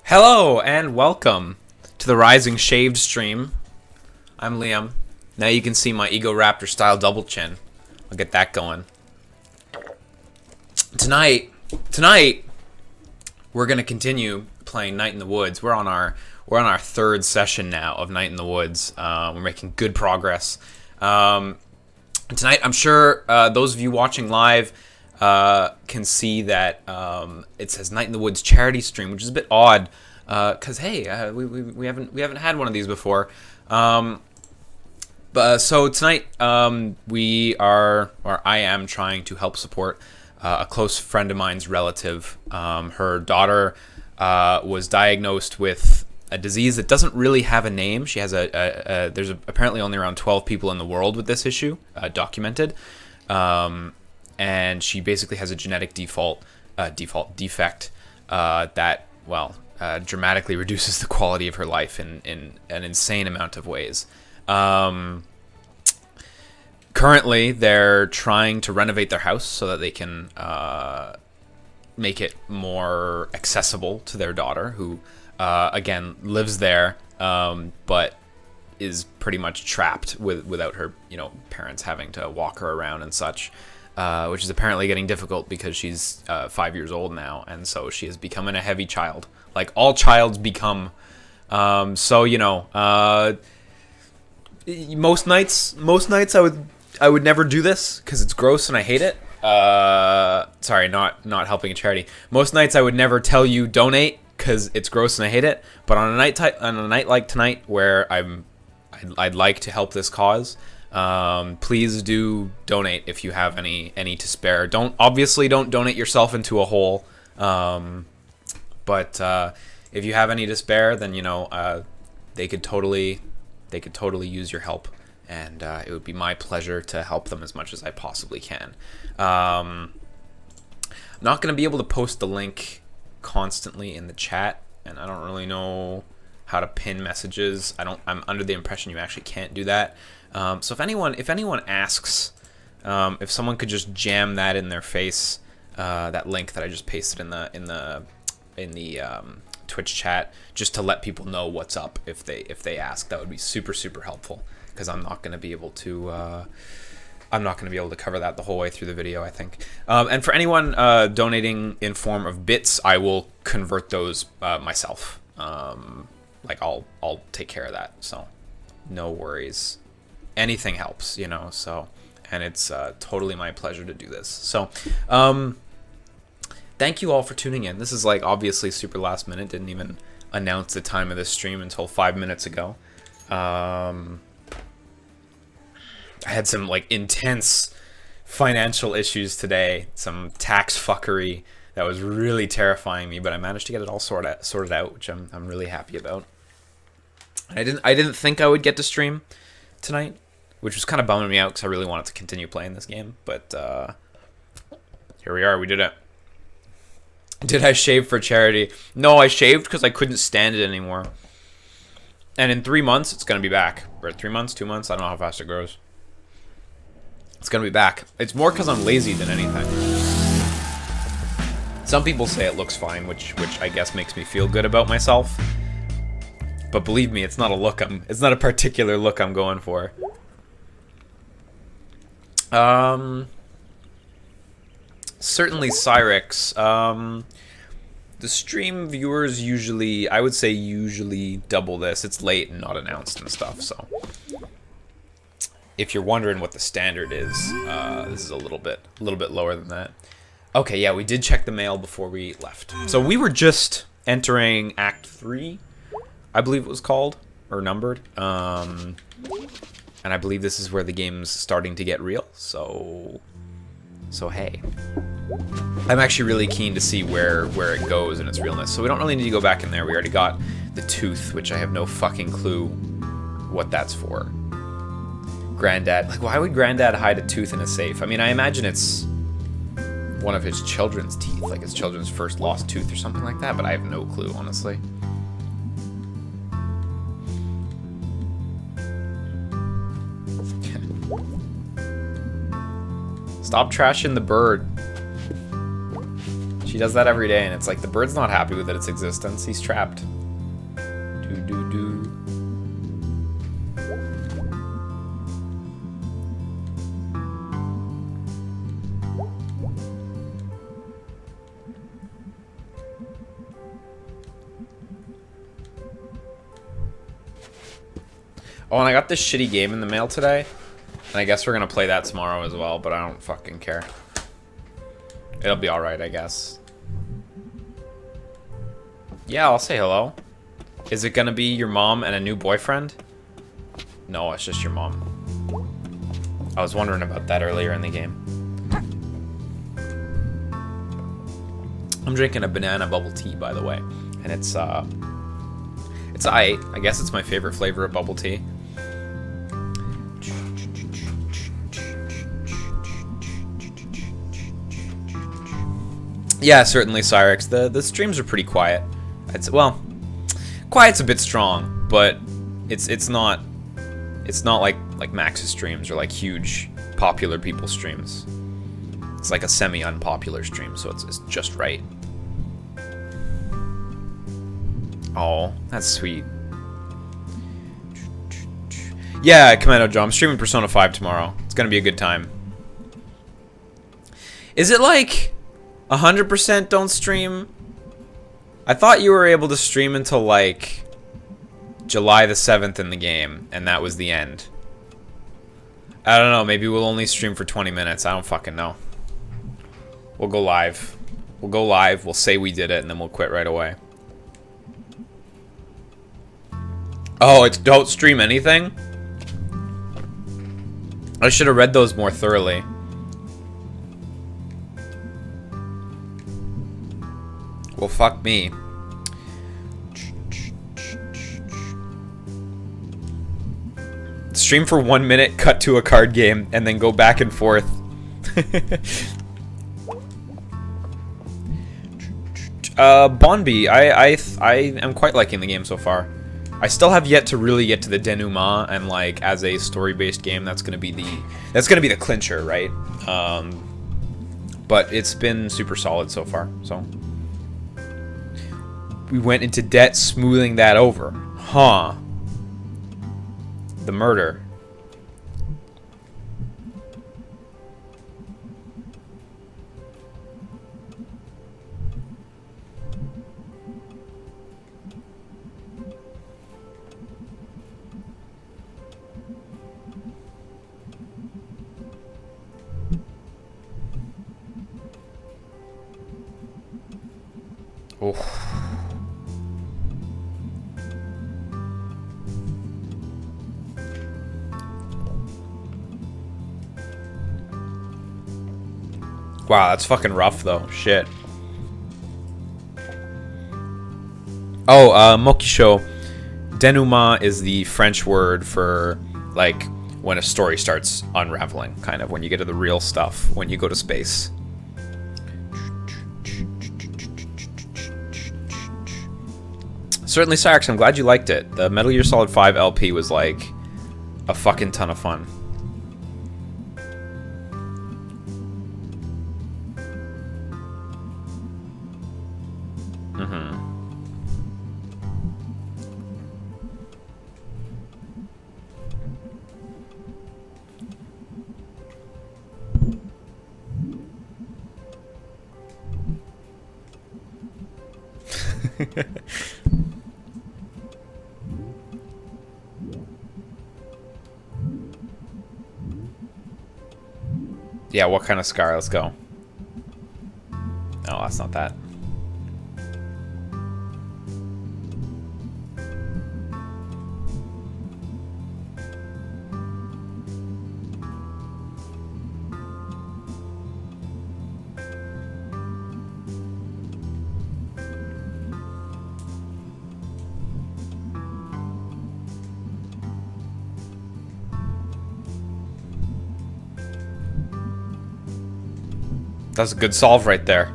Hello and welcome to the Rising Shaved stream. I'm Liam. Now you can see my Ego Raptor style double chin. I'll get that going. Tonight we're gonna continue playing Night in the Woods. We're on our third session now of Night in the Woods. We're making good progress. Tonight, I'm sure those of you watching live can see that it says Night in the Woods charity stream, which is a bit odd because hey, we haven't had one of these before. So tonight I am trying to help support a close friend of mine's relative. Her daughter was diagnosed with a disease that doesn't really have a name. She has there's apparently only around 12 people in the world with this issue documented. And she basically has a genetic defect that, well, dramatically reduces the quality of her life in an insane amount of ways. Currently, they're trying to renovate their house so that they can make it more accessible to their daughter, who, again, lives there, but is pretty much trapped without her, parents having to walk her around and such. Which is apparently getting difficult because she's 5 years old now, and so she is becoming a heavy child, like all childs become. Most nights I would never do this because it's gross and I hate it. Sorry, not helping a charity. Most nights I would never tell you donate because it's gross and I hate it. But on a night like tonight where I'd like to help this cause. Please do donate if you have any to spare. Don't donate yourself into a hole. But if you have any to spare, then they could totally use your help, and it would be my pleasure to help them as much as I possibly can. I'm not going to be able to post the link constantly in the chat, and I don't really know how to pin messages. I'm under the impression you actually can't do that. So if anyone asks, if someone could just jam that in their face, that link that I just pasted in the Twitch chat, just to let people know what's up if they ask, that would be super helpful, because I'm not going to be able to cover that the whole way through the video, I think. And for anyone donating in form of bits, I will convert those myself. I'll take care of that, so no worries. Anything helps, so, and it's totally my pleasure to do this. So, thank you all for tuning in. This is obviously super last minute. Didn't even announce the time of this stream until 5 minutes ago. I had some intense financial issues today, some tax fuckery that was really terrifying me, but I managed to get it all sorted out, which I'm really happy about. I didn't think I would get to stream tonight, which was kind of bumming me out because I really wanted to continue playing this game, but here we are. We did it. Did I shave for charity? No, I shaved because I couldn't stand it anymore. And in 3 months, it's going to be back. Or 3 months, 2 months, I don't know how fast it grows. It's going to be back. It's more because I'm lazy than anything. Some people say it looks fine, which I guess makes me feel good about myself. But believe me, it's not a particular look I'm going for. Certainly Cyrix. The stream viewers I would say usually double this. It's late and not announced and stuff, so if you're wondering what the standard is, this is a little bit lower than that. Okay, yeah, we did check the mail before we left. So we were just entering Act 3, I believe it was called, or numbered. And I believe this is where the game's starting to get real, so hey. I'm actually really keen to see where it goes in its realness. So we don't really need to go back in there. We already got the tooth, which I have no fucking clue what that's for. Granddad, why would Granddad hide a tooth in a safe? I mean, I imagine it's one of his children's teeth, like his children's first lost tooth or something like that, but I have no clue, honestly. Stop trashing the bird. She does that every day, and it's like the bird's not happy with its existence. He's trapped. Do. Oh, and I got this shitty game in the mail today. And I guess we're gonna play that tomorrow as well, but I don't fucking care. It'll be alright, I guess. Yeah, I'll say hello. Is it gonna be your mom and a new boyfriend? No, it's just your mom. I was wondering about that earlier in the game. I'm drinking a banana bubble tea, by the way. And it's aight. I guess it's my favorite flavor of bubble tea. Yeah, certainly, Cyrex. The streams are pretty quiet. Well, quiet's a bit strong, but it's not like Max's streams or like huge popular people's streams. It's like a semi-unpopular stream, so it's just right. Oh, that's sweet. Yeah, Commando Joe, I'm streaming Persona 5 tomorrow. It's gonna be a good time. Is it like 100% don't stream? I thought you were able to stream until like July the 7th in the game, and that was the end. I don't know, maybe we'll only stream for 20 minutes. I don't fucking know. We'll go live. We'll go live, we'll say we did it, and then we'll quit right away. Oh, it's don't stream anything? I should have read those more thoroughly. Well, fuck me. Stream for 1 minute, cut to a card game, and then go back and forth. Bonby, I am quite liking the game so far. I still have yet to really get to the denouement, and like as a story-based game, that's gonna be the clincher, right? But it's been super solid so far. So we went into debt, smoothing that over, huh? The murder. Oh. Wow, that's fucking rough though. Shit. Oh, Mokisho. Denouement is the French word for like when a story starts unraveling, kind of when you get to the real stuff, when you go to space. Certainly, Cyrex, I'm glad you liked it. The Metal Gear Solid 5 LP was like a fucking ton of fun. Yeah, what kind of scar? Let's go. Oh, that's not that. That's a good solve right there.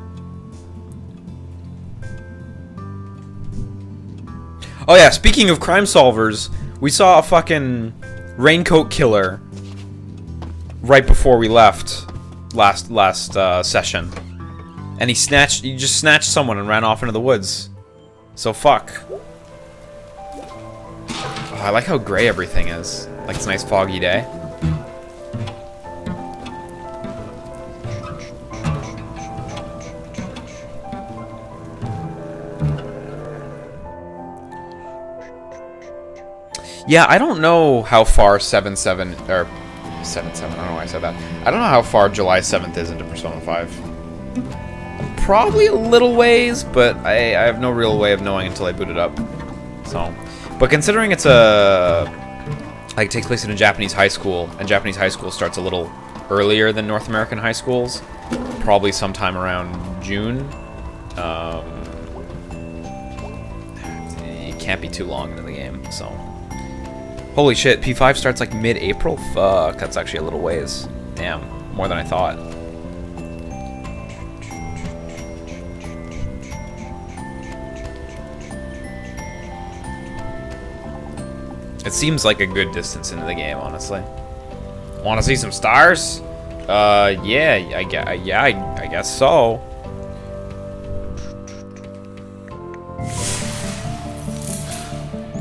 Oh yeah, speaking of crime solvers, we saw a fucking raincoat killer right before we left last session. And he just snatched someone and ran off into the woods. So fuck. Oh, I like how gray everything is. Like it's a nice foggy day. Yeah, I don't know how far 7-7 or 7-7. I don't know why I said that. I don't know how far July 7th is into Persona 5. Probably a little ways, but I have no real way of knowing until I boot it up. So, but considering it's like takes place in a Japanese high school, and Japanese high school starts a little earlier than North American high schools, probably sometime around June. It can't be too long into the game, so. Holy shit, P5 starts like mid-April? Fuck, that's actually a little ways. Damn, more than I thought. It seems like a good distance into the game, honestly. Want to see some stars? Yeah, I guess so.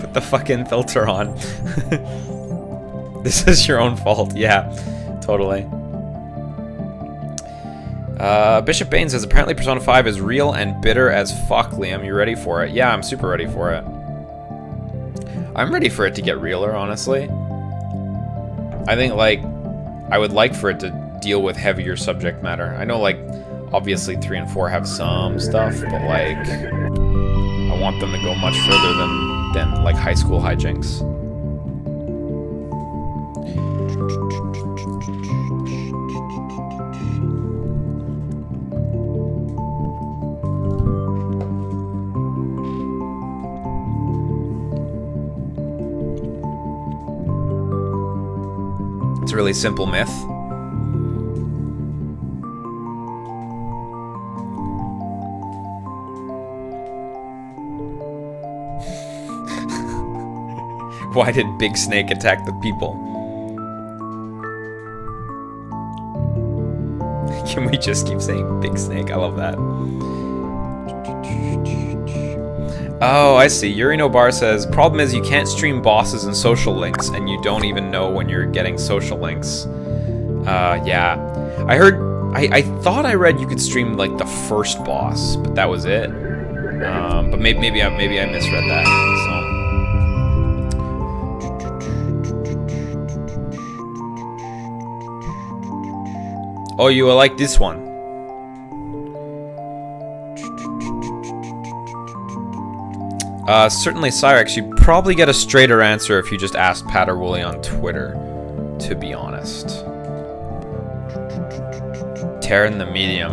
Put the fucking filter on. This is your own fault. Yeah, totally. Bishop Bane says, apparently Persona 5 is real and bitter as fuck, Liam. You ready for it? Yeah, I'm super ready for it. I'm ready for it to get realer, honestly. I think, like, I would like for it to deal with heavier subject matter. I know, like, obviously 3 and 4 have some stuff, but, like, I want them to go much further than like, high school hijinks. It's a really simple myth. Why did Big Snake attack the people? Can we just keep saying Big Snake? I love that. Oh, I see. Yurino Bar says, problem is you can't stream bosses and social links, and you don't even know when you're getting social links. Yeah. I thought I read you could stream, like, the first boss, but that was it. But maybe I misread that, so. Oh, you will like this one. Certainly, Cyrex, you'd probably get a straighter answer if you just asked Patterwooly on Twitter, to be honest. Tearing the medium.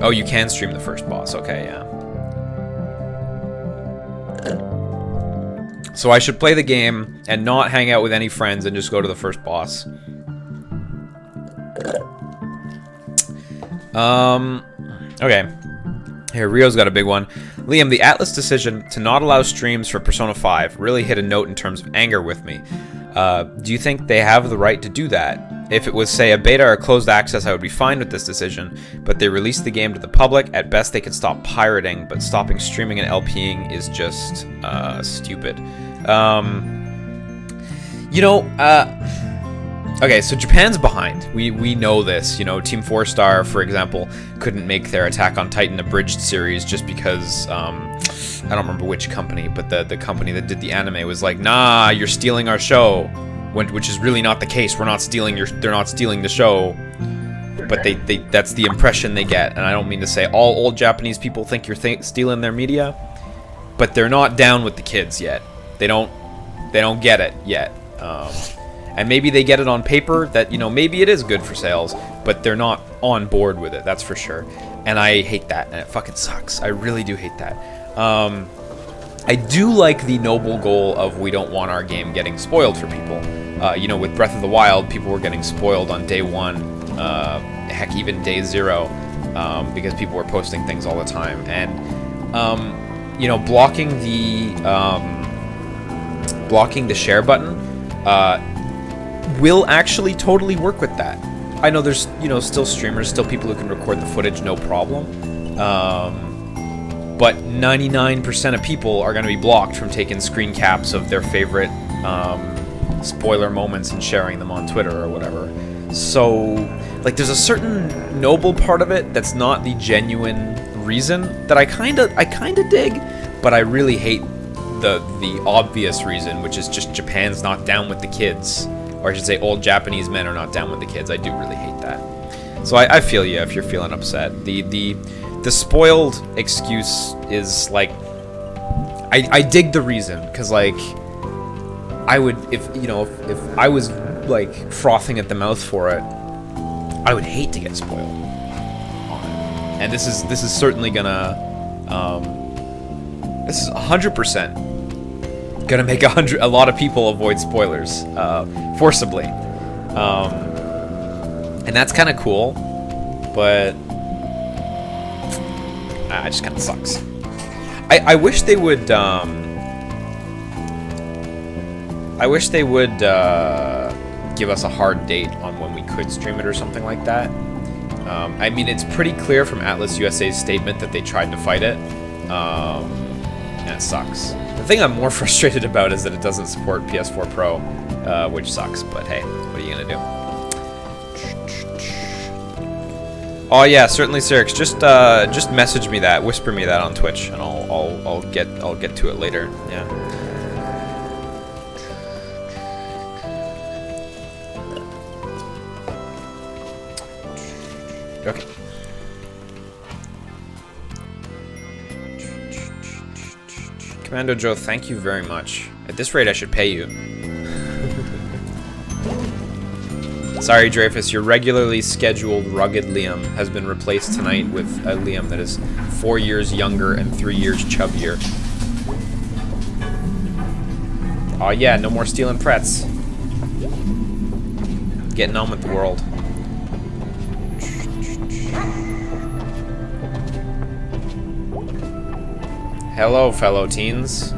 Oh, you can stream the first boss. Okay, yeah. So I should play the game and not hang out with any friends and just go to the first boss. Okay. Here, Rio's got a big one. Liam, the Atlas decision to not allow streams for Persona 5 really hit a note in terms of anger with me. Do you think they have the right to do that? If it was, say, a beta or closed access, I would be fine with this decision, but they released the game to the public. At best, they could stop pirating, but stopping streaming and LPing is just stupid. You know, okay, so Japan's behind. We know this. You know, Team 4-Star, for example, couldn't make their Attack on Titan abridged series just because, I don't remember which company, but the company that did the anime was like, nah, you're stealing our show. Which is really not the case. They're not stealing the show, but that's the impression they get. And I don't mean to say all old Japanese people think you're stealing their media, but they're not down with the kids yet. They don't get it yet. And maybe they get it on paper that, you know, maybe it is good for sales, but they're not on board with it. That's for sure. And I hate that, and it fucking sucks. I really do hate that. I do like the noble goal of we don't want our game getting spoiled for people. You know, with Breath of the Wild, people were getting spoiled on day 1, heck, even day 0. because people were posting things all the time, and you know, blocking the share button will actually totally work with that. I know there's, you know, still streamers, still people who can record the footage, no problem. But 99% of people are going to be blocked from taking screen caps of their favorite spoiler moments and sharing them on Twitter or whatever. So, like, there's a certain noble part of it that's not the genuine reason that I kind of dig, but I really hate the obvious reason, which is just Japan's not down with the kids, or I should say old Japanese men are not down with the kids. I do really hate that. So I feel you if you're feeling upset. The spoiled excuse is like, I dig the reason, because like I would, if I was like frothing at the mouth for it, I would hate to get spoiled on it. And this is certainly gonna this is 100% gonna make a lot of people avoid spoilers forcibly, and that's kind of cool, but it just kind of sucks. I wish they would give us a hard date on when we could stream it or something like that. I mean, it's pretty clear from Atlas USA's statement that they tried to fight it, and it sucks. The thing I'm more frustrated about is that it doesn't support PS4 Pro, which sucks, but hey, what are you gonna do? Oh yeah, certainly, Sirix. Just message me that, whisper me that on Twitch, and I'll get to it later. Yeah. Okay. Commando Joe, thank you very much. At this rate, I should pay you. Sorry, Dreyfus, your regularly scheduled rugged Liam has been replaced tonight with a Liam that is 4 years younger and 3 years chubbier. Oh yeah, no more stealing Pretz. Getting on with the world. Hello, fellow teens.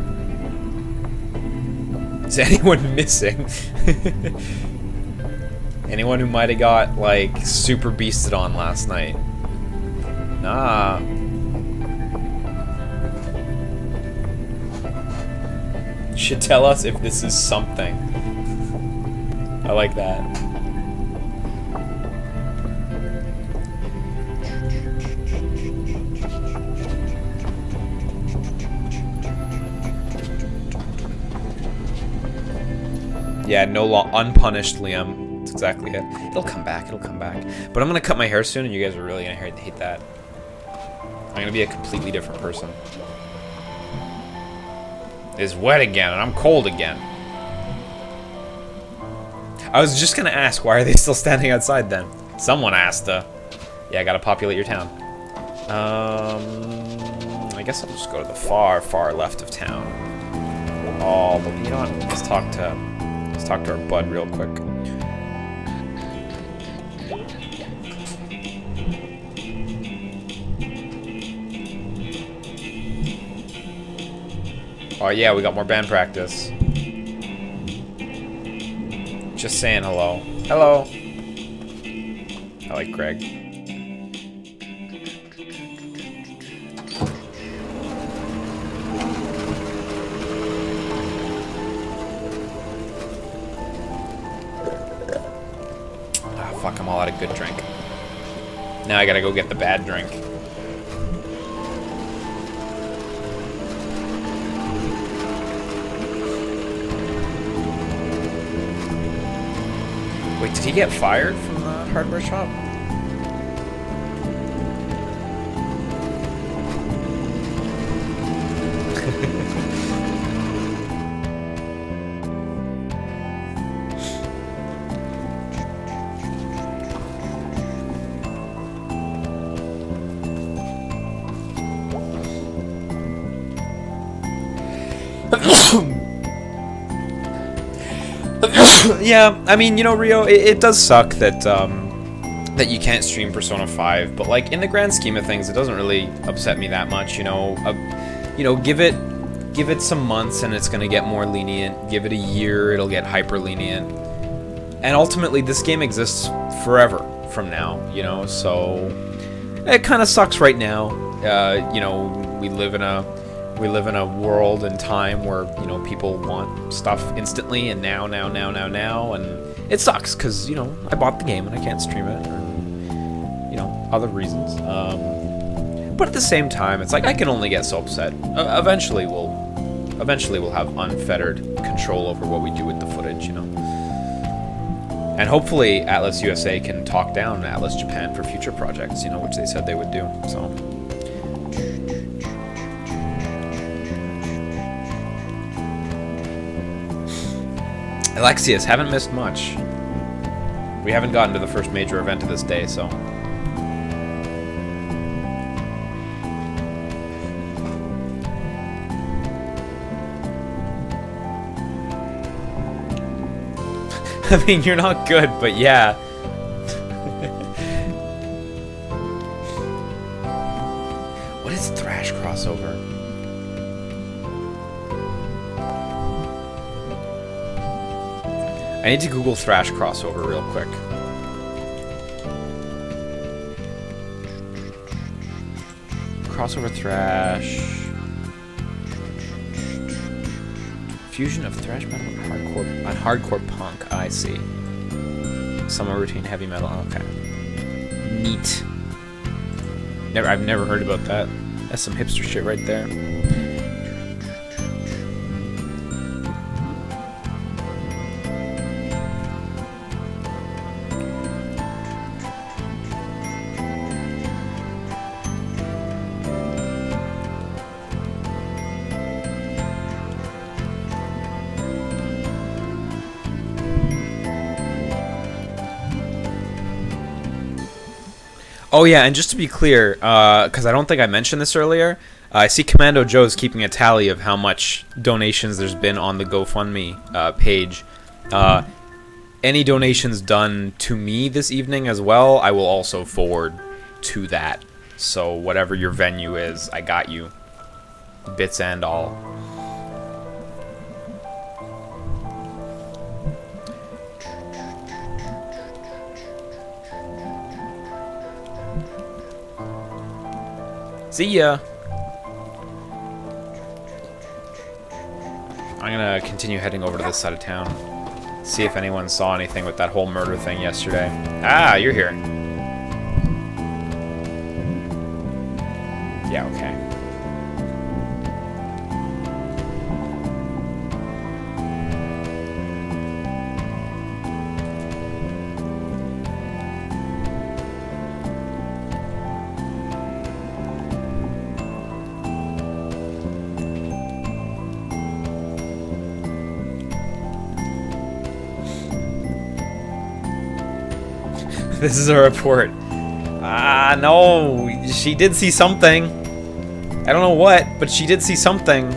Is anyone missing? Anyone who might have got, like, super beasted on last night? Nah. You should tell us if this is something. I like that. Yeah, no law, unpunished Liam. That's exactly it. It'll come back, it'll come back. But I'm gonna cut my hair soon, and you guys are really gonna hate that. I'm gonna be a completely different person. It's wet again, and I'm cold again. I was just gonna ask, why are they still standing outside then? Someone asked, yeah, I gotta populate your town. I guess I'll just go to the far, far left of town. Oh, but you know what? Let's talk to our bud real quick. Oh yeah, we got more band practice. Just saying hello. Hello. I like Greg. Fuck, I'm all out of good drink. Now I gotta go get the bad drink. Wait, did he get fired from the hardware shop? Yeah, I mean, you know, Rio, it does suck that that you can't stream Persona 5, but like in the grand scheme of things, it doesn't really upset me that much. You know, give it some months and it's gonna get more lenient. Give it a year, it'll get hyper lenient. And ultimately, this game exists forever from now. You know, so it kind of sucks right now. You know, we live in a world and time where, you know, people want stuff instantly and now, and it sucks because, you know, I bought the game and I can't stream it, or, you know, other reasons. But at the same time, it's like I can only get so upset. Eventually we'll have unfettered control over what we do with the footage, you know. And hopefully Atlas USA can talk down Atlas Japan for future projects, you know, which they said they would do. So. Alexius, haven't missed much. We haven't gotten to the first major event of this day, so. I mean, you're not good, but yeah. What is Thrash crossover? I need to Google Thrash crossover real quick. Crossover Thrash. Fusion of thrash metal and hardcore punk. I see. Summer routine heavy metal. Okay. Neat. I've never heard about that. That's some hipster shit right there. Oh yeah, and just to be clear, because I don't think I mentioned this earlier, I see Commando Joe's keeping a tally of how much donations there's been on the GoFundMe page. Any donations done to me this evening as well, I will also forward to that. So whatever your venue is, I got you. Bits and all. See ya! I'm gonna continue heading over to this side of town. See if anyone saw anything with that whole murder thing yesterday. Ah, you're here. Yeah, okay. This is a report. Ah, no. She did see something. I don't know what, but she did see something.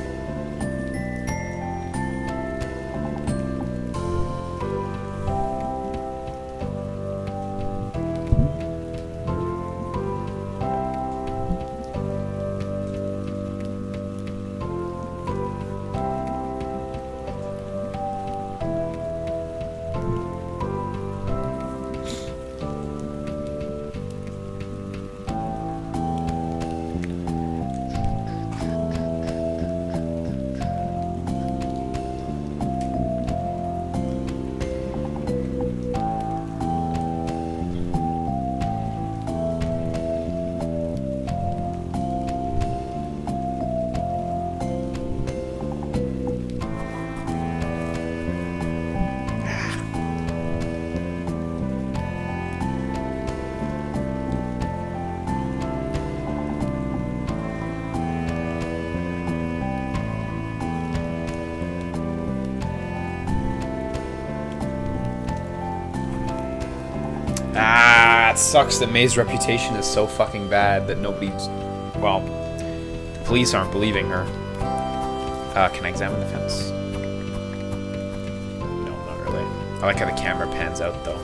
It sucks that May's reputation is so fucking bad that nobody's... Well, the police aren't believing her. Can I examine the fence? No, not really. I like how the camera pans out, though.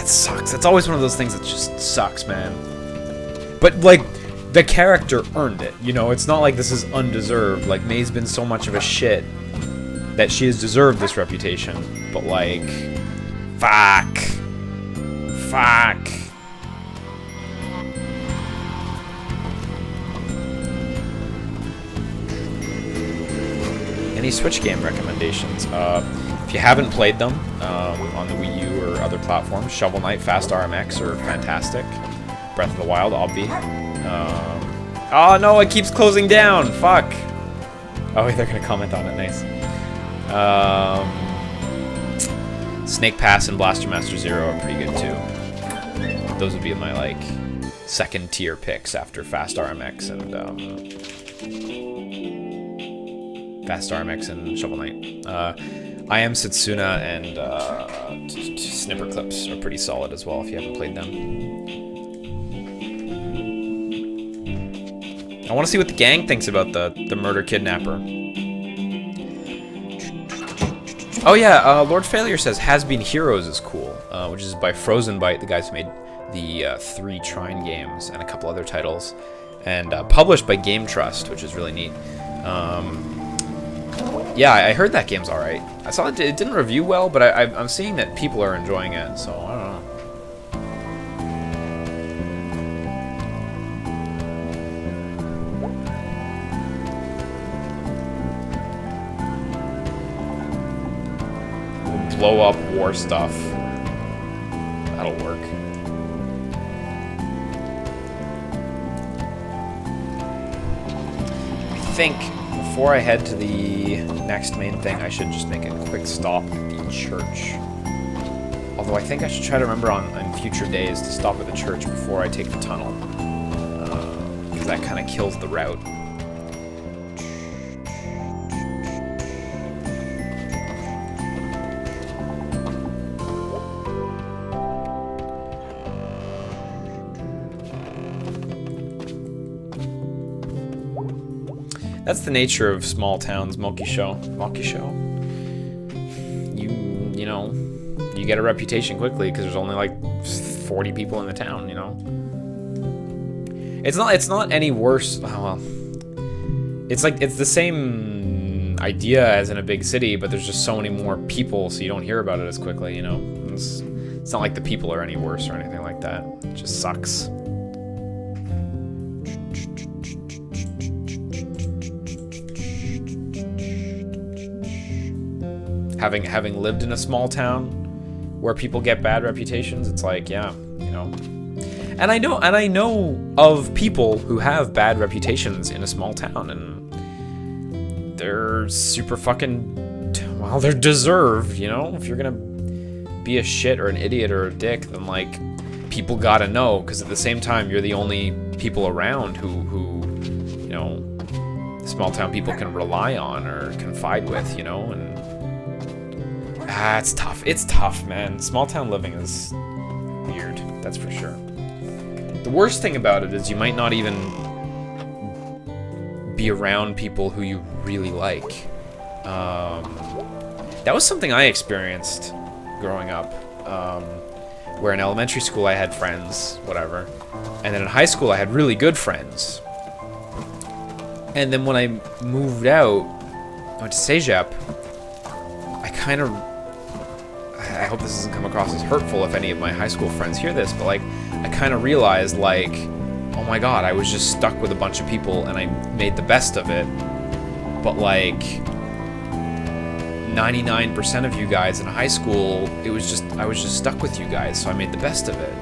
that sucks. That's always one of those things that just sucks, man. But, like, the character earned it, you know? It's not like this is undeserved. Like, May's been so much of a shit that she has deserved this reputation. But, like, fuck. Fuck. Any Switch game recommendations? If you haven't played them on the Wii U or other platforms, Shovel Knight, Fast RMX are fantastic. Breath of the Wild, obvi. Oh no, it keeps closing down. Fuck. Oh, they're gonna comment on it. Nice. Snake Pass and Blaster Master Zero are pretty good too. Those would be my like second tier picks after Fast RMX and Shovel Knight. I Am Setsuna and Snipper Clips are pretty solid as well if you haven't played them. I want to see what the gang thinks about the murder kidnapper. Oh yeah, Lord Failure says Has Been Heroes is cool, which is by Frozen Byte, the guys who made the 3 Trine games and a couple other titles, and published by Game Trust, which is really neat. Yeah, I heard that game's alright. I saw it didn't review well, but I'm seeing that people are enjoying it, so I don't know. Blow up war stuff. That'll work. I think before I head to the next main thing, I should just make a quick stop at the church. Although I think I should try to remember on future days to stop at the church before I take the tunnel. Because that kind of kills the route. That's the nature of small towns, Moki Show. You know, you get a reputation quickly because there's only like 40 people in the town, you know. It's not any worse. Oh, well, it's the same idea as in a big city, but there's just so many more people, so you don't hear about it as quickly, you know. It's not like the people are any worse or anything like that. It just sucks. Having lived in a small town where people get bad reputations, it's like, yeah, you know. And I know of people who have bad reputations in a small town, and they're super fucking, well, they're deserved, you know. If you're gonna be a shit or an idiot or a dick, then like people gotta know, because at the same time you're the only people around who you know, small town people can rely on or confide with, you know. And it's tough. It's tough, man. Small town living is weird, that's for sure. The worst thing about it is you might not even be around people who you really like. That was something I experienced growing up, where in elementary school I had friends, whatever, and then in high school I had really good friends. And then when I moved out, I went to Cégep, I hope this doesn't come across as hurtful if any of my high school friends hear this, but like, I kind of realized like, oh my god, I was just stuck with a bunch of people and I made the best of it. But like, 99% of you guys in high school, I was just stuck with you guys, so I made the best of it.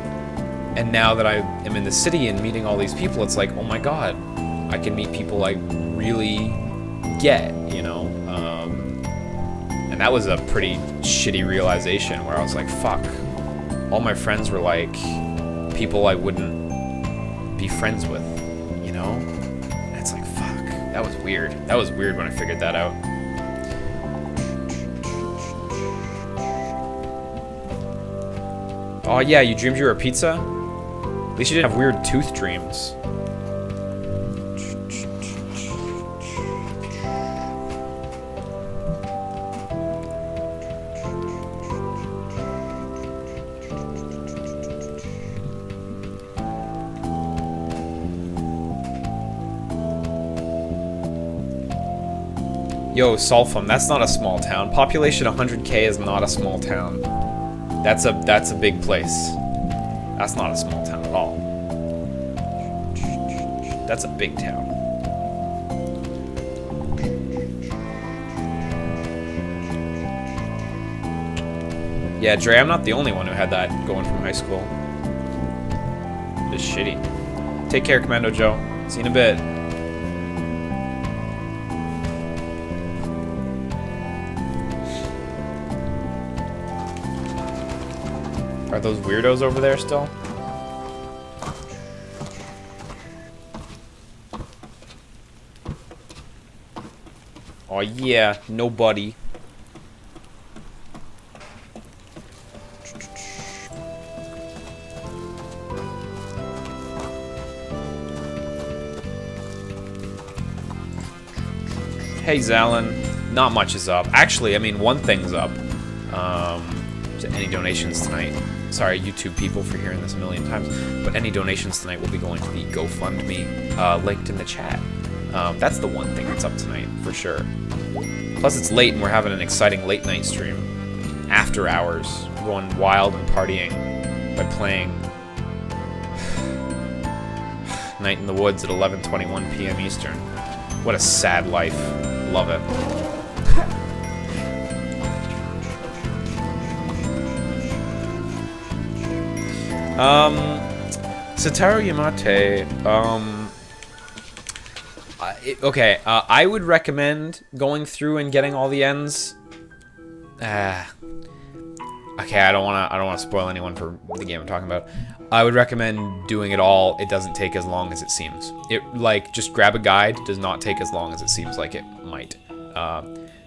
And now that I am in the city and meeting all these people, it's like, oh my god, I can meet people I really get, you know? And that was a pretty shitty realization where I was like, fuck, all my friends were like people I wouldn't be friends with, you know? And it's like, fuck, that was weird. That was weird when I figured that out. Oh yeah, you dreamed you were a pizza? At least you didn't have weird tooth dreams. Yo, Sulpham, that's not a small town. Population 100K is not a small town. That's a big place. That's not a small town at all. That's a big town. Yeah, Dre, I'm not the only one who had that going from high school. It's shitty. Take care, Commando Joe. See you in a bit. Are those weirdos over there still? Oh yeah, nobody. Hey Zalin, not much is up. Actually, I mean, one thing's up. Any donations tonight? Sorry, YouTube people, for hearing this a million times, but any donations tonight will be going to the GoFundMe linked in the chat. That's the one thing that's up tonight, for sure. Plus, it's late and we're having an exciting late night stream. After hours, going wild and partying by playing Night in the Woods at 11:21 p.m. Eastern. What a sad life. Love it. Satoru Yamate, okay, I would recommend going through and getting all the ends. Okay, I don't wanna spoil anyone for the game I'm talking about. I would recommend doing it all. It doesn't take as long as it seems. Just grab a guide. It does not take as long as it seems like it might.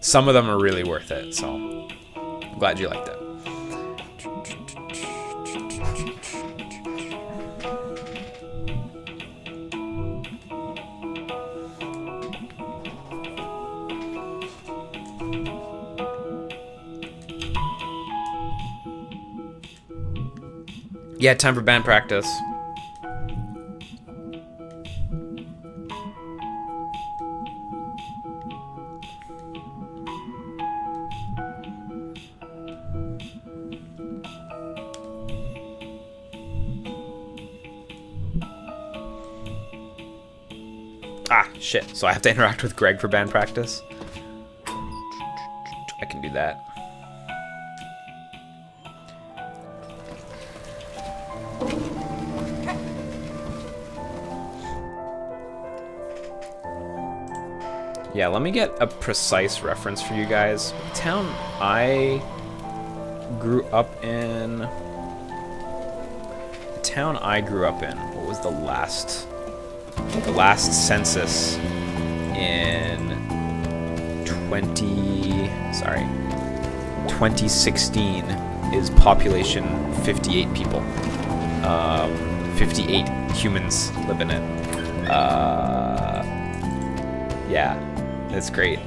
Some of them are really worth it, so I'm glad you liked it. Yeah, time for band practice. Ah, shit. So I have to interact with Greg for band practice? I can do that. Yeah, let me get a precise reference for you guys. The town I grew up in... what was the last census in 2016 is population 58 people. 58 humans live in it. Yeah. It's great.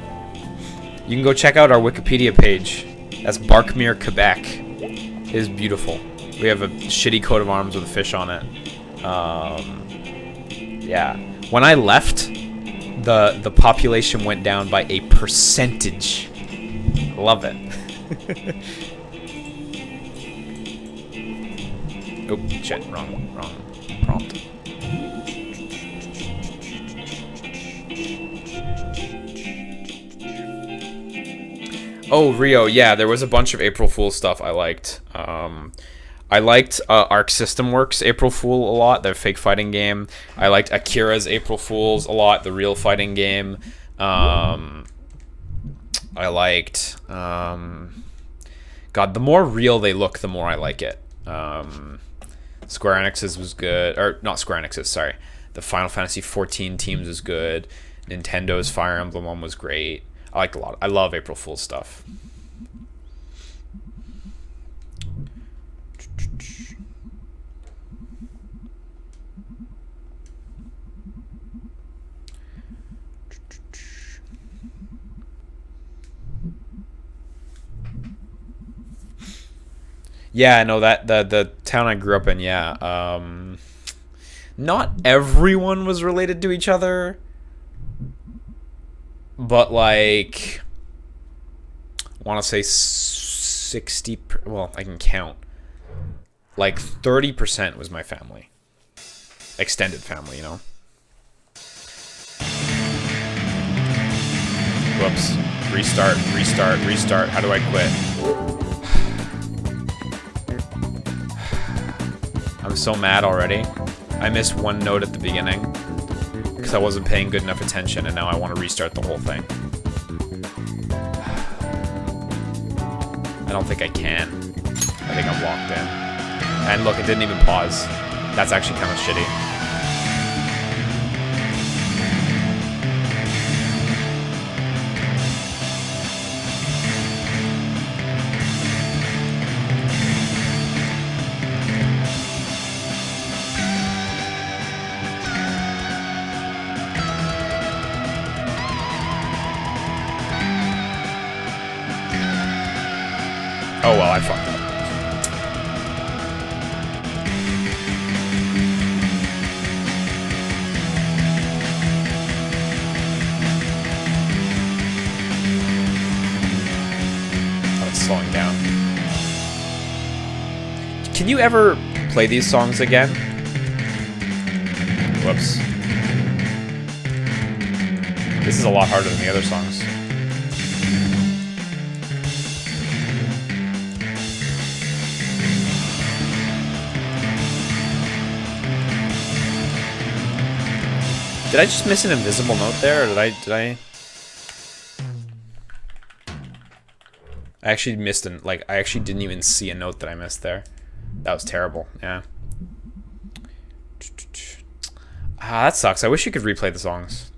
You can go check out our Wikipedia page. That's Barkmere, Quebec. It is beautiful. We have a shitty coat of arms with a fish on it. Yeah. When I left, the population went down by a percentage. Love it. Oh, shit. Wrong prompt. Oh, Rio, yeah, there was a bunch of April Fool's stuff I liked. I liked Arc System Works' April Fool a lot, their fake fighting game. I liked Akira's April Fools a lot, the real fighting game. I liked... God, the more real they look, the more I like it. Square Enix's was good. Or, not Square Enix's, sorry. The Final Fantasy XIV teams was good. Nintendo's Fire Emblem one was great. I liked a lot. I love April Fool's stuff. Yeah, no, that the town I grew up in, yeah. Not everyone was related to each other. But like, I want to say 60. Well, I can count. Like 30% was my family, extended family, you know. Whoops. Restart, restart, restart. How do I quit? I'm so mad already. I missed one note at the beginning because I wasn't paying good enough attention, and now I want to restart the whole thing. I don't think I can. I think I'm locked in. And look, it didn't even pause. That's actually kind of shitty. Oh well, I fucked up. Oh, it's slowing down. Can you ever play these songs again? Whoops. This is a lot harder than the other songs. Did I just miss an invisible note there, or did I? I actually missed I actually didn't even see a note that I missed there. That was terrible. Yeah. Ah, that sucks. I wish you could replay the songs.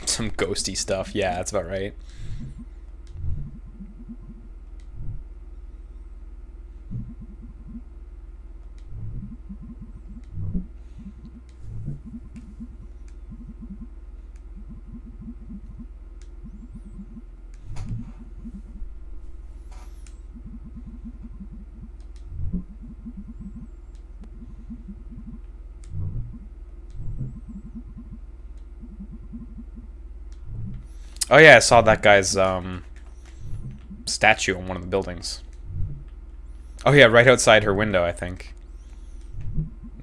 Some ghosty stuff. Yeah, that's about right. Oh yeah, I saw that guy's statue on one of the buildings. Oh yeah, right outside her window, I think.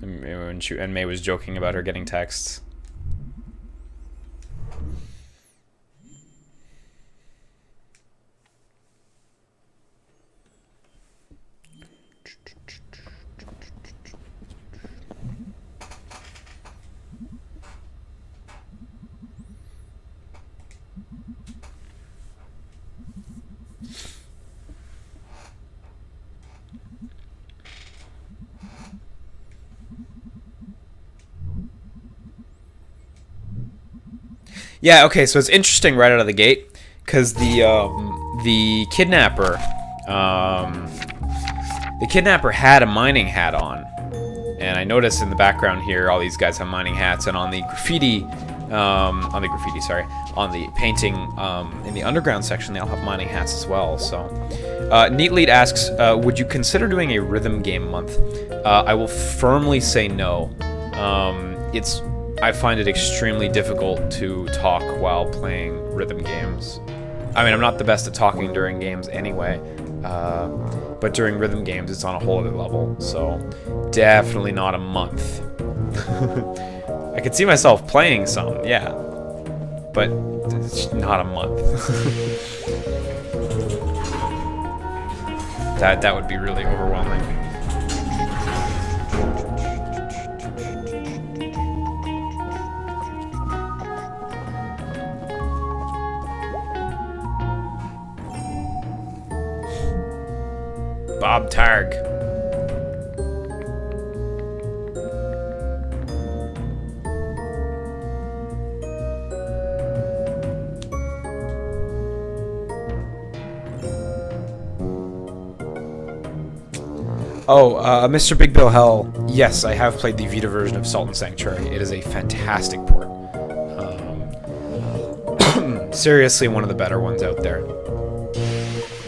And May was joking about her getting texts. Yeah, okay, so it's interesting right out of the gate, because the kidnapper had a mining hat on, and I noticed in the background here all these guys have mining hats, and on the painting in the underground section they all have mining hats as well. So Neatlead asks, would you consider doing a rhythm game month? I will firmly say no. I find it extremely difficult to talk while playing rhythm games. I mean, I'm not the best at talking during games anyway, but during rhythm games it's on a whole other level, so definitely not a month. I could see myself playing some, yeah, but it's not a month. That would be really overwhelming. Bob Targ. Oh, Mr. Big Bill Hell. Yes, I have played the Vita version of Salt and Sanctuary. It is a fantastic port. Seriously, one of the better ones out there.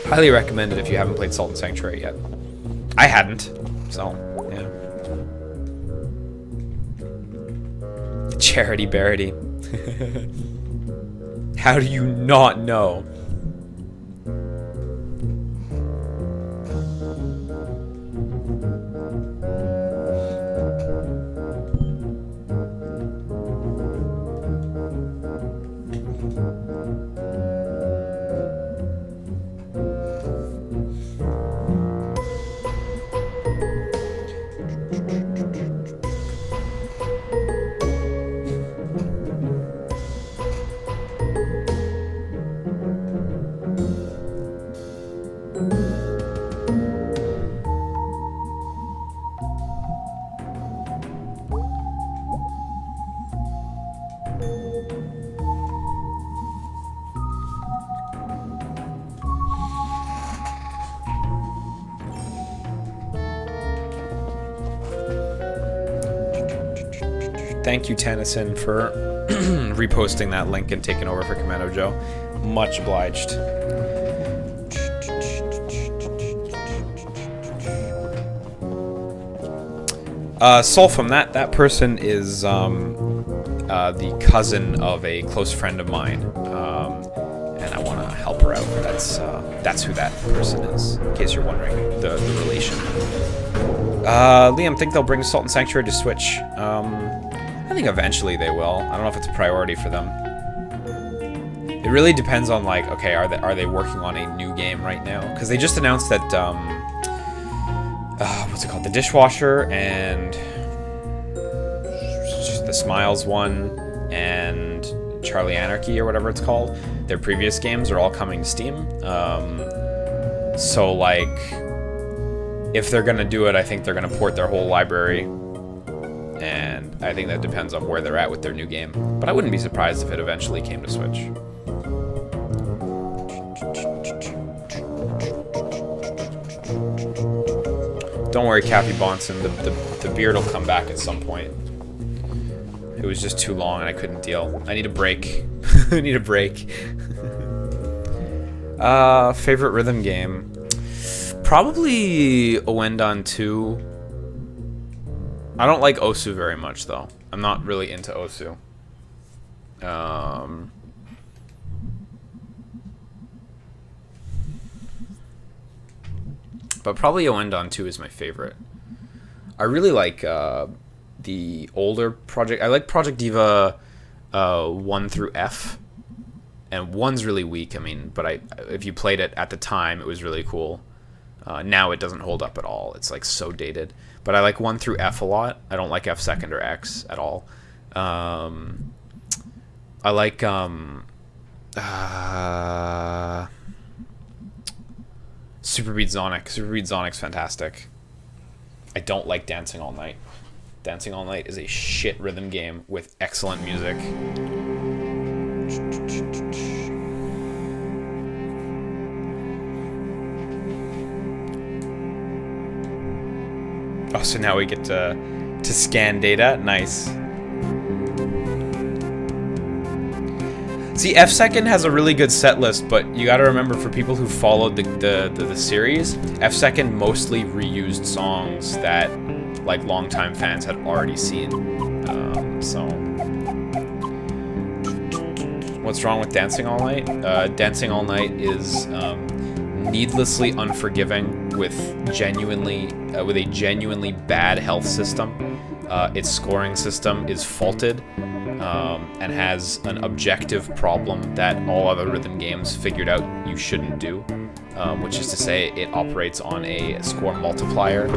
Highly recommend it if you haven't played Salt and Sanctuary yet. I hadn't, so yeah. Charity Barity. How do you not know? Thank you, Tennyson, for reposting that link and taking over for Commando Joe. Much obliged. Sulfum, that person is the cousin of a close friend of mine, and I want to help her out. That's who that person is, in case you're wondering the relation. Liam, think they'll bring Salt and Sanctuary to Switch? I think eventually they will. I don't know if it's a priority for them. It really depends on, like, okay, are they working on a new game right now? Because they just announced that what's it called? The Dishwasher and the Smiles one and Charlie Anarchy or whatever it's called. Their previous games are all coming to Steam. So, like, if they're gonna do it, I think they're gonna port their whole library. And I think that depends on where they're at with their new game. But I wouldn't be surprised if it eventually came to Switch. Don't worry, Cappy Bonson. The beard will come back at some point. It was just too long and I couldn't deal. I need a break. I need a break. Favorite rhythm game? Probably Oendan 2. I don't like Osu very much, though. I'm not really into Osu. But probably Oendan 2 is my favorite. I really like the older project. I like Project Diva 1 through F. And 1's really weak, I mean, but if you played it at the time, it was really cool. Now it doesn't hold up at all. It's like so dated. But I like 1 through F a lot. I don't like F second or X at all. I like Super Beat Sonic. Super Beat Sonic's fantastic. I don't like Dancing All Night. Dancing All Night is a shit rhythm game with excellent music. Oh, so now we get to scan data. Nice. See, F Second has a really good set list, but you got to remember, for people who followed the series, F Second mostly reused songs that, like, longtime fans had already seen. So, what's wrong with Dancing All Night? Dancing All Night is needlessly unforgiving with a genuinely bad health system. Its scoring system is faulted and has an objective problem that all other rhythm games figured out you shouldn't do, which is to say it operates on a score multiplier.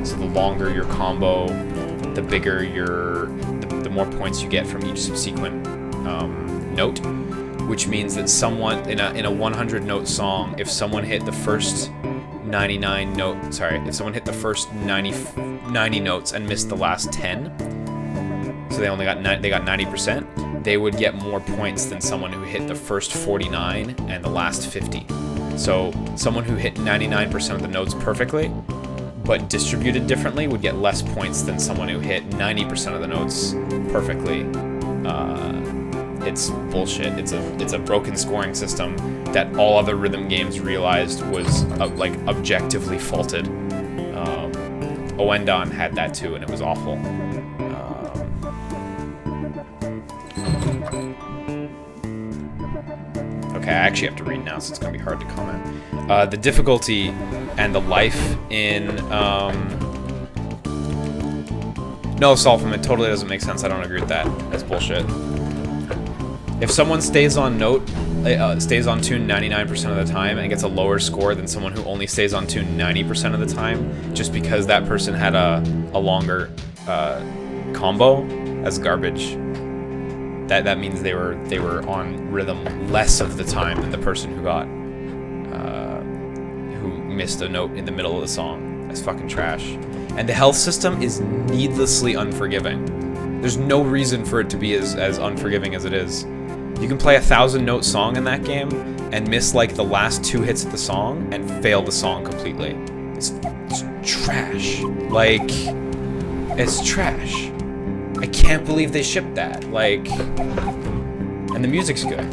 So the longer your combo, the bigger the more points you get from each subsequent note, which means that someone in a 100 note song, if someone hit the first 90 notes and missed the last 10, so they only got 90%, they would get more points than someone who hit the first 49 and the last 50. So someone who hit 99% of the notes perfectly but distributed differently would get less points than someone who hit 90% of the notes perfectly. It's bullshit. It's a broken scoring system that all other rhythm games realized was like objectively faulted. Oendan had that too, and it was awful. Okay, I actually have to read now, so it's gonna be hard to comment. The difficulty and the life in no, Solfum, it totally doesn't make sense. I don't agree with that. That's bullshit. If someone stays on note, stays on tune 99% of the time and gets a lower score than someone who only stays on tune 90% of the time, just because that person had a longer combo, that's garbage. That means they were on rhythm less of the time than the person who got who missed a note in the middle of the song. That's fucking trash. And the health system is needlessly unforgiving. There's no reason for it to be as unforgiving as it is. You can play a 1,000-note song in that game and miss like the last 2 hits of the song and fail the song completely. It's trash. Like, it's trash. I can't believe they shipped that. Like, and the music's good.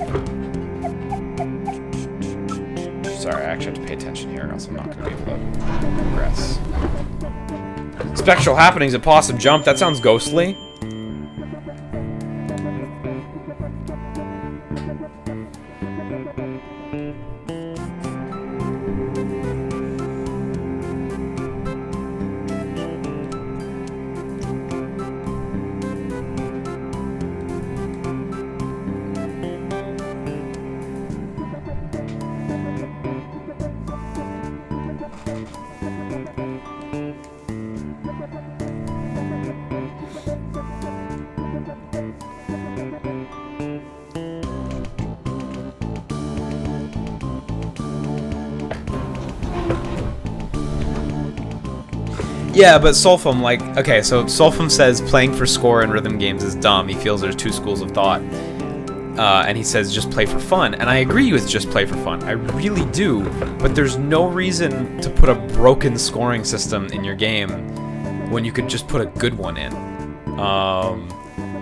Sorry, I actually have to pay attention here, or else I'm not going to be able to progress. Spectral Happenings at Possum Jump. That sounds ghostly. Yeah, but Solfum, like, okay, so Solfum says playing for score in rhythm games is dumb. He feels there's 2 schools of thought. And he says just play for fun. And I agree with just play for fun. I really do. But there's no reason to put a broken scoring system in your game when you could just put a good one in.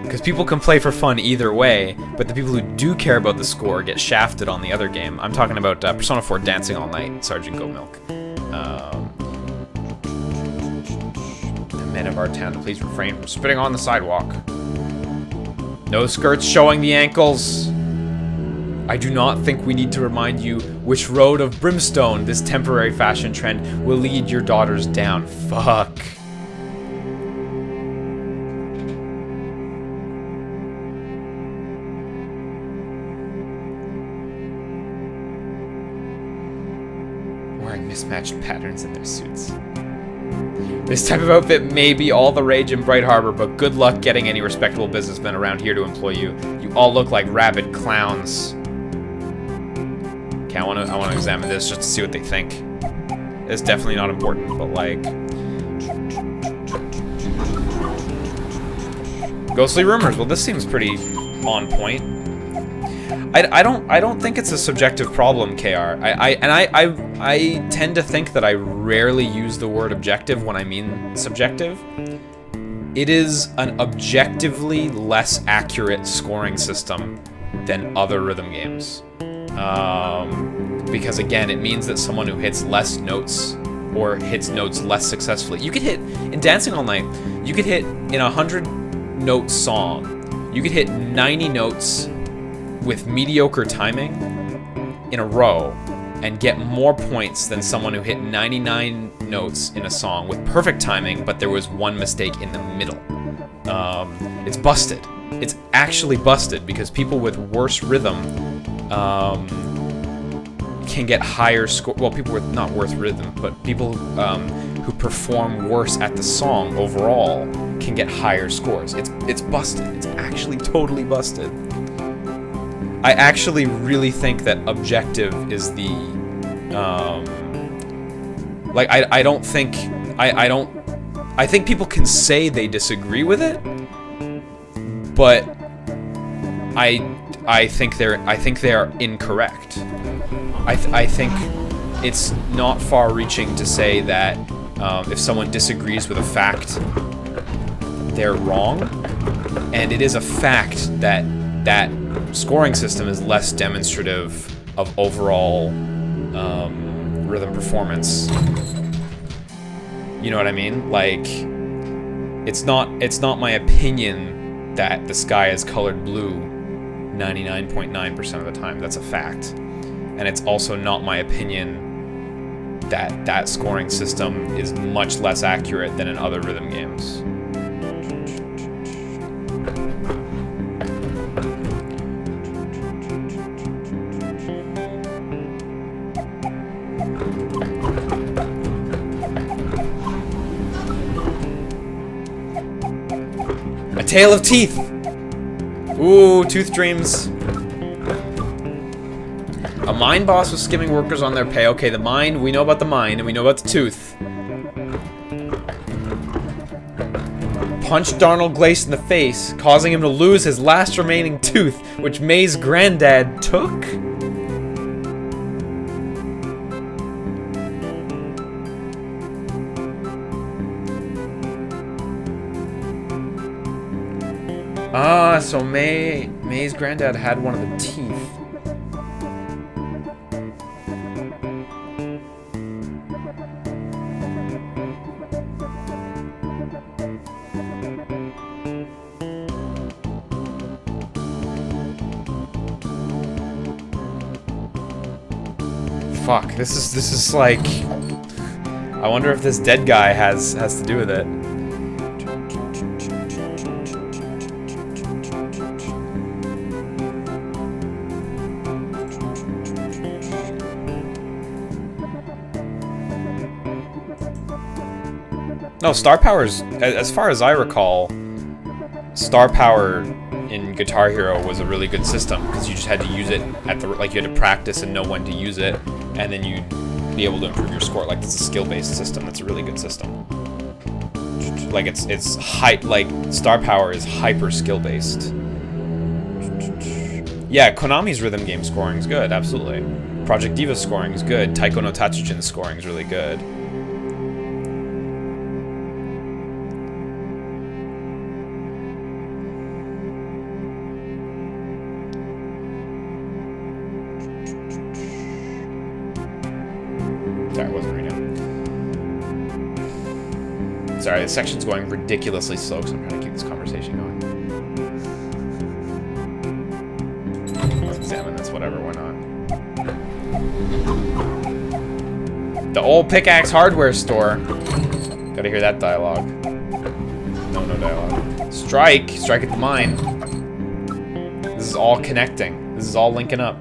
Because people can play for fun either way, but the people who do care about the score get shafted on the other game. I'm talking about Persona 4 Dancing All Night, Sergeant Goat Milk. Men of our town to please refrain from spitting on the sidewalk. No skirts showing the ankles. I do not think we need to remind you which road of brimstone this temporary fashion trend will lead your daughters down. Fuck. Wearing mismatched patterns in their suits. This type of outfit may be all the rage in Bright Harbor, but good luck getting any respectable businessmen around here to employ you. You all look like rabid clowns. Okay, I want to examine this just to see what they think. It's definitely not important, but like, ghostly rumors. Well, this seems pretty on point. I don't think it's a subjective problem, KR. I tend to think that I rarely use the word objective when I mean subjective. It is an objectively less accurate scoring system than other rhythm games. Because again, it means that someone who hits less notes or hits notes less successfully. You could hit, in Dancing All Night, you could hit in a 100-note song, you could hit 90 notes with mediocre timing in a row and get more points than someone who hit 99 notes in a song with perfect timing, but there was one mistake in the middle. It's busted. It's actually busted because people with worse rhythm can get higher score. Well, people with not worse rhythm, but people who perform worse at the song overall can get higher scores. It's busted. It's actually totally busted. I actually really think that objective is the like I don't think I think people can say they disagree with it, but I think they are incorrect. I think it's not far-reaching to say that if someone disagrees with a fact, they're wrong, and it is a fact that that scoring system is less demonstrative of overall rhythm performance. You know what I mean? Like, it's not my opinion that the sky is colored blue 99.9% of the time. That's a fact. And it's also not my opinion that that scoring system is much less accurate than in other rhythm games. A Tale of Teeth! Ooh, Tooth Dreams. A mine boss was skimming workers on their pay. Okay, the mine, we know about the mine, and we know about the tooth. Punched Darnold Glace in the face, causing him to lose his last remaining tooth, which May's granddad took? Ah, so May's granddad had one of the teeth. Fuck, this is like, I wonder if this dead guy has to do with it. No, Star Power's, as far as I recall, Star Power in Guitar Hero was a really good system because you just had to use it at the, like, you had to practice and know when to use it, and then you'd be able to improve your score. Like, it's a skill-based system. That's a really good system. Like, it's like Star Power is hyper skill-based. Yeah, Konami's rhythm game scoring is good, absolutely. Project Diva's scoring is good. Taiko no Tatsujin's scoring is really good. Sorry, I wasn't reading. Sorry, this section's going ridiculously slow, so I'm trying to keep this conversation going. Let's examine this, whatever, why not? The old Pickaxe hardware store. Gotta hear that dialogue. No dialogue. Strike! Strike at the mine. This is all connecting. This is all linking up.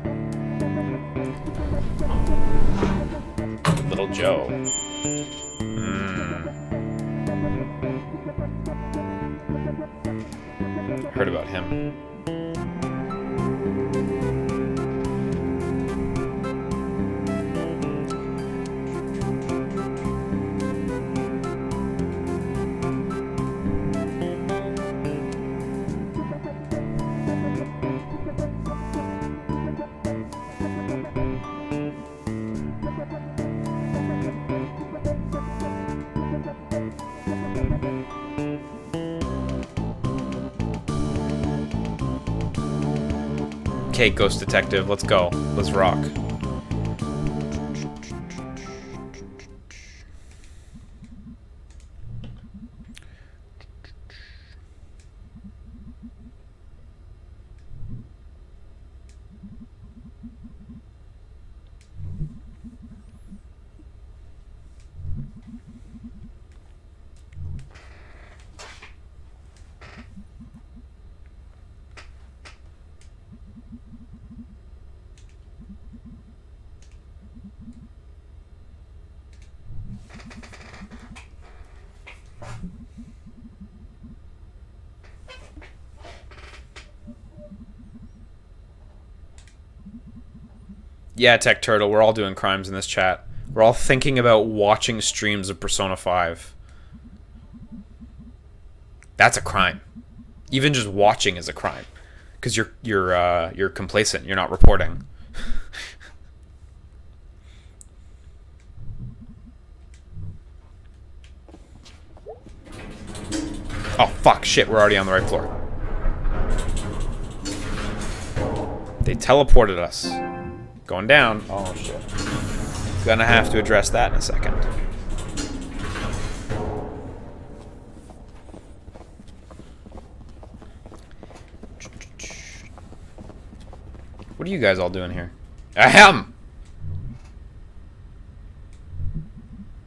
Little Joe. Heard about him. Okay, Ghost Detective, let's go. Let's rock. Yeah, Tech Turtle, we're all doing crimes in this chat. We're all thinking about watching streams of Persona 5. That's a crime. Even just watching is a crime, because you're complacent. You're not reporting. Oh fuck! Shit! We're already on the right floor. They teleported us. Going down. Oh shit! Gonna have to address that in a second. What are you guys all doing here? Ahem!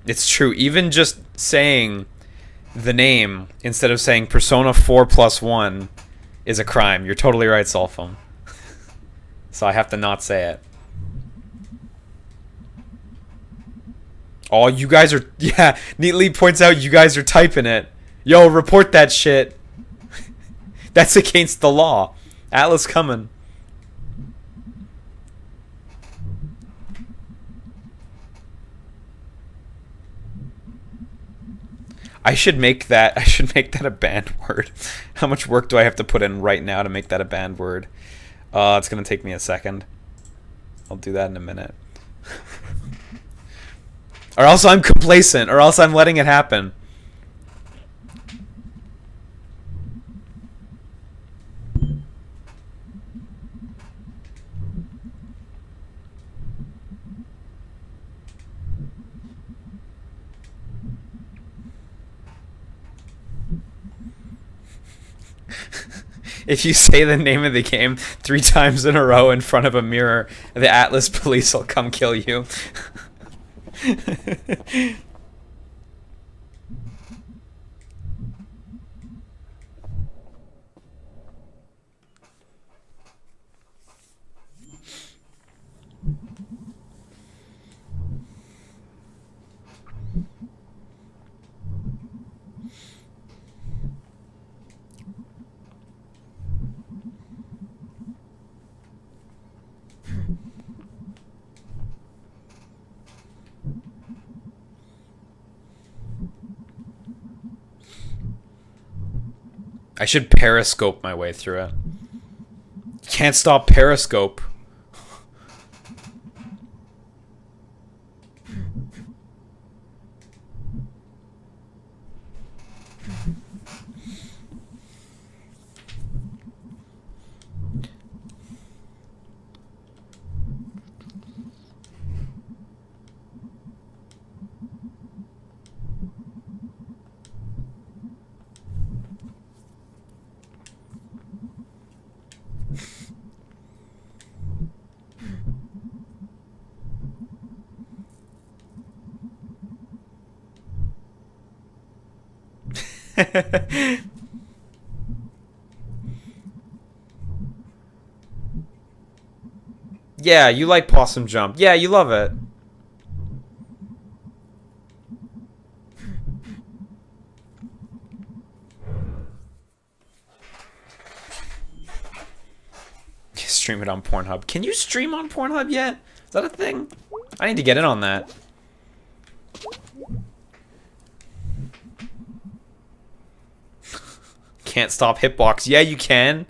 It's true. Even just saying the name instead of saying Persona 4+1 is a crime. You're totally right, Sulphum. So I have to not say it. Oh, you guys are... Yeah, Neatly points out you guys are typing it. Yo, report that shit. That's against the law. Atlas coming. I should make that a banned word. How much work do I have to put in right now to make that a banned word? It's gonna take me a second. I'll do that in a minute. Or else I'm complacent, or else I'm letting it happen. If you say the name of the game 3 times in a row in front of a mirror, the Atlas police will come kill you. I should periscope my way through it. Can't stop periscope. Yeah, you like Possum Jump. Yeah, you love it. Stream it on Pornhub. Can you stream on Pornhub yet? Is that a thing? I need to get in on that. Can't stop Hitbox. Yeah, you can.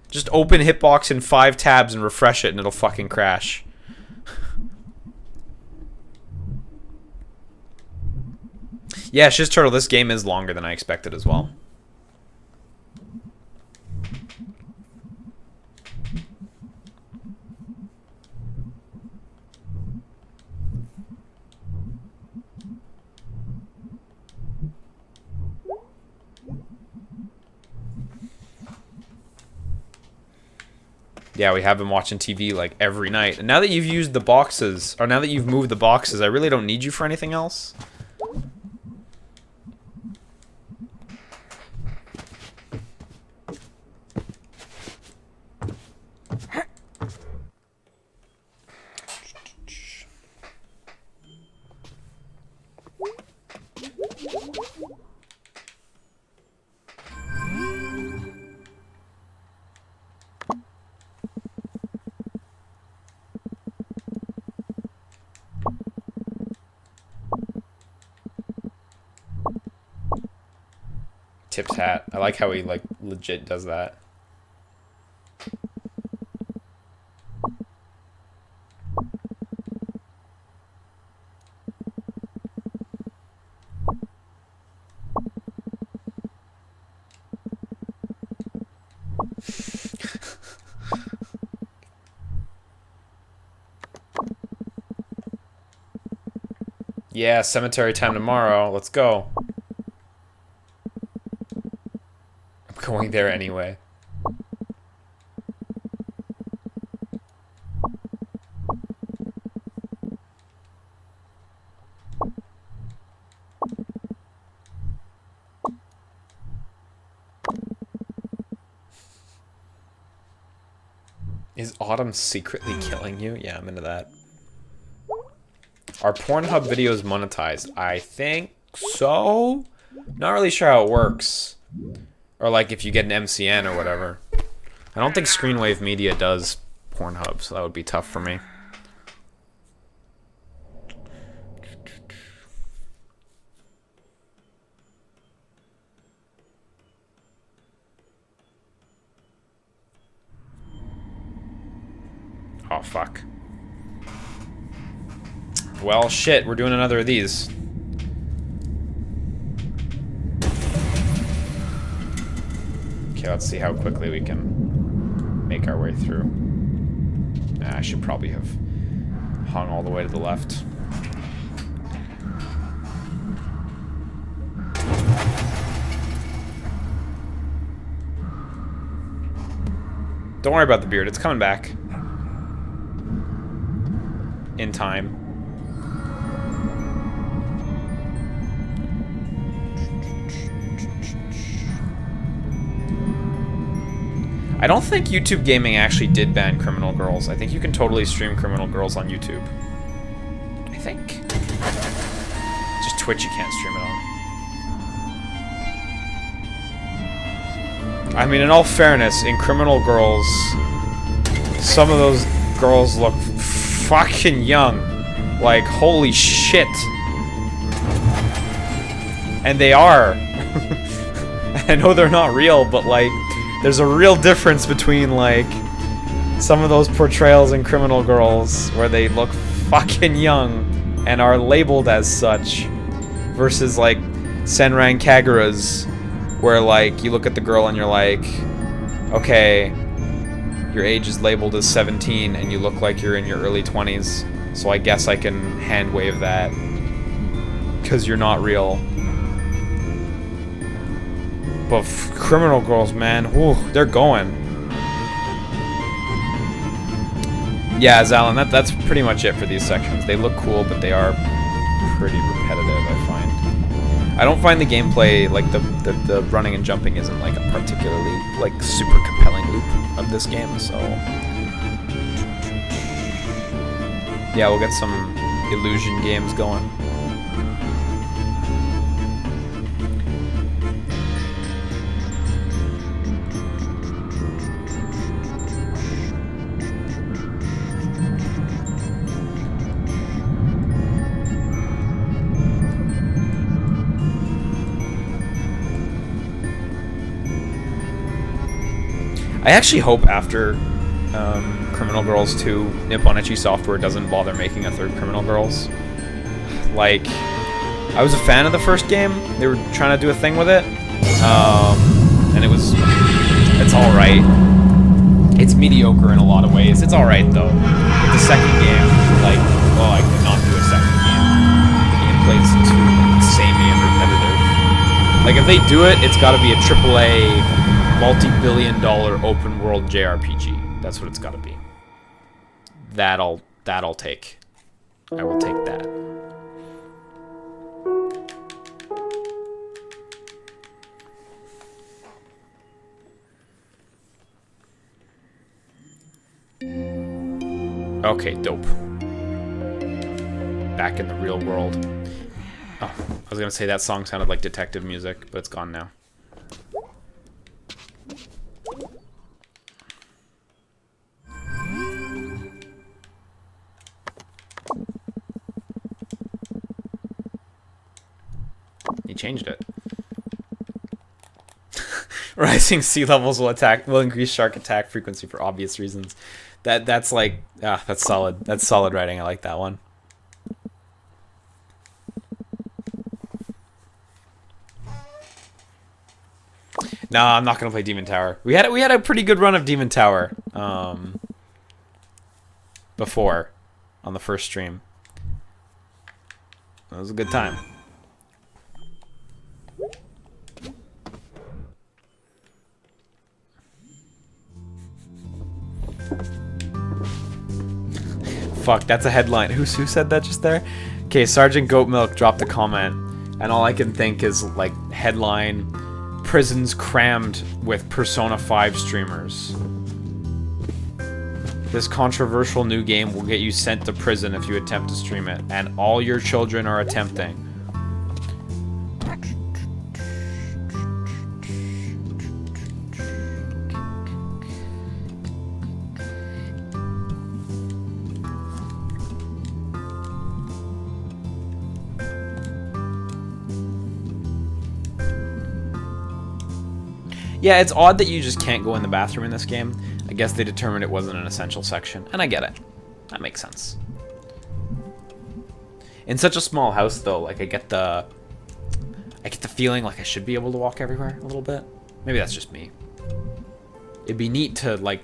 Just open Hitbox in 5 tabs and refresh it and it'll fucking crash. Yeah, Shiz Turtle, this game is longer than I expected as well. Yeah, we have been watching TV like every night. And now that you've used the boxes, or now that you've moved the boxes, I really don't need you for anything else. tipped hat. I like how he like legit does that. Yeah, cemetery time tomorrow. Let's go. I'm going there anyway. Is Autumn secretly killing you? Yeah, I'm into that. Are Pornhub videos monetized? I think so. Not really sure how it works. Or like if you get an MCN or whatever. I don't think Screenwave Media does Pornhub, so that would be tough for me. Oh, fuck. Well, shit, we're doing another of these. Okay, let's see how quickly we can make our way through. Nah, I should probably have hung all the way to the left. Don't worry about the beard, it's coming back. In time. I don't think YouTube Gaming actually did ban Criminal Girls. I think you can totally stream Criminal Girls on YouTube. I think. Just Twitch you can't stream it on. I mean, in all fairness, in Criminal Girls, some of those girls look fucking young. Like, holy shit. And they are. I know they're not real, but like, there's a real difference between like some of those portrayals in Criminal Girls where they look fucking young and are labeled as such versus like Senran Kagura's where like you look at the girl and you're like, okay, your age is labeled as 17 and you look like you're in your early 20s, so I guess I can hand wave that because you're not real. But Criminal Girls, man, whew, they're going. Yeah, Zalin, that's pretty much it for these sections. They look cool, but they are pretty repetitive, I find. I don't find the gameplay, like the running and jumping isn't like a particularly like super compelling loop of this game, so yeah, we'll get some illusion games going. I actually hope after Criminal Girls 2, Nippon Ichi Software doesn't bother making a third Criminal Girls. Like, I was a fan of the first game. They were trying to do a thing with it. And it's alright. It's mediocre in a lot of ways. It's alright, though. But the second game, like, well, I cannot do a second game. The gameplay is too samey and repetitive. Like, if they do it, it's gotta be a AAA multi-billion-dollar open-world JRPG. That's what it's got to be. That I'll take. I will take that. Okay, dope. Back in the real world. Oh, I was gonna say that song sounded like detective music, but it's gone now. He changed it. Rising sea levels will increase shark attack frequency for obvious reasons. That's like that's solid. That's solid writing. I like that one. No, I'm not gonna play Demon Tower. We had a pretty good run of Demon Tower before on the first stream. It was a good time. Fuck, that's a headline. Who said that just there? Okay, Sergeant Goatmilk dropped a comment, and all I can think is like headline: prisons crammed with Persona 5 streamers. This controversial new game will get you sent to prison if you attempt to stream it, and all your children are attempting. Yeah, it's odd that you just can't go in the bathroom in this game. I guess they determined it wasn't an essential section, and I get it. That makes sense. In such a small house, though, like I get the feeling like I should be able to walk everywhere a little bit. Maybe that's just me. It'd be neat to like,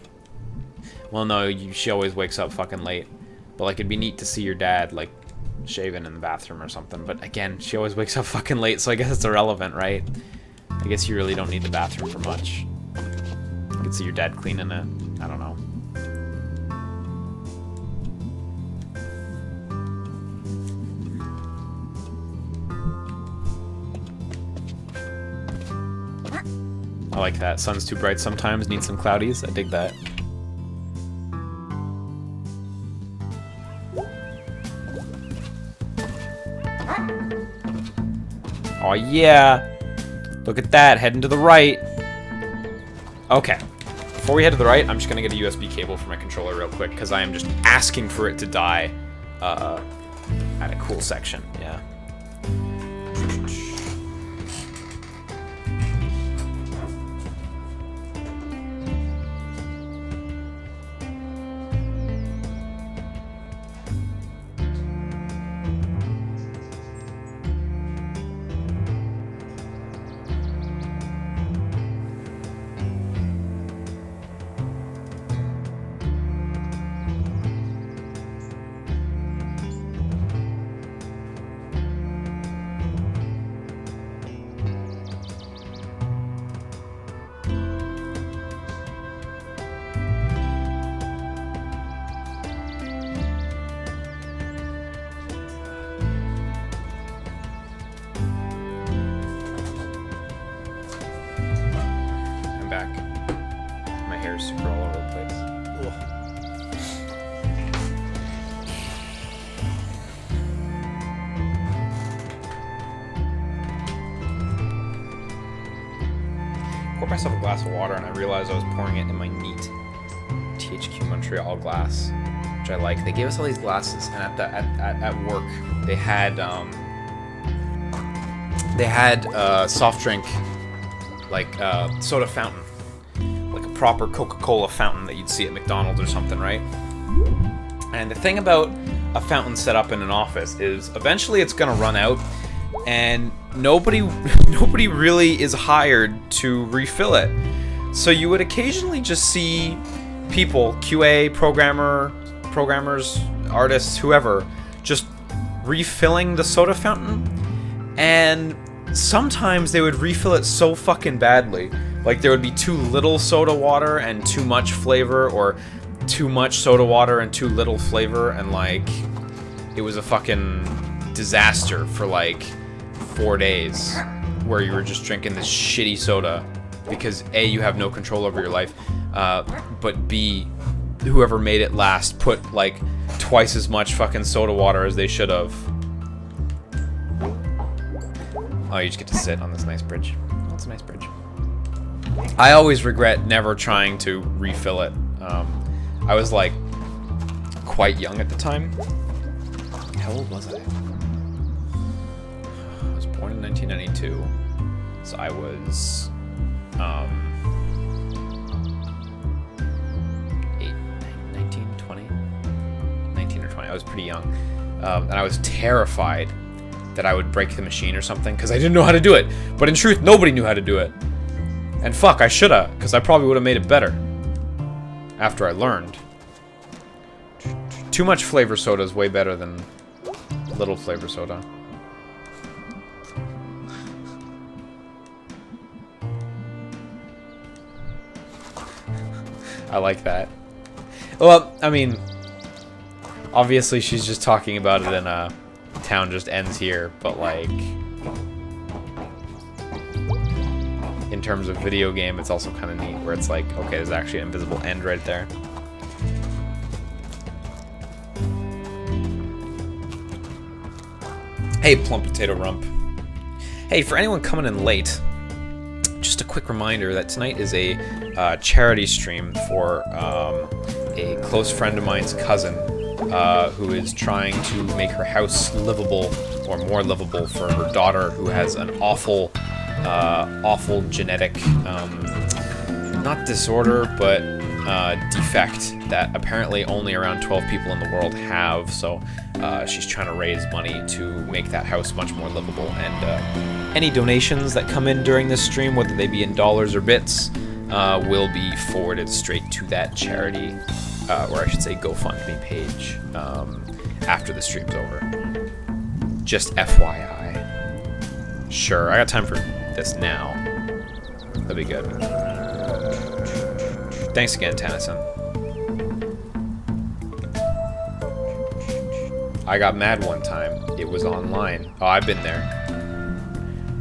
well, no, she always wakes up fucking late, but like it'd be neat to see your dad like shaving in the bathroom or something. But again, she always wakes up fucking late, so I guess it's irrelevant, right? I guess you really don't need the bathroom for much. You can see your dad cleaning it. I don't know. I like that. Sun's too bright sometimes, need some cloudies. I dig that. Oh yeah! Look at that, heading to the right. Okay. Before we head to the right, I'm just gonna get a USB cable for my controller real quick, because I am just asking for it to die at a cool section. Yeah. Myself a glass of water and I realized I was pouring it in my neat THQ Montreal glass, which I like. They gave us all these glasses, and at work they had soft drink, like soda fountain, like a proper Coca-Cola fountain that you'd see at McDonald's or something, right? And the thing about a fountain set up in an office is eventually it's gonna run out, and nobody really is hired to refill it. So you would occasionally just see people, QA, programmers, artists, whoever, just refilling the soda fountain. And sometimes they would refill it so fucking badly. Like there would be too little soda water and too much flavor, or too much soda water and too little flavor, and like it was a fucking disaster for like 4 days where you were just drinking this shitty soda because A, you have no control over your life, but B, whoever made it last put like twice as much fucking soda water as they should have. Oh, you just get to sit on this nice bridge. That's a nice bridge. I always regret never trying to refill it. I was like quite young at the time. How old was I? I was born in 1992, so I was 8, 19, 20? 19 or 20. I was pretty young. And I was terrified that I would break the machine or something because I didn't know how to do it. But in truth, nobody knew how to do it. And fuck, I shoulda, because I probably would have made it better after I learned. Too much flavor soda is way better than little flavor soda. I like that. Well, I mean, obviously she's just talking about it in a town just ends here, but like, in terms of video game, it's also kind of neat where it's like, okay, there's actually an invisible end right there. Hey, Plump Potato Rump. Hey, for anyone coming in late, just a quick reminder that tonight is a charity stream for a close friend of mine's cousin who is trying to make her house livable, or more livable, for her daughter who has an awful genetic, not disorder, but defect that apparently only around 12 people in the world have. So she's trying to raise money to make that house much more livable. And any donations that come in during this stream, whether they be in dollars or bits, will be forwarded straight to that charity, or I should say GoFundMe page, after the stream's over. Just FYI. Sure, I got time for this now. That'd be good. Thanks again, Tennyson. I got mad one time. It was online. Oh, I've been there.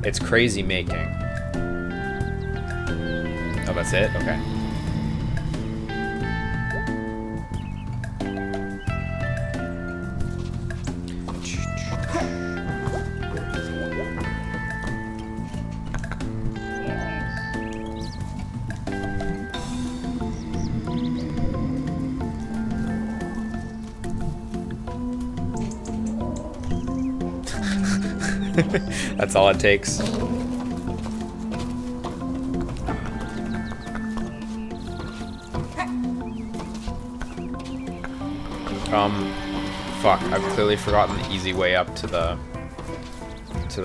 It's crazy making. Oh, that's it? Okay. That's all it takes. Fuck, I've clearly forgotten the easy way up to the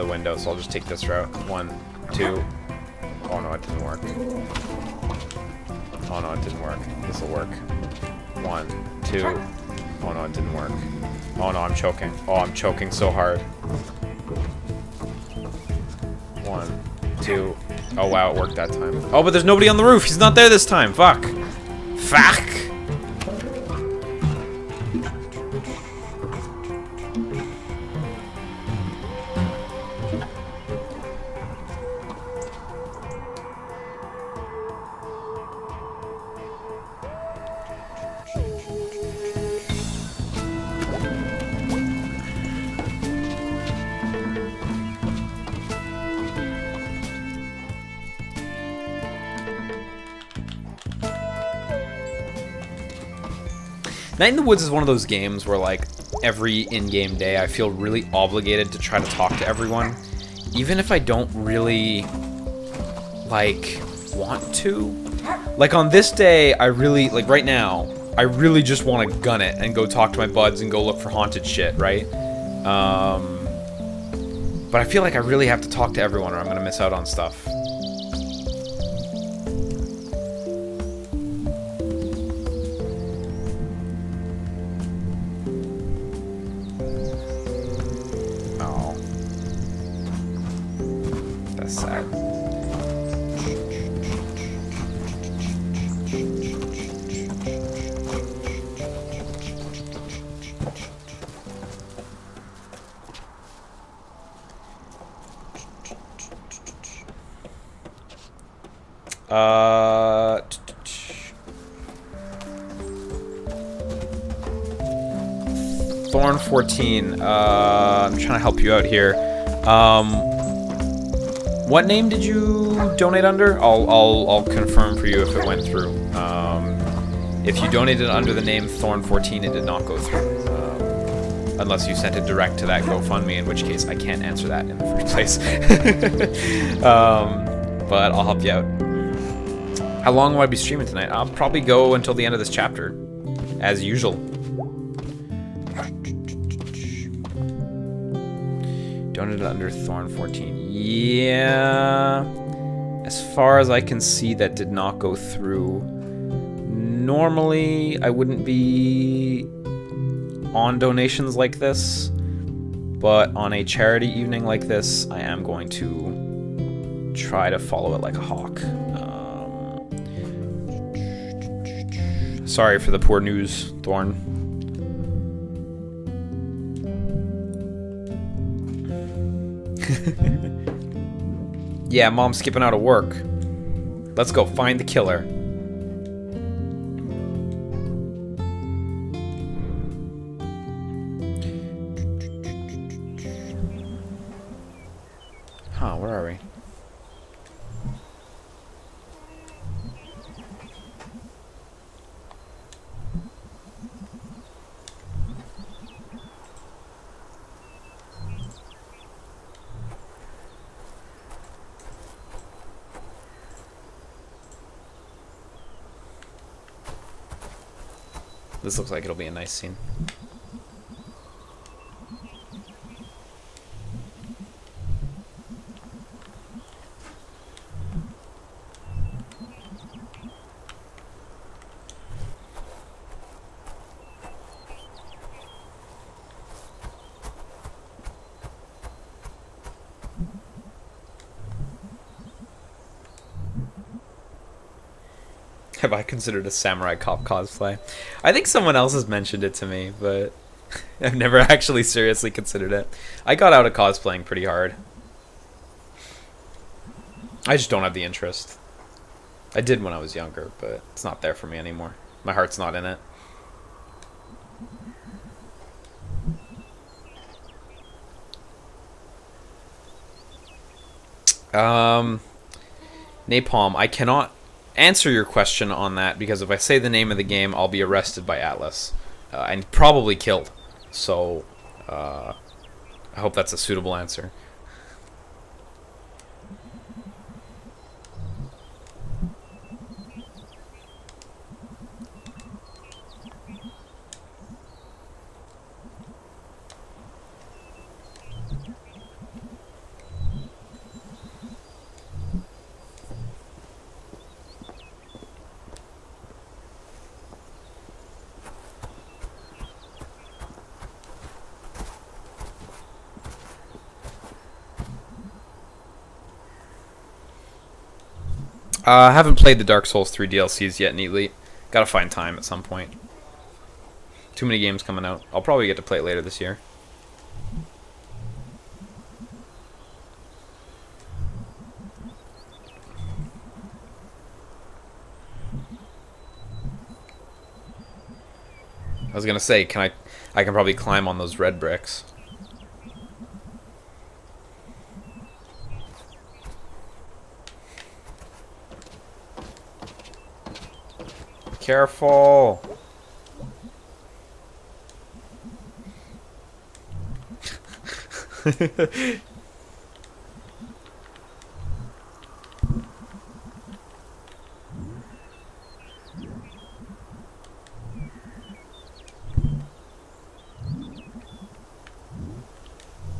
window, so I'll just take this route. 1, 2. Oh no, it didn't work. Oh no, it didn't work. This'll work. 1, 2. Oh no, it didn't work. Oh no, I'm choking. Oh, I'm choking so hard. 1, 2. Oh wow, it worked that time. Oh, but there's nobody on the roof. He's not there this time. Fuck. Fuck. Night in the Woods is one of those games where, like, every in-game day I feel really obligated to try to talk to everyone, even if I don't really, like, want to. Like, on this day, I really, like, right now, I really just want to gun it and go talk to my buds and go look for haunted shit, right? But I feel like I really have to talk to everyone or I'm gonna miss out on stuff. Thorn 14. I'm trying to help you out here. What name did you donate under? I'll confirm for you if it went through. If you donated under the name Thorn 14, it did not go through. Unless you sent it direct to that GoFundMe, in which case I can't answer that in the first place. But I'll help you out. How long will I be streaming tonight? I'll probably go until the end of this chapter, as usual. Donut under Thorn 14. Yeah. As far as I can see, that did not go through. Normally, I wouldn't be on donations like this, but on a charity evening like this, I am going to try to follow it like a hawk. Sorry for the poor news, Thorn. Yeah, Mom's skipping out of work. Let's go find the killer. Huh, where are we? This looks like it'll be a nice scene. Have I considered a samurai cop cosplay? I think someone else has mentioned it to me, but I've never actually seriously considered it. I got out of cosplaying pretty hard. I just don't have the interest. I did when I was younger, but it's not there for me anymore. My heart's not in it. Napalm, I cannot answer your question on that because if I say the name of the game, I'll be arrested by Atlas and probably killed. So I hope that's a suitable answer. I haven't played the Dark Souls 3 DLCs yet neatly. Gotta find time at some point. Too many games coming out. I'll probably get to play it later this year. I was gonna say, I can probably climb on those red bricks. Careful.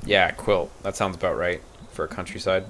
Yeah, quilt. That sounds about right for a countryside.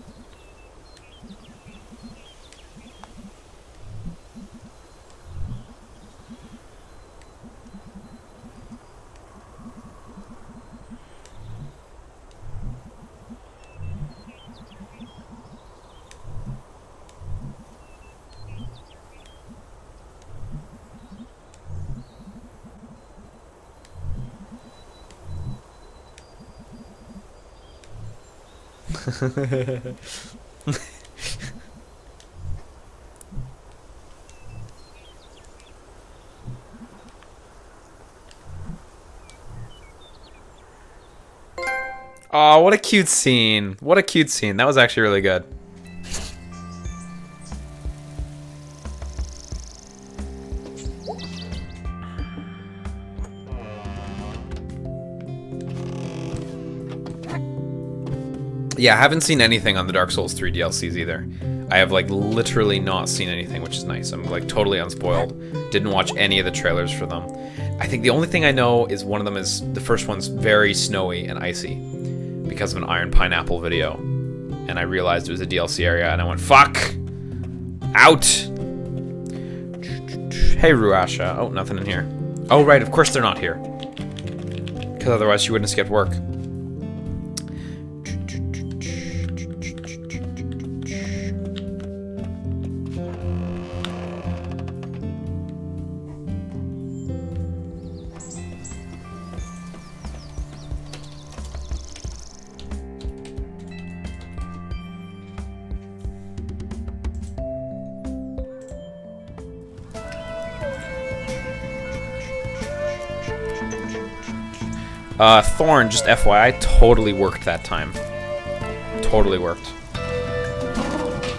Oh, what a cute scene. What a cute scene. That was actually really good. Yeah, I haven't seen anything on the Dark Souls 3 DLCs either. I have like literally not seen anything, which is nice. I'm like totally unspoiled. Didn't watch any of the trailers for them. I think the only thing I know is one of them is the first one's very snowy and icy because of an Iron Pineapple video. And I realized it was a DLC area and I went, fuck! Out! Hey, Ruasha. Oh, nothing in here. Oh, right, of course they're not here. Because otherwise she wouldn't have skipped work. Thorn, just FYI, totally worked that time. Totally worked.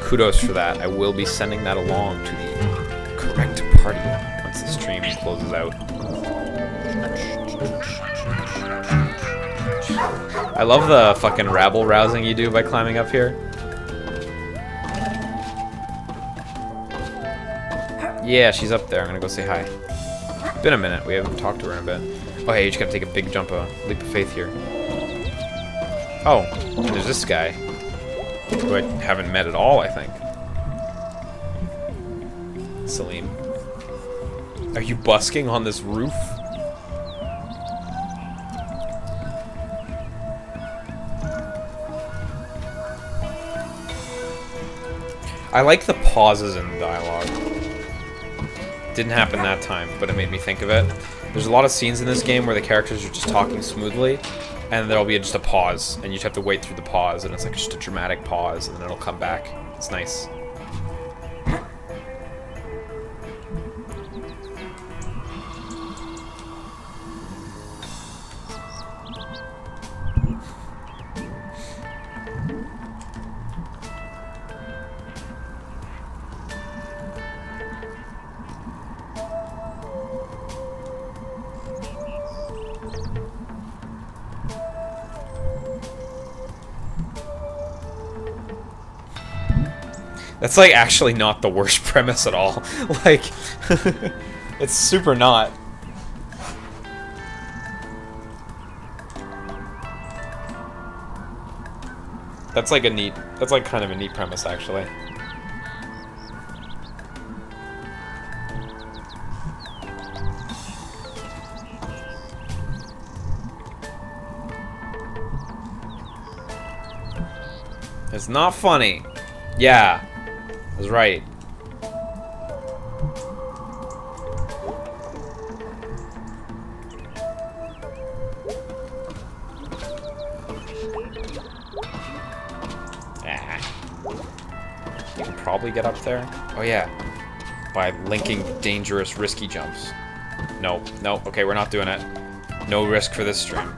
Kudos for that. I will be sending that along to the correct party once the stream closes out. I love the fucking rabble-rousing you do by climbing up here. Yeah, she's up there. I'm gonna go say hi. Been a minute. We haven't talked to her in a bit. Oh, hey, you just gotta take a big jump, a leap of faith here. Oh, and there's this guy, who I haven't met at all, I think. Salim. Are you busking on this roof? I like the pauses in the dialogue. Didn't happen that time, but it made me think of it. There's a lot of scenes in this game where the characters are just talking smoothly, and there'll be just a pause, and you just have to wait through the pause, and it's like just a dramatic pause, and then it'll come back. It's nice. That's like actually not the worst premise at all. Like, it's super not. That's like that's like kind of a neat premise actually. It's not funny. Yeah. I was right. You can probably get up there. Oh yeah. By linking dangerous, risky jumps. No, no, okay, we're not doing it. No risk for this stream.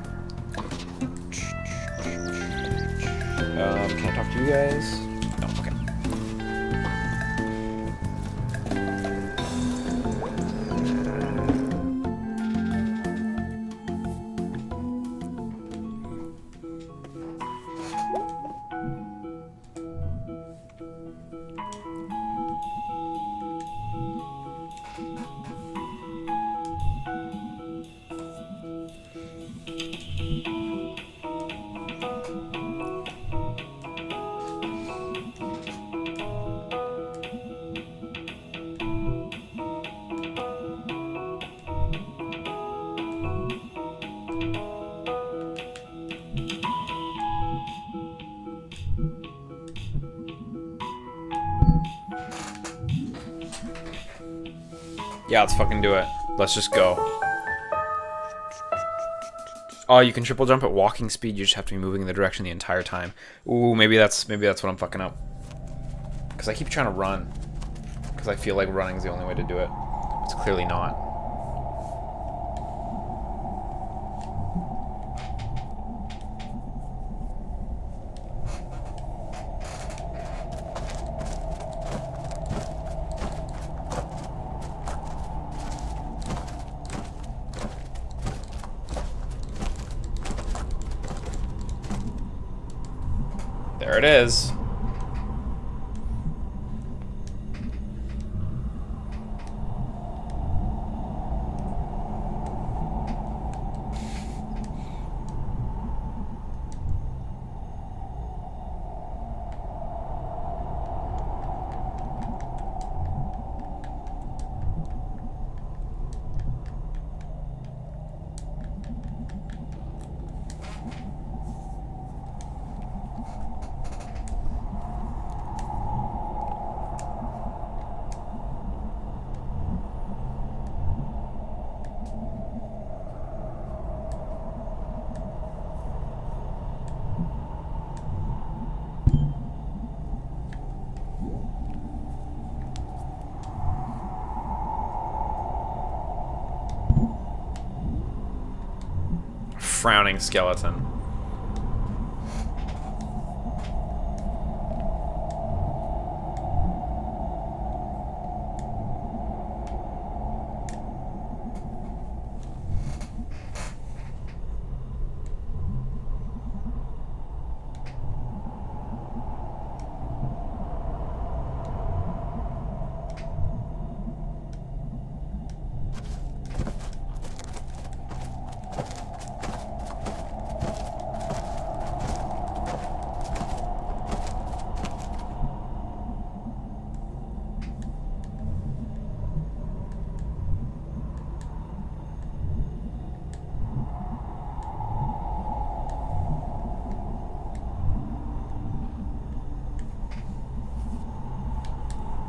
Can I talk to you guys? No, okay. Yeah, let's fucking do it. Let's just go. Oh, you can triple jump at walking speed. You just have to be moving in the direction the entire time. Ooh, maybe that's what I'm fucking up. Because I keep trying to run. Because I feel like running is the only way to do it. It's clearly not. There it is. frowning skeleton.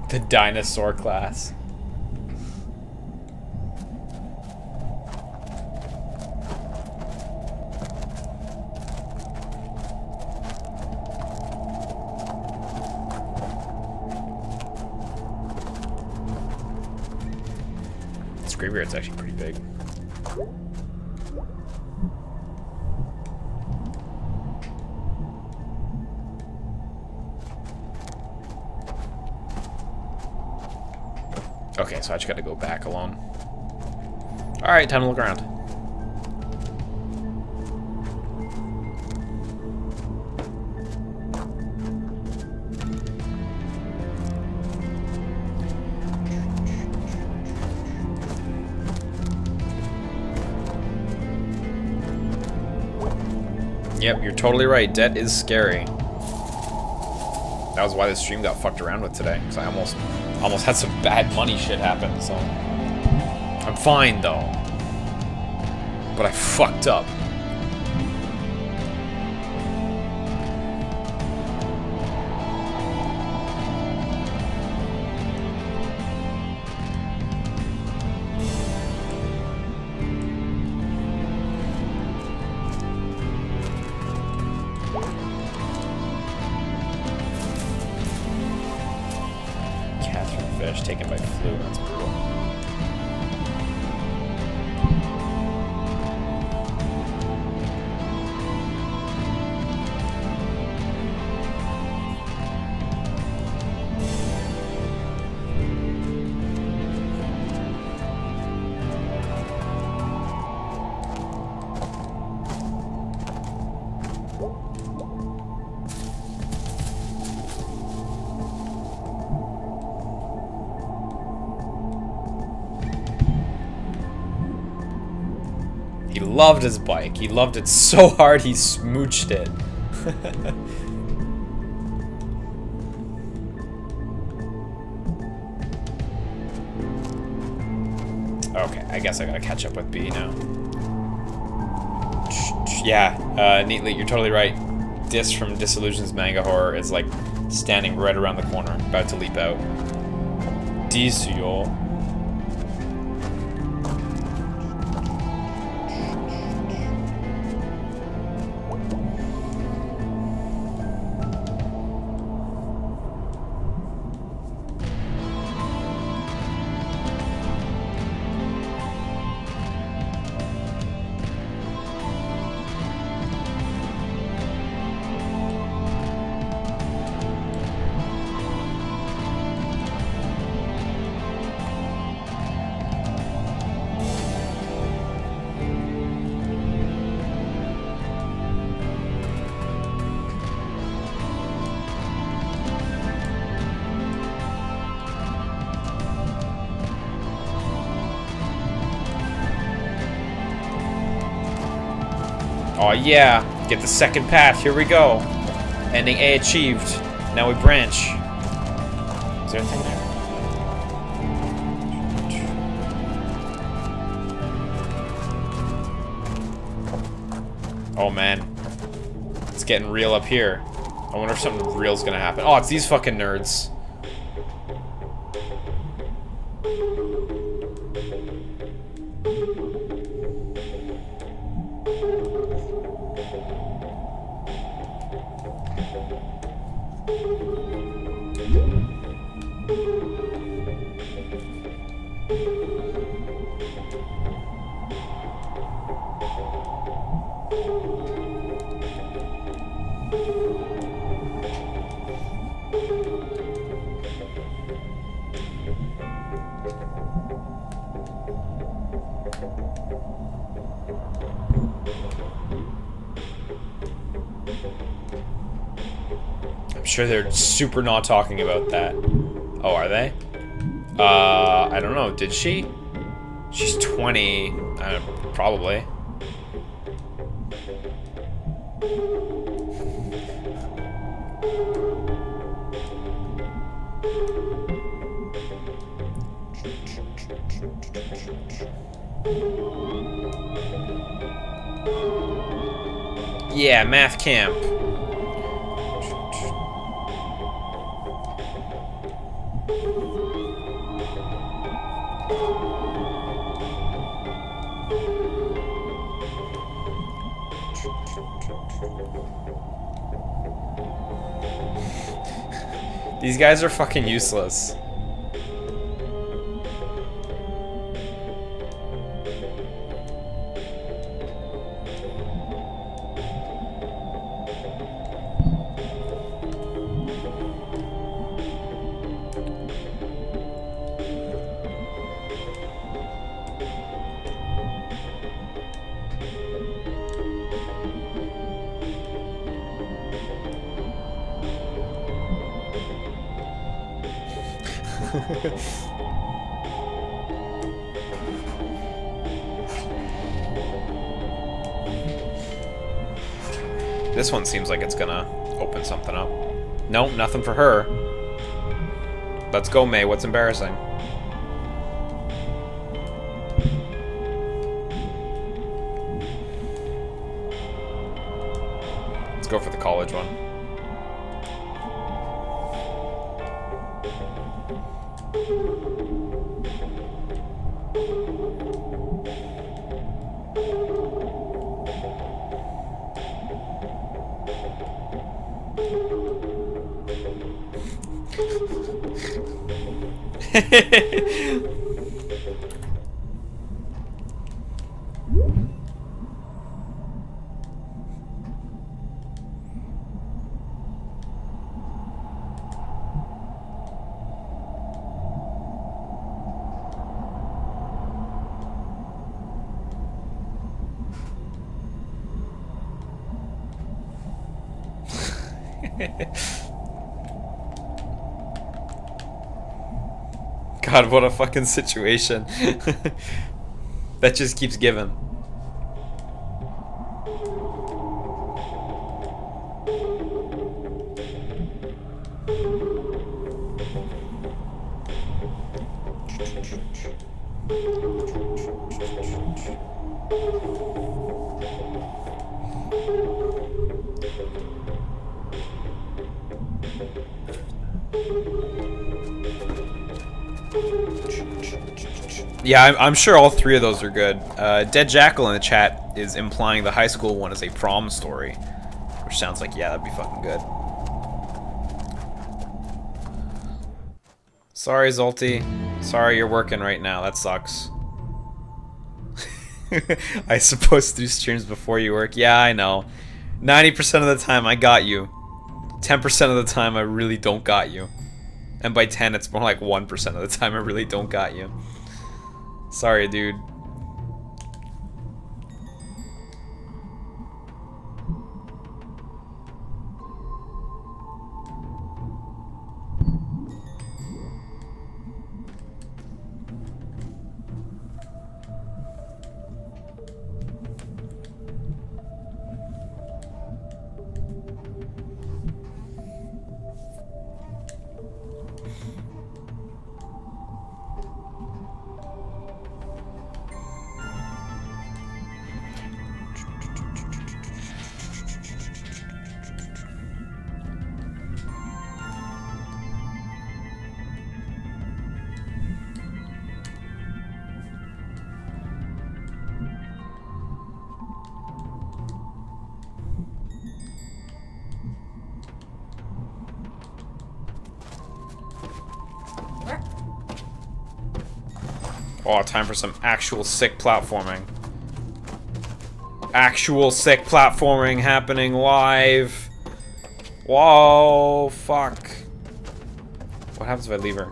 The dinosaur class. This graveyard's actually pretty big. Okay, so I just gotta go back alone. Alright, time to look around. Yep, you're totally right. Debt is scary. That was why this stream got fucked around with today, because I almost had some bad money shit happen, so I'm fine though. But I fucked up. Taken by flu, that's brutal. He loved his bike. He loved it so hard he smooched it. Okay, I guess I gotta catch up with B now. Yeah, neatly, you're totally right. Dis from Disillusion's Manga Horror is like standing right around the corner, about to leap out. Disuyo. Oh yeah, get the second path, here we go. Ending A achieved. Now we branch. Is there anything there? Oh man. It's getting real up here. I wonder if something real's gonna happen. Oh, it's these fucking nerds. I'm sure they're super not talking about that. Oh, are they? I don't know. Did she? She's 20. Probably. Yeah, math camp. These guys are fucking useless. This one seems like it's gonna open something up. Nope, nothing for her. Let's go, May. What's embarrassing? Let's go for the college one. God, what a fucking situation. That just keeps giving. Yeah, I'm sure all three of those are good. Dead Jackal in the chat is implying the high school one is a prom story, which sounds like, yeah, that'd be fucking good. Sorry, Zolty. Sorry you're working right now. That sucks. I suppose to do streams before you work. Yeah, I know. 90% of the time I got you. 10% of the time I really don't got you. And by 10 it's more like 1% of the time I really don't got you. Sorry, dude. Oh, time for some actual sick platforming. Actual sick platforming happening live. Whoa, fuck. What happens if I leave her?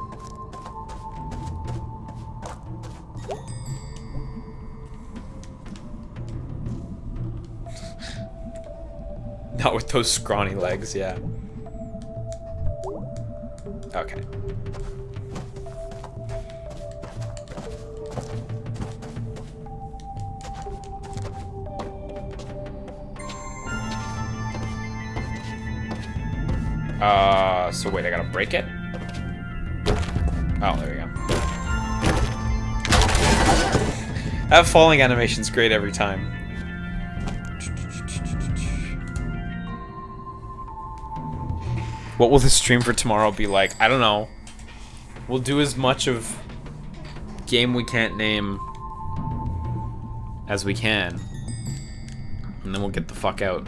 Not with those scrawny legs, yeah. Okay. So wait, I gotta break it? Oh, there we go. That falling animation's great every time. What will the stream for tomorrow be like? I don't know. We'll do as much of game we can't name as we can. And then we'll get the fuck out.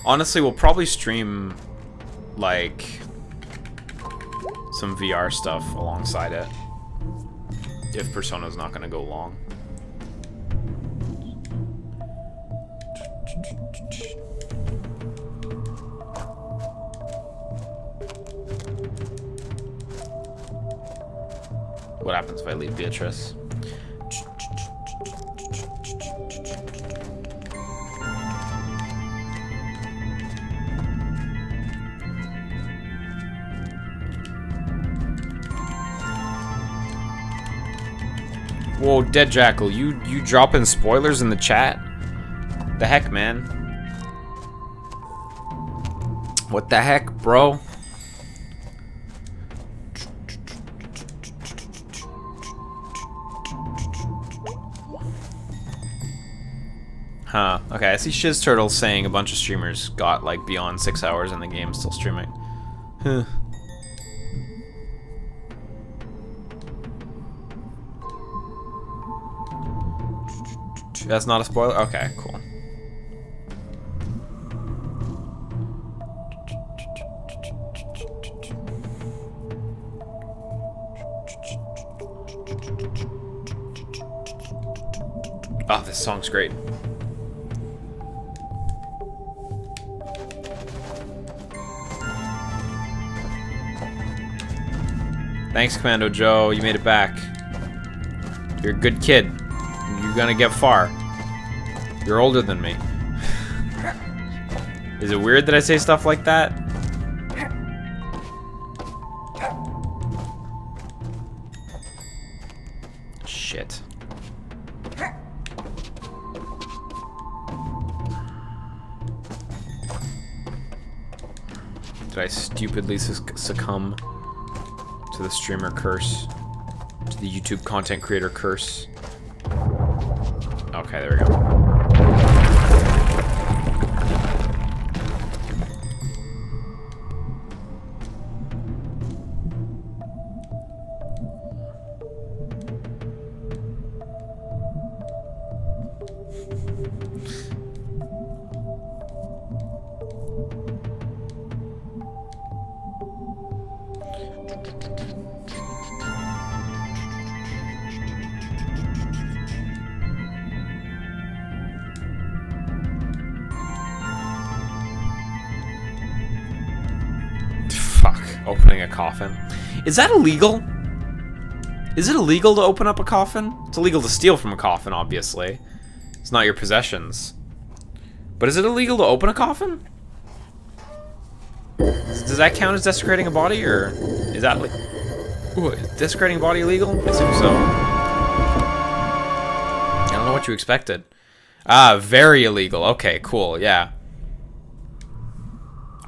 Honestly, we'll probably stream, like, some VR stuff alongside it. If Persona's not gonna go long. What happens if I leave Beatrice? Whoa, Dead Jackal, you dropping spoilers in the chat? The heck, man? What the heck, bro? Huh. Okay, I see Shiz Turtle saying a bunch of streamers got like beyond 6 hours in the game still streaming. Huh. That's not a spoiler? Okay, cool. Oh, this song's great. Thanks, Commando Joe. You made it back. You're a good kid. You're gonna get far. You're older than me. Is it weird that I say stuff like that? Shit. Did I stupidly succumb to the streamer curse? To the YouTube content creator curse? Okay, there we go. Opening a coffin. Is that illegal? Is it illegal to open up a coffin? It's illegal to steal from a coffin, obviously. It's not your possessions. But is it illegal to open a coffin? Does that count as desecrating a body, or is that like... Ooh, is desecrating a body illegal? I assume so. I don't know what you expected. Ah, very illegal. Okay, cool, yeah.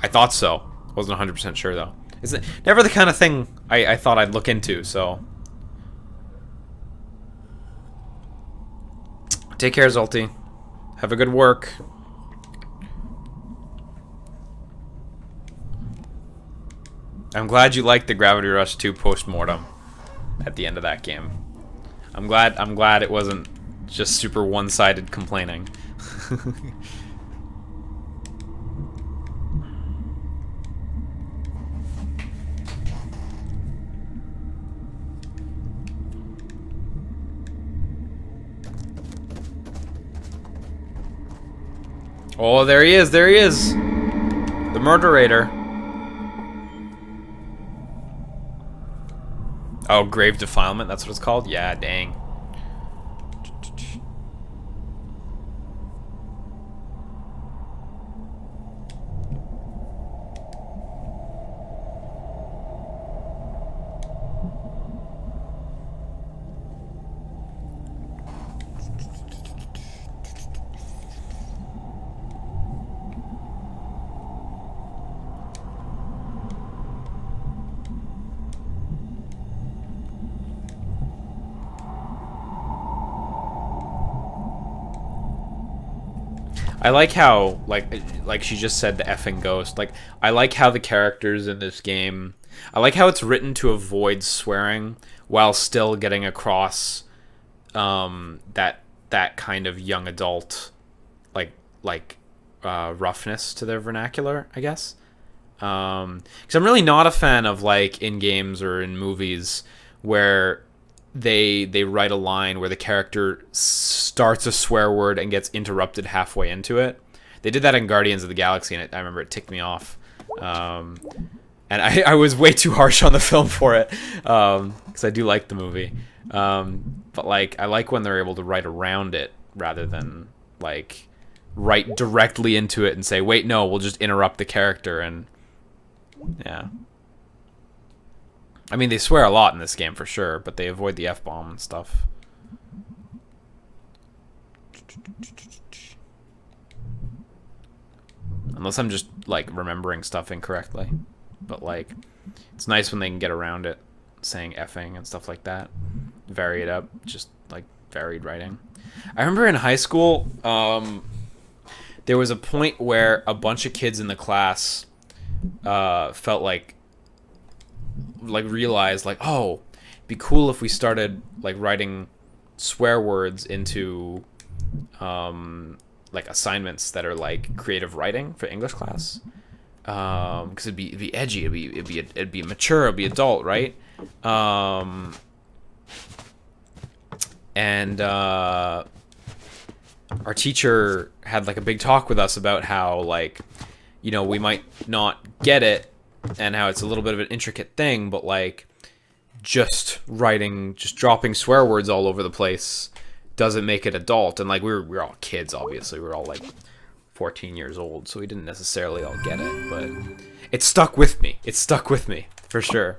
I thought so. Wasn't 100% sure, though. It's never the kind of thing I thought I'd look into, so... Take care, Zolty. Have a good work. I'm glad you liked the Gravity Rush 2 post-mortem at the end of that game. I'm glad it wasn't just super one-sided complaining. Oh, there he is, there he is! The Murderator. Oh, grave defilement, that's what it's called? Yeah, dang. I like how, like she just said, the effing ghost. Like, I like how the characters in this game... I like how it's written to avoid swearing while still getting across that kind of young adult, roughness to their vernacular, I guess. Because I'm really not a fan of, like, in games or in movies where... They write a line where the character starts a swear word and gets interrupted halfway into it. They did that in Guardians of the Galaxy, and I remember it ticked me off. And I was way too harsh on the film for it, because I do like the movie. But like, I like when they're able to write around it rather than like write directly into it and say, "Wait, no, we'll just interrupt the character." And yeah. I mean, they swear a lot in this game for sure, but they avoid the F-bomb and stuff. Unless I'm just, like, remembering stuff incorrectly. But, like, it's nice when they can get around it, saying effing and stuff like that. Vary it up, just, like, varied writing. I remember in high school, there was a point where a bunch of kids in the class felt like realized, like, oh, it'd be cool if we started, like, writing swear words into, like, assignments that are, like, creative writing for English class. Because it'd be edgy, it'd be mature, it'd be adult, right? And our teacher had, like, a big talk with us about how, like, you know, we might not get it, and how it's a little bit of an intricate thing, but like just dropping swear words all over the place doesn't make it adult. And like we're all kids, obviously. We're all like 14 years old, so we didn't necessarily all get it, but it stuck with me. It stuck with me for sure.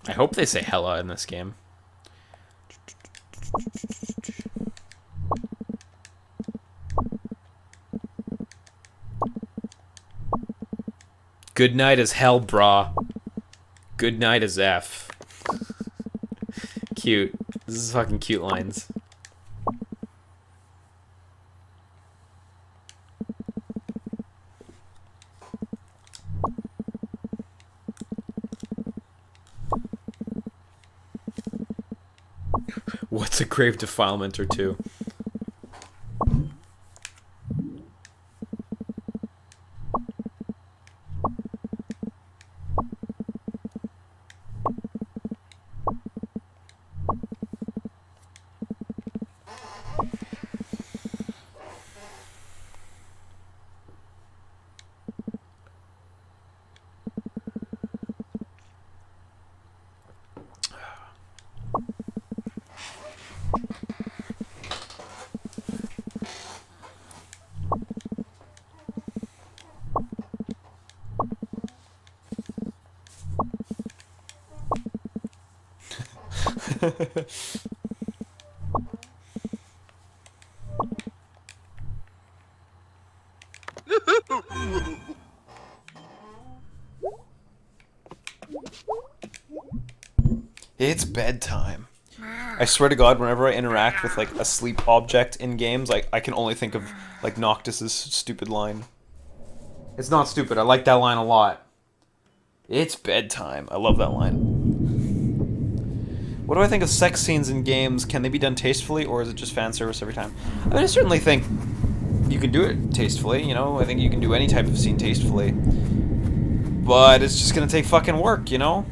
I hope they say hella in this game. Good night is hell, brah. Good night is F. Cute. This is fucking cute lines. What's a grave defilement or two? It's bedtime. I swear to God, whenever I interact with like a sleep object in games, like I can only think of like Noctis's stupid line. It's not stupid. I like that line a lot. It's bedtime. I love that line. What do I think of sex scenes in games? Can they be done tastefully, or is it just fan service every time? I mean, I certainly think you can do it tastefully, you know? I think you can do any type of scene tastefully. But it's just gonna take fucking work, you know?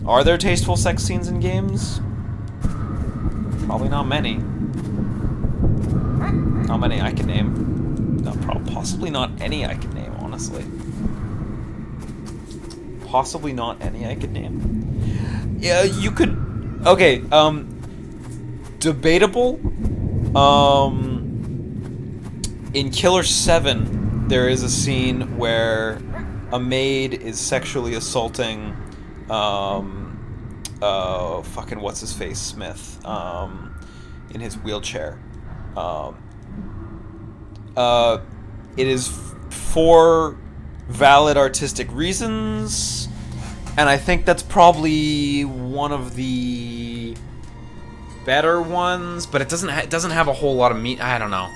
Are there tasteful sex scenes in games? Probably not many. Not many I can name. Possibly not any I can name, honestly. Possibly not any I could name. Yeah, you could... Okay, debatable. In Killer 7, there is a scene where a maid is sexually assaulting, fucking what's-his-face, Smith, in his wheelchair. It is for valid artistic reasons, and I think that's probably one of the better ones, but it doesn't have a whole lot of meat. I don't know.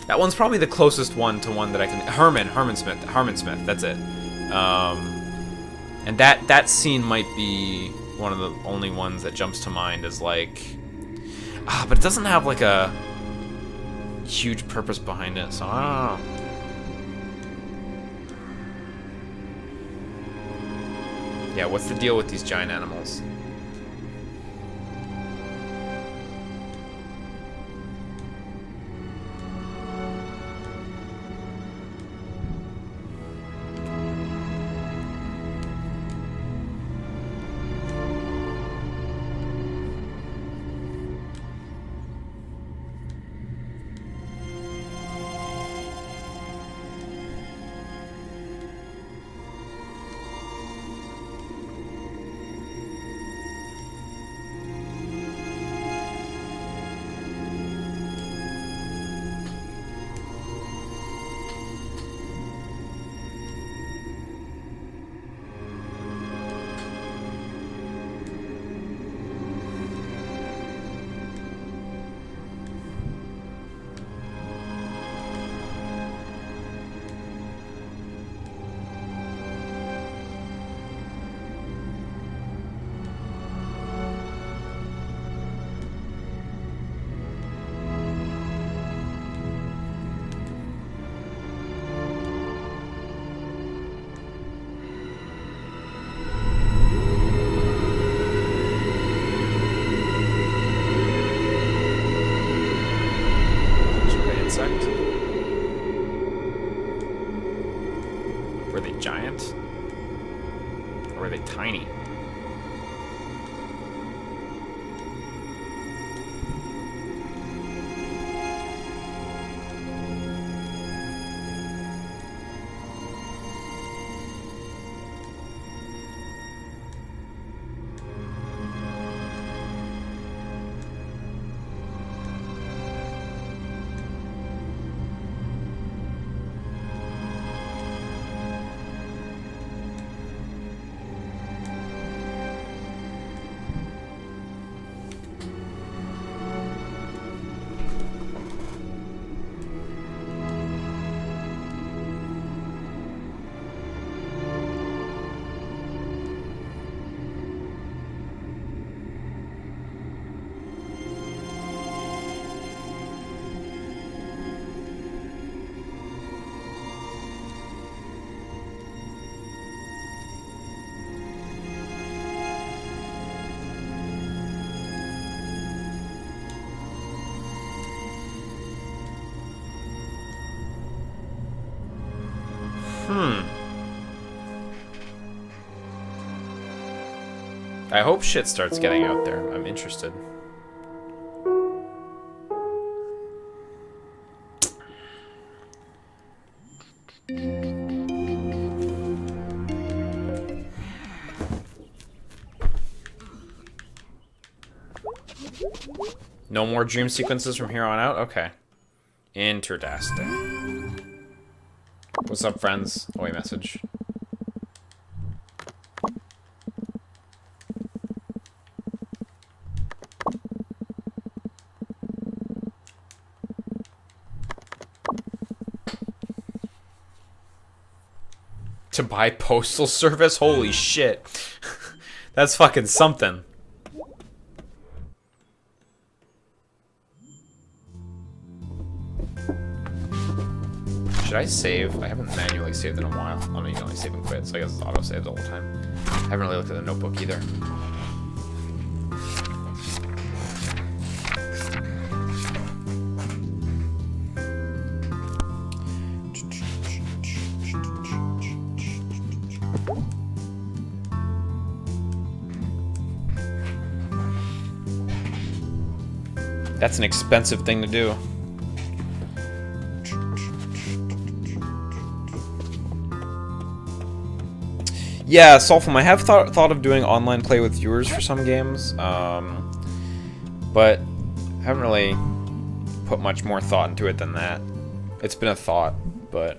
That one's probably the closest one to one that I can. Herman Smith. That's it. And that scene might be one of the only ones that jumps to mind as like, but it doesn't have like a huge purpose behind it, so I don't know. Yeah, what's the deal with these giant animals? Were they giant? Or were they tiny? I hope shit starts getting out there. I'm interested. No more dream sequences from here on out? Okay. Interesting. What's up, friends? Oh, a message. To buy postal service? Holy shit. That's fucking something. Should I save? I haven't manually saved in a while. Oh no, you can only save and quit, so I guess it's auto-saved all the time. I haven't really looked at the notebook either. That's an expensive thing to do. Yeah, Solfum, I have thought of doing online play with viewers for some games, but I haven't really put much more thought into it than that. It's been a thought, but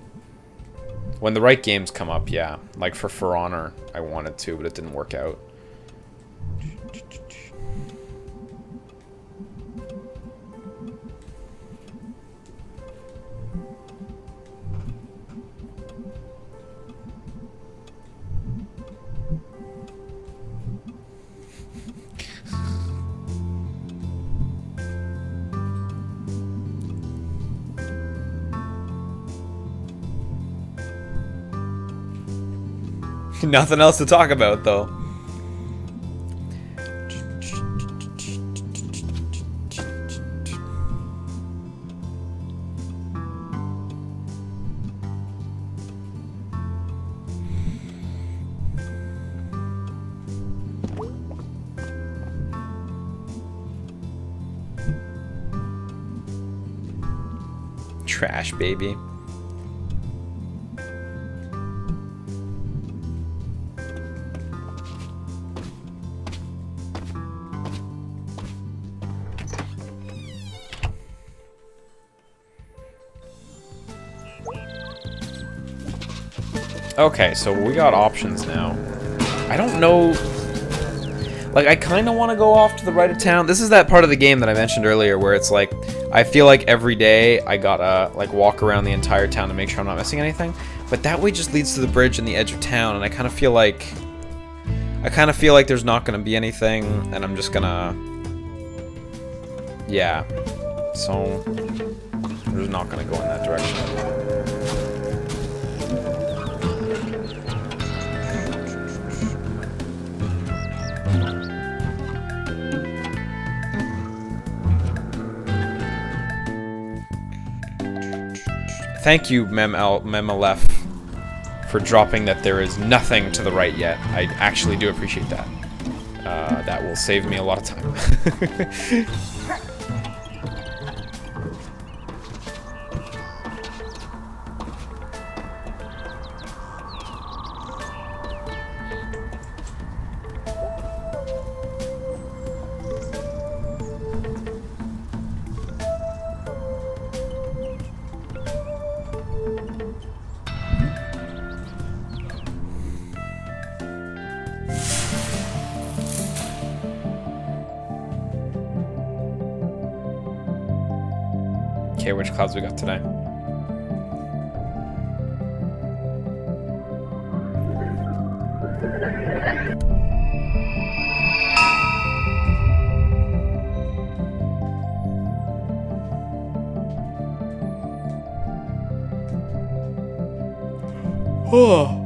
when the right games come up, yeah. Like for Honor, I wanted to, but it didn't work out. Nothing else to talk about, though. Trash, baby. Okay, so we got options now. I don't know... Like, I kind of want to go off to the right of town. This is that part of the game that I mentioned earlier where it's like, I feel like every day I gotta, like, walk around the entire town to make sure I'm not missing anything. But that way just leads to the bridge and the edge of town, and I kind of feel like... there's not gonna be anything, and I'm just gonna... Yeah. So... I'm just not gonna go in that direction. Thank you, Memalef, for dropping that there is nothing to the right yet. I actually do appreciate that. That will save me a lot of time. Okay, which clouds we got today? Oh.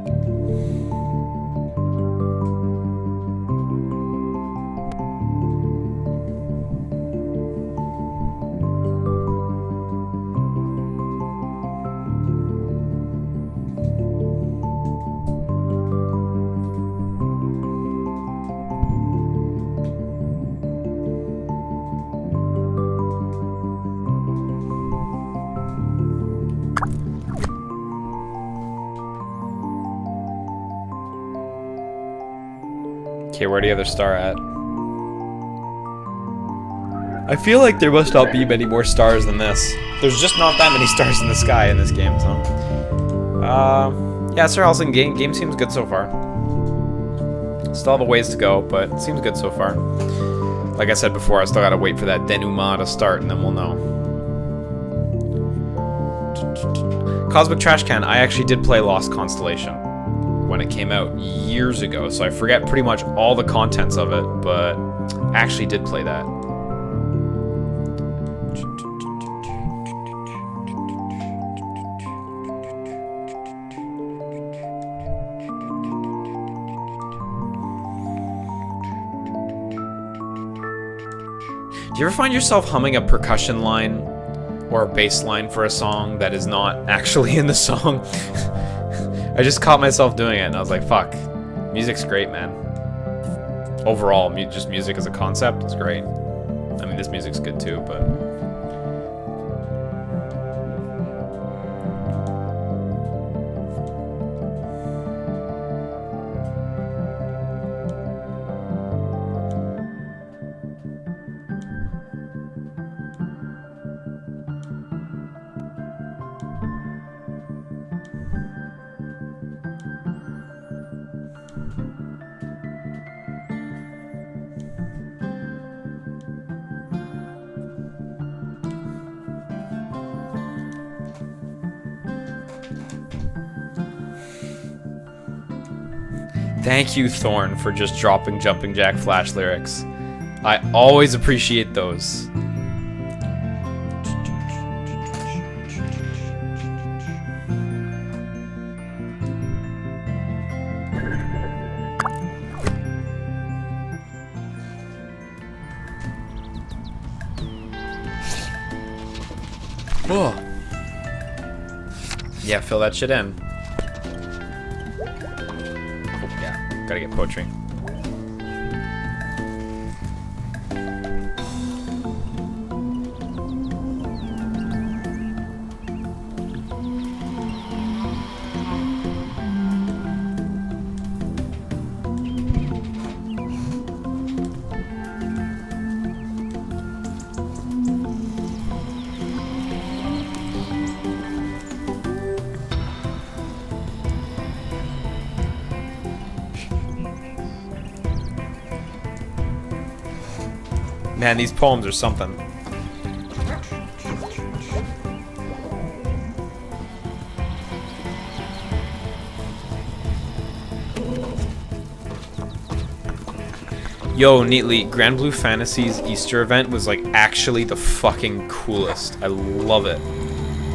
Okay, where do you have the star at? I feel like there must not be many more stars than this. There's just not that many stars in the sky in this game, so. Yeah, Sir Halson, game seems good so far. Still have a ways to go, but it seems good so far. Like I said before, I still gotta wait for that denouement to start, and then we'll know. Cosmic Trash Can, I actually did play Lost Constellation when it came out years ago, so I forget pretty much all the contents of it, but I actually did play that. Do you ever find yourself humming a percussion line or a bass line for a song that is not actually in the song? I just caught myself doing it, and I was like, fuck. Music's great, man. Overall, just music as a concept is great. I mean, this music's good too, but... Thank you, Thorn, for just dropping Jumping Jack Flash lyrics. I always appreciate those. Oh. Yeah, fill that shit in. Gotta get poetry. Man, these poems are something. Yo, neatly, Grand Blue Fantasy's Easter event was like actually the fucking coolest. I love it.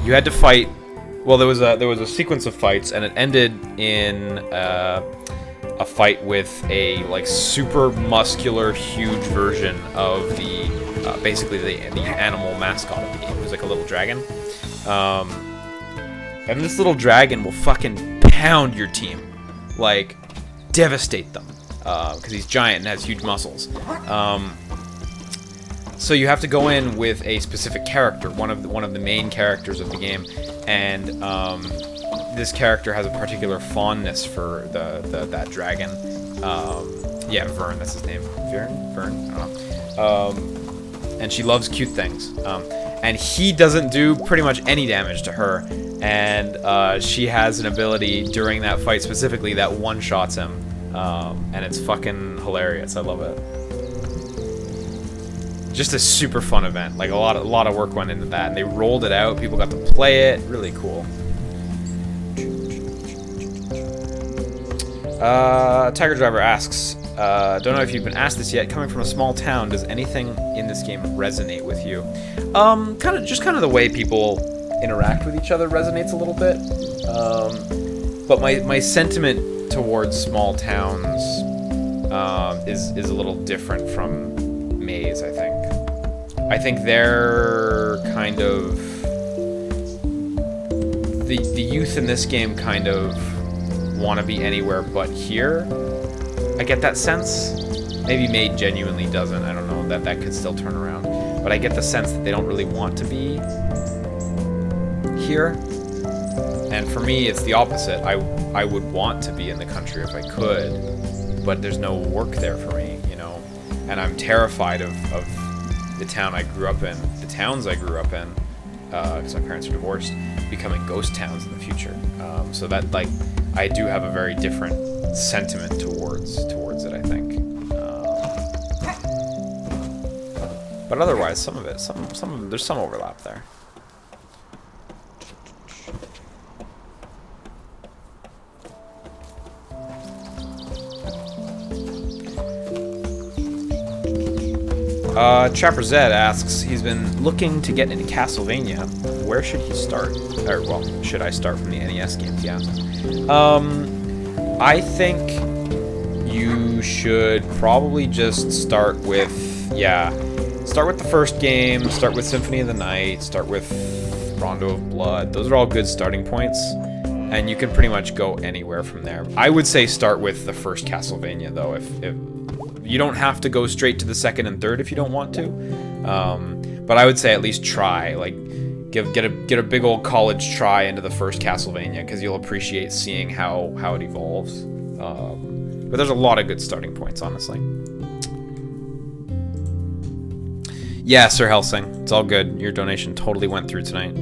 You had to fight. Well, there was a sequence of fights, and it ended in a fight with a like super muscular, huge version of the basically the animal mascot of the game. It was like a little dragon, and this little dragon will fucking pound your team, like devastate them, because he's giant and has huge muscles. So you have to go in with a specific character, one of the main characters of the game, and this character has a particular fondness for that dragon. Yeah, Vern, that's his name. Vern? I don't know. And she loves cute things. And he doesn't do pretty much any damage to her. And she has an ability during that fight specifically that one-shots him. And it's fucking hilarious. I love it. Just a super fun event. Like a lot of work went into that, and they rolled it out. People got to play it. Really cool. Tiger Driver asks, don't know if you've been asked this yet. Coming from a small town, does anything in this game resonate with you? Kind of the way people interact with each other resonates a little bit. But my sentiment towards small towns is a little different from Maze, I think. I think they're kind of the youth in this game kind of want to be anywhere but here. I get that sense. Maybe Maid genuinely doesn't. I don't know. That could still turn around. But I get the sense that they don't really want to be here. And for me, it's the opposite. I would want to be in the country if I could, but there's no work there for me, you know. And I'm terrified of the town I grew up in, the towns I grew up in, because my parents are divorced, becoming ghost towns in the future. So that, like, I do have a very different sentiment towards it, I think. But otherwise, some of it, there's some overlap there. Trapper Zed asks, he's been looking to get into Castlevania. Where should he start? Or, well, should I start from the NES games, he asks. I think you should probably just start with, start with the first game, start with Symphony of the Night, start with Rondo of Blood. Those are all good starting points, and you can pretty much go anywhere from there. I would say start with the first Castlevania, though, if you don't have to go straight to the second and third if you don't want to, but I would say at least try. Like, get a big old college try into the first Castlevania, because you'll appreciate seeing how it evolves. But there's a lot of good starting points, honestly. Yeah, Sir Helsing, it's all good. Your donation totally went through tonight.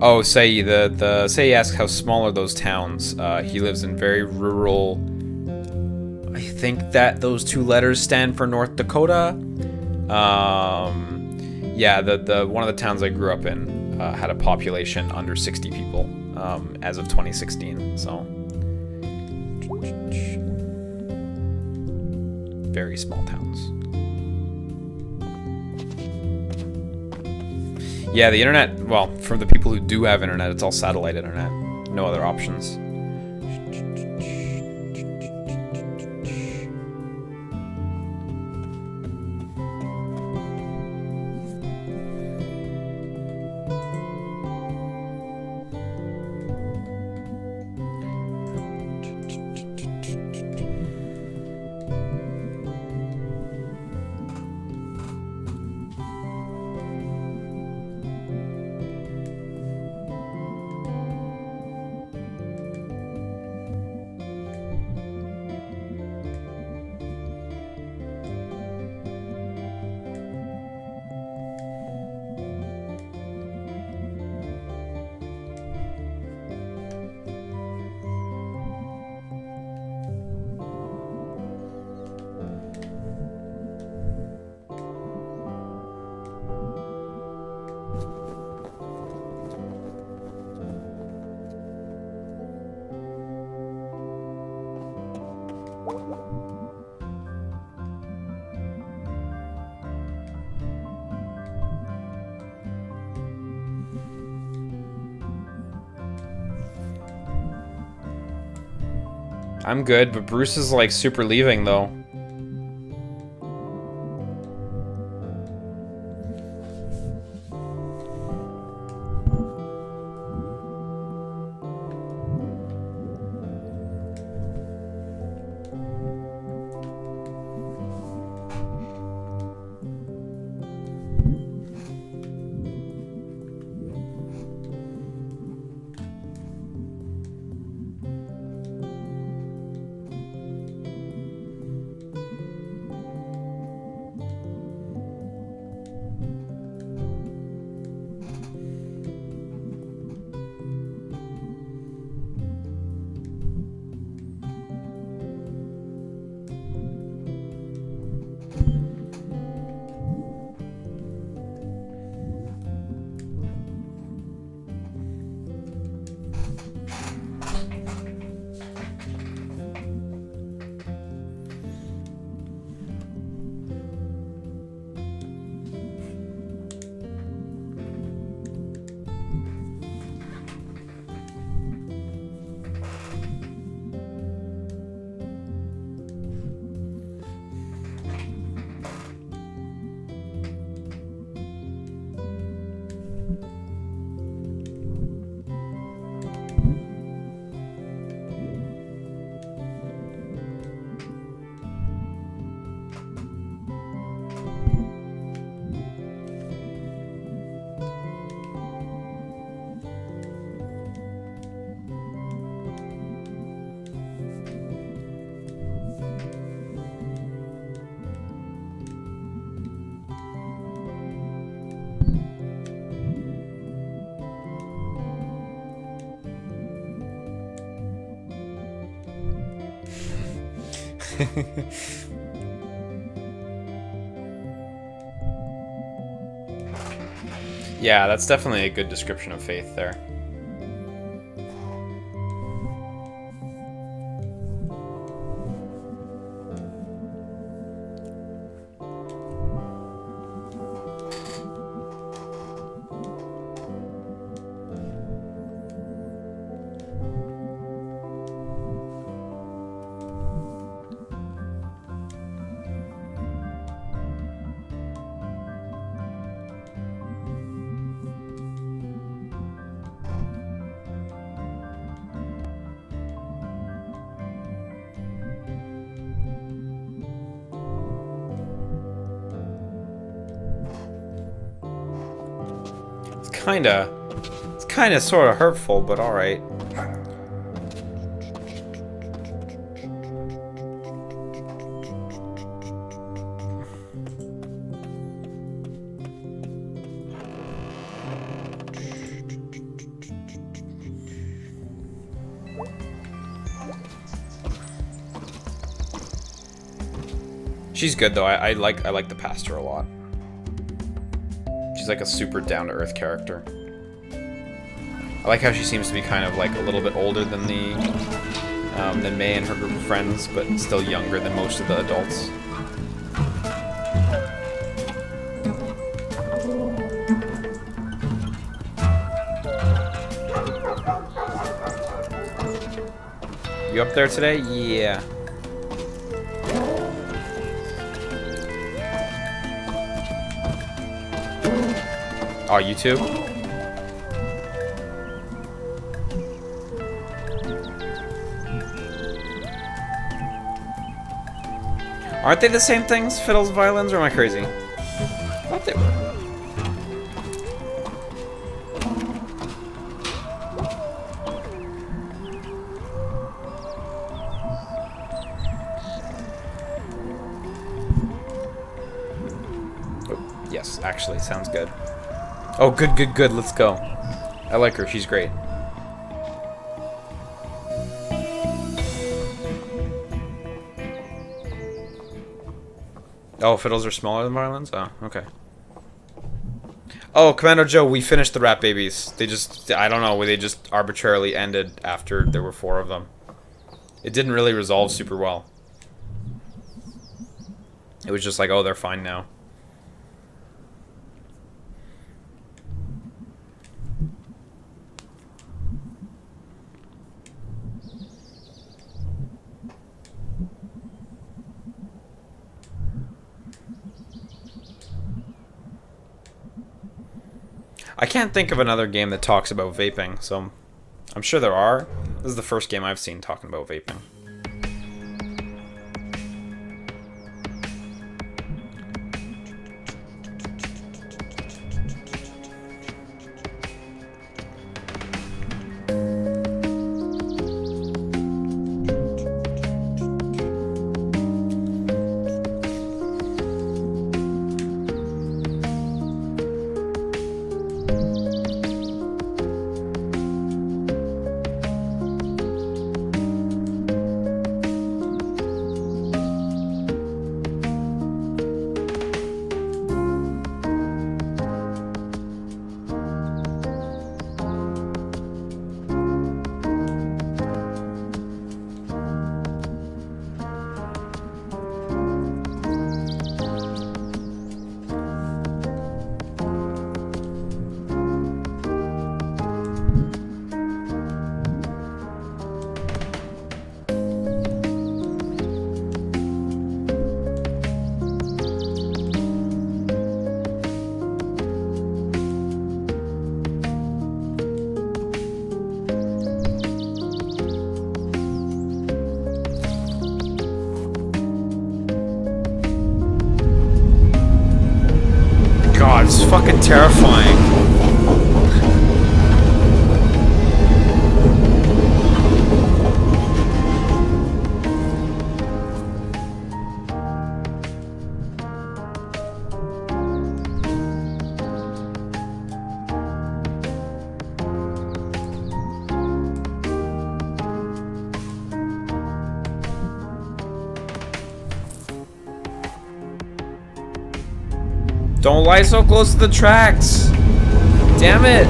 Oh, Say he asks how small are those towns. He lives in very rural. I think that those two letters stand for North Dakota. Yeah, the one of the towns I grew up in had a population under 60 people as of 2016. So very small towns. Yeah, the internet, well, for the people who do have internet, it's all satellite internet. No other options. I'm good, but Bruce is like super leaving though. Yeah, that's definitely a good description of faith there. It's kinda sort of hurtful, but all right. She's good though. I like the pastor a lot. She's like a super down-to-earth character. I like how she seems to be kind of like a little bit older than than May and her group of friends, but still younger than most of the adults. You up there today? Yeah. Oh, you too? Aren't they the same things, fiddles, violins, or am I crazy? I thought they were. Oh, yes, actually, sounds good. Oh, good, good, good, let's go. I like her, she's great. Oh, fiddles are smaller than violins? Oh, okay. Oh, Commando Joe, we finished the Rat Babies. They just, I don't know, they just arbitrarily ended after there were 4 of them. It didn't really resolve super well. It was just like, oh, they're fine now. I can't think of another game that talks about vaping, so I'm sure there are. This is the first game I've seen talking about vaping. God, it's fucking terrifying. Don't lie so close to the tracks. Damn it.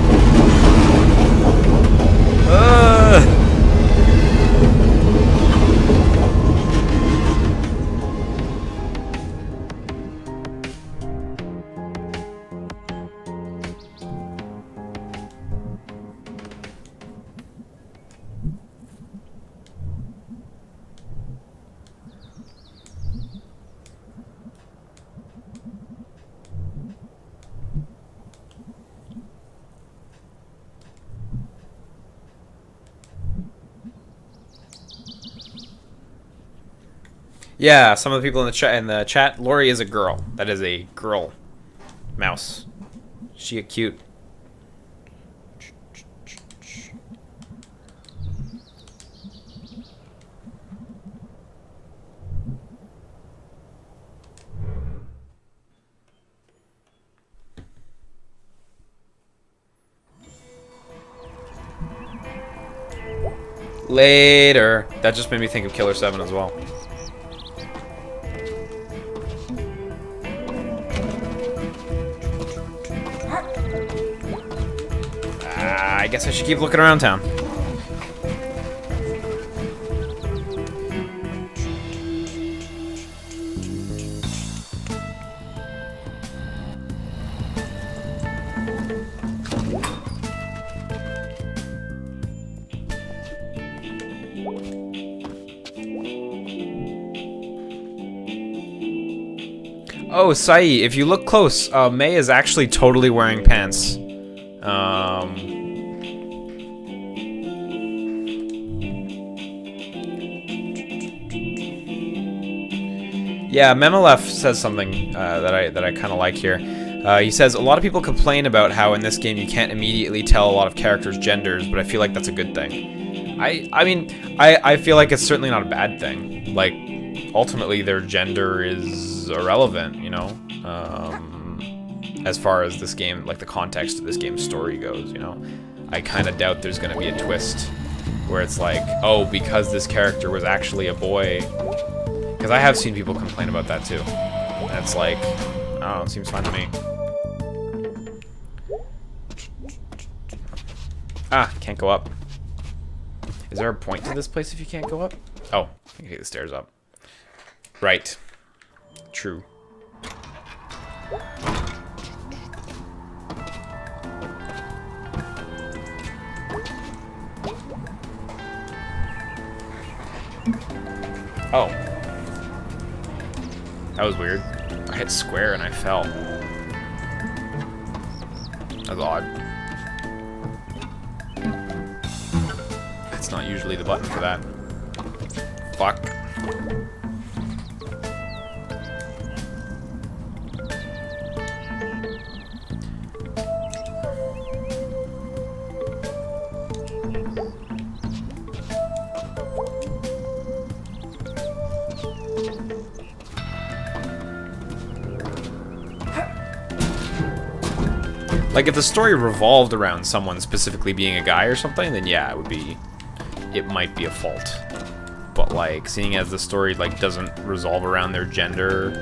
Yeah, some of the people in the chat, Lori is a girl. That is a girl mouse. She a cute. Later. That just made me think of Killer 7 as well. I guess I should keep looking around town. Oh, Sai, if you look close, May is actually totally wearing pants. Yeah, Memelef says something that I kind of like here. He says, a lot of people complain about how in this game you can't immediately tell a lot of characters' genders, but I feel like that's a good thing. I mean, I feel like it's certainly not a bad thing. Like, ultimately their gender is irrelevant, you know? As far as this game, like the context of this game's story goes, you know? I kind of doubt there's going to be a twist where it's like, oh, because this character was actually a boy. Because I have seen people complain about that too. And it's like, I don't know, it seems fine to me. Ah, can't go up. Is there a point to this place if you can't go up? Oh, I can take the stairs up. Right. True. Oh. That was weird. I hit square and I fell. That's odd. That's not usually the button for that. Fuck. Like, if the story revolved around someone specifically being a guy or something, then yeah, it might be a fault. But, like, seeing as the story, like, doesn't revolve around their gender,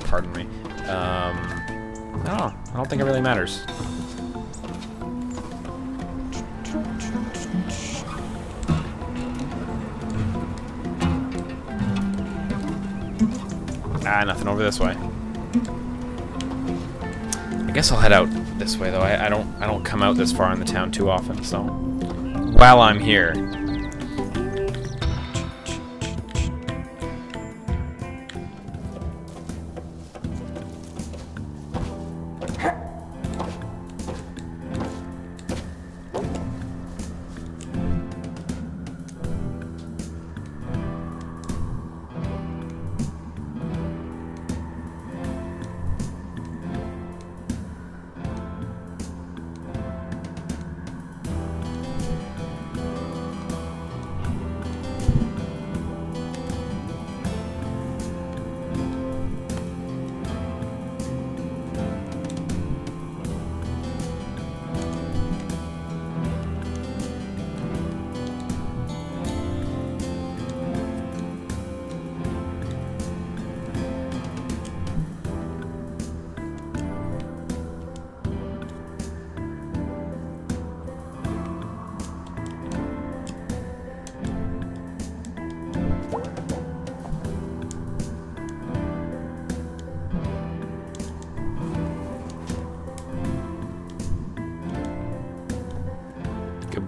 pardon me, I don't think it really matters. Ah, nothing over this way. I guess I'll head out this way though. I don't come out this far in the town too often, so while I'm here.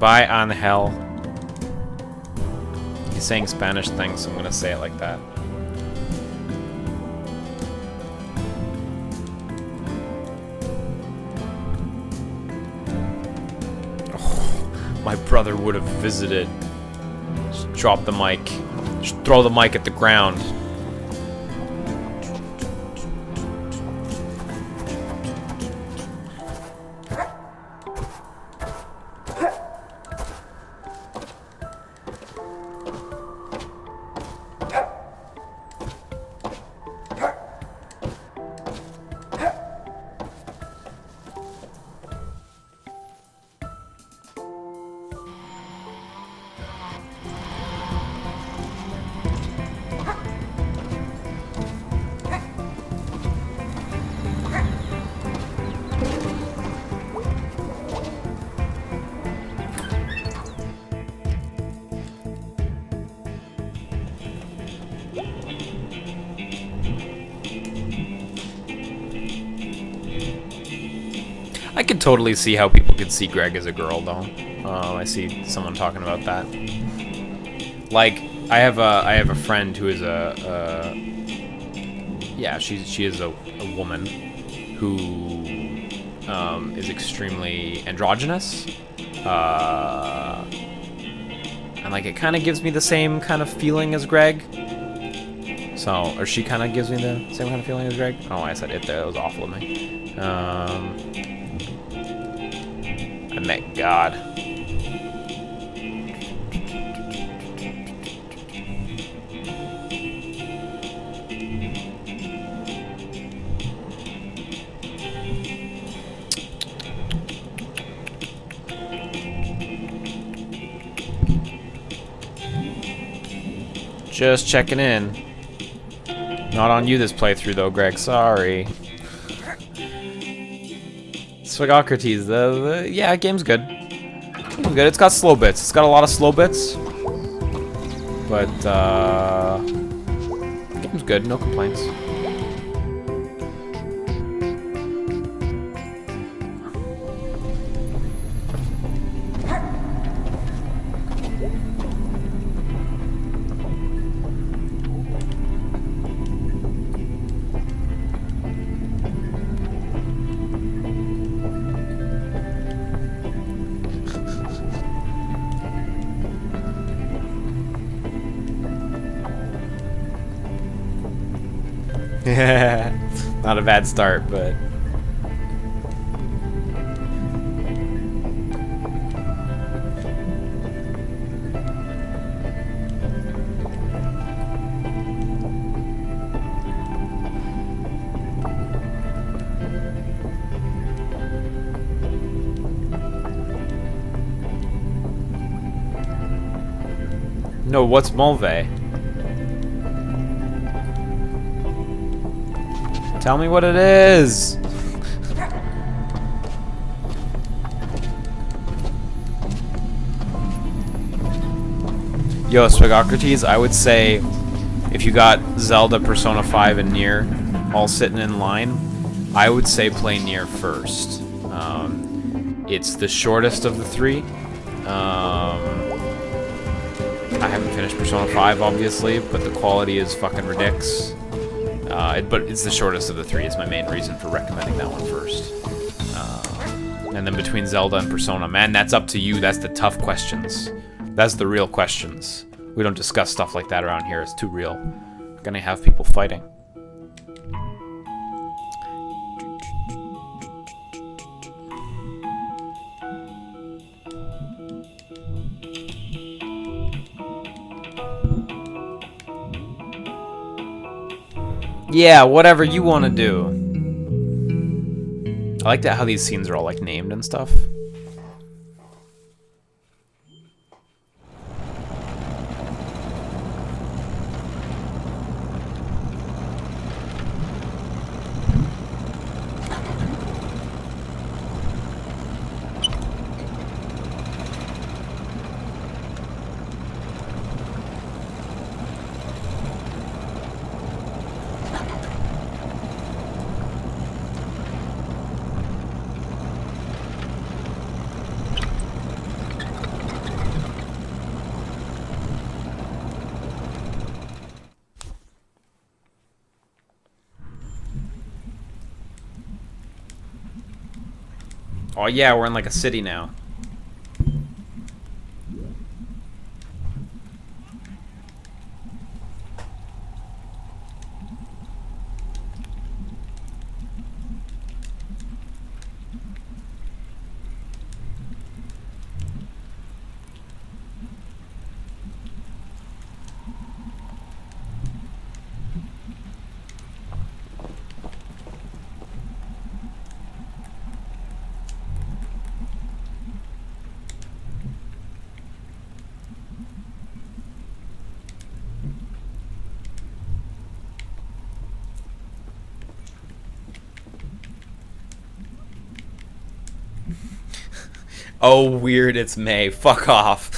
Goodbye, Angel. He's saying Spanish things, so I'm gonna say it like that. Oh, my brother would have visited. Just drop the mic. Just throw the mic at the ground. I could totally see how people could see Greg as a girl, though. I see someone talking about that. Like, I have a friend who is yeah, she is a woman who is extremely androgynous, and like it kind of gives me the same kind of feeling as Greg. So, or she kind of gives me the same kind of feeling as Greg. Oh, I said it there. That was awful of me. I met God. Just checking in. Not on you this playthrough though, Greg. Sorry. Swagocrates, yeah, game's good. Game's good. It's got slow bits. It's got a lot of slow bits. But game's good, no complaints. Not a bad start, but no, what's Mulvey? Tell me what it is. Yo, Swagocrates, I would say if you got Zelda, Persona 5, and Nier all sitting in line, I would say play Nier first. It's the shortest of the three. I haven't finished Persona 5, obviously, but the quality is fucking ridiculous. But it's the shortest of the three. Is my main reason for recommending that one first. And then between Zelda and Persona, man, that's up to you. That's the tough questions. That's the real questions. We don't discuss stuff like that around here. It's too real. We're gonna have people fighting. Yeah, whatever you want to do. I like that how these scenes are all like named and stuff. Oh yeah, we're in like a city now. Oh, weird, it's May. Fuck off.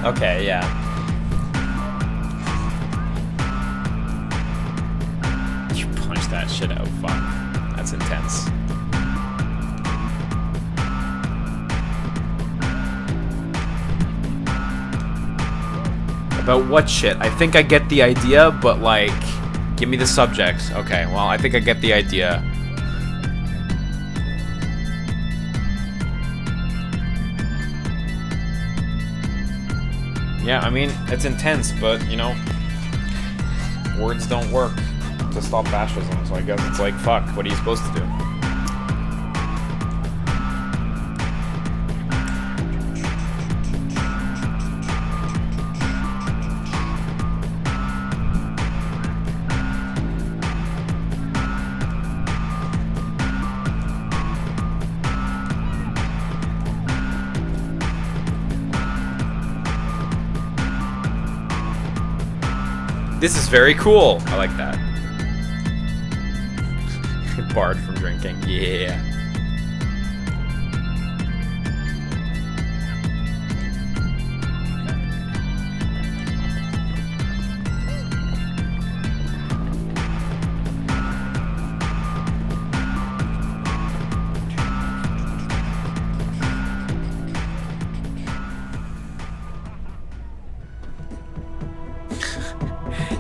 Okay, yeah. You punch that shit out. Fuck. That's intense. About what shit? I think I get the idea, but like, give me the subject. Okay, well, I think I get the idea. Yeah, I mean, it's intense, but, you know, words don't work to stop fascism, so I guess it's like, fuck, what are you supposed to do? This is very cool. I like that. Barred from drinking. Yeah.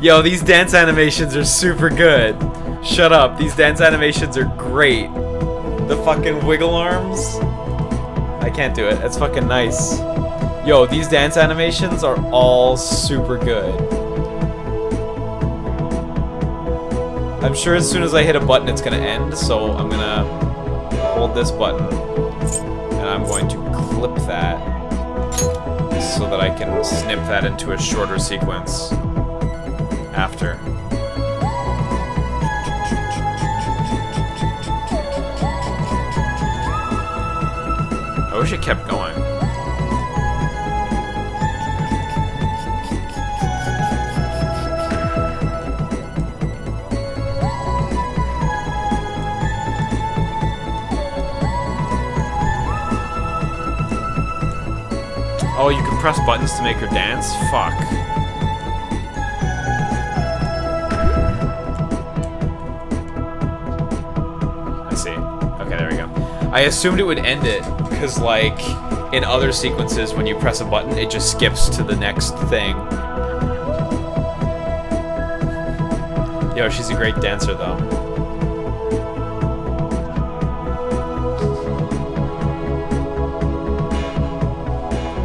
Yo, these dance animations are super good. Shut up. These dance animations are great. The fucking wiggle arms. I can't do it. It's fucking nice. Yo, these dance animations are all super good. I'm sure as soon as I hit a button, it's gonna end. So I'm gonna hold this button. And I'm going to clip that. So that I can snip that into a shorter sequence. After. I wish it kept going. Oh, you can press buttons to make her dance? Fuck. I assumed it would end it, because like, in other sequences, when you press a button, it just skips to the next thing. Yo, she's a great dancer, though.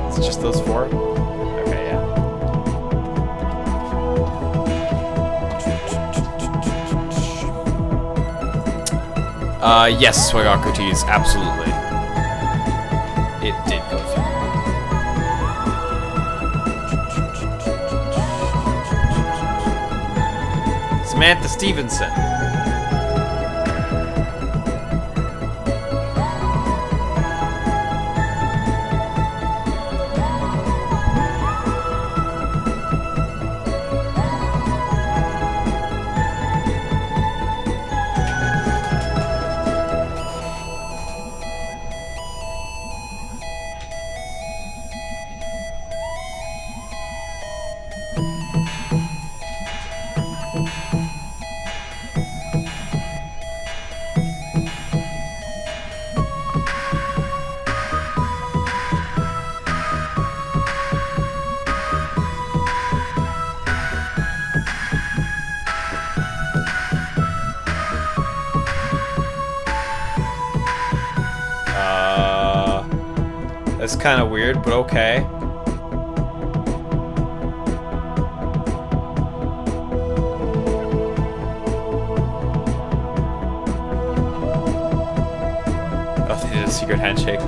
It's just those four? Okay, yeah. Yes, Swagokutis, absolutely. It did go through. Samantha Stevenson. That's kind of weird, but okay. Oh, they did a secret handshake.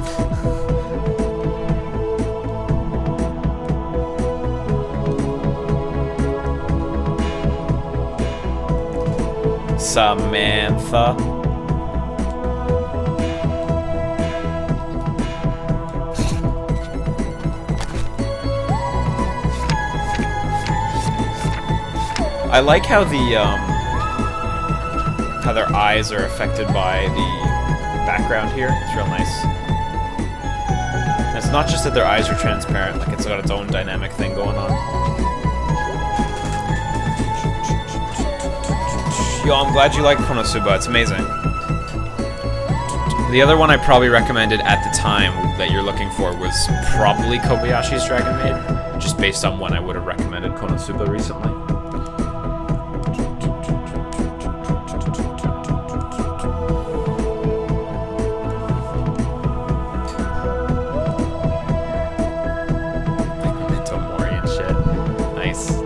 Samantha. I like how how their eyes are affected by the background here. It's real nice. And it's not just that their eyes are transparent, like it's got its own dynamic thing going on. Yo, I'm glad you like Konosuba, it's amazing. The other one I probably recommended at the time that you're looking for was probably Kobayashi's Dragon Maid, just based on when I would have recommended Konosuba recently. Memento Mori and shit. Nice.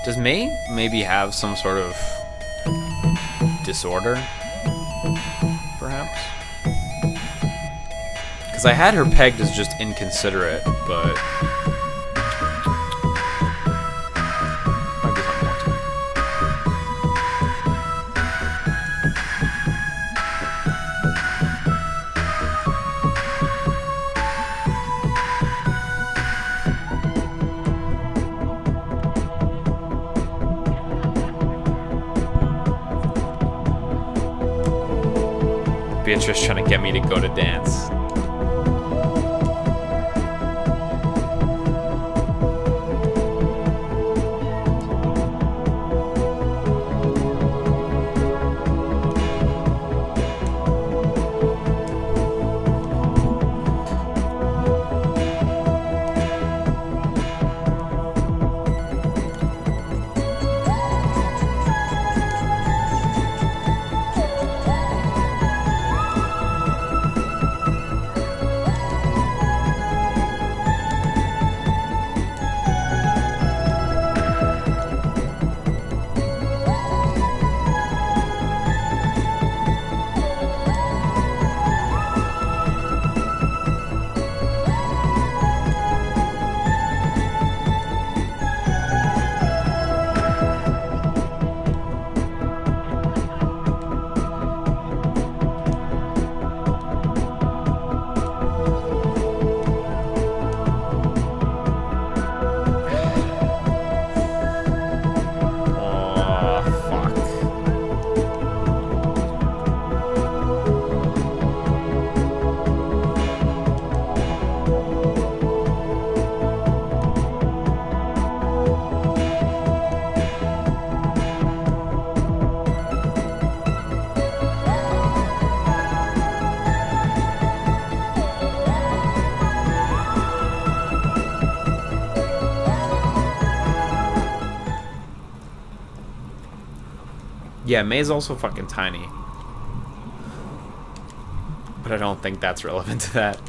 Does May maybe have some sort of disorder, perhaps? Because I had her pegged as just inconsiderate, but might be something more to it. Beatrice trying to get me to go to dance. Yeah, May's also fucking tiny. But I don't think that's relevant to that.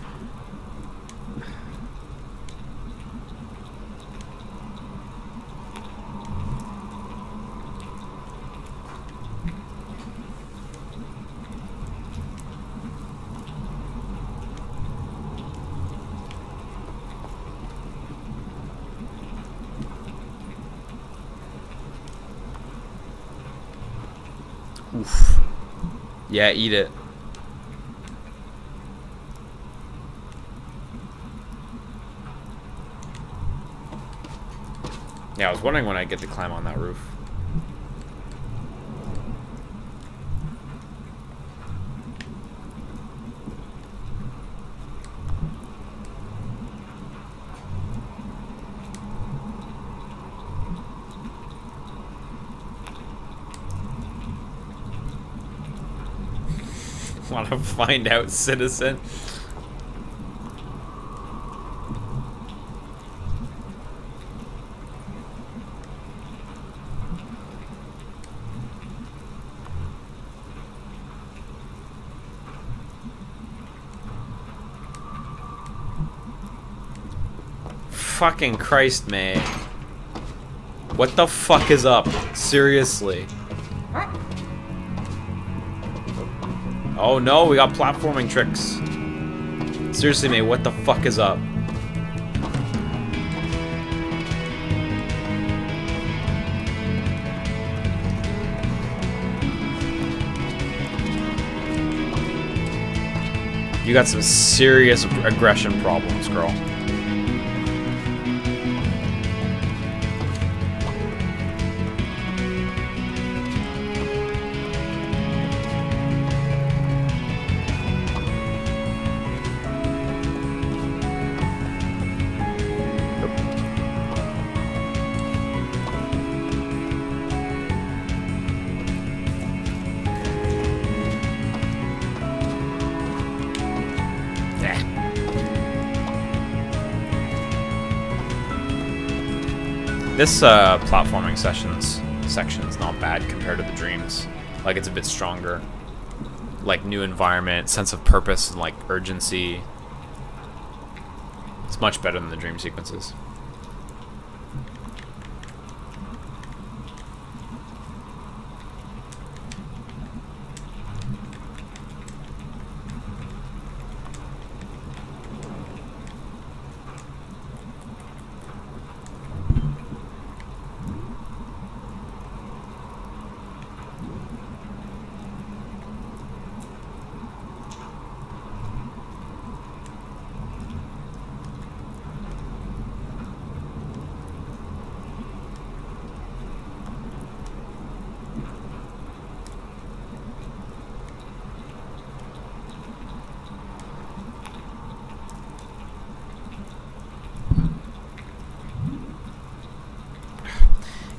Oof. Yeah, eat it. Yeah, I was wondering when I'd get to climb on that roof. Want to find out, citizen? Fucking Christ, May. What the fuck is up? Seriously. Oh no, we got platforming tricks. Seriously, May, what the fuck is up? You got some serious aggression problems, girl. This platforming section's not bad compared to the dreams. Like, it's a bit stronger. Like, new environment, sense of purpose, and like urgency. It's much better than the dream sequences.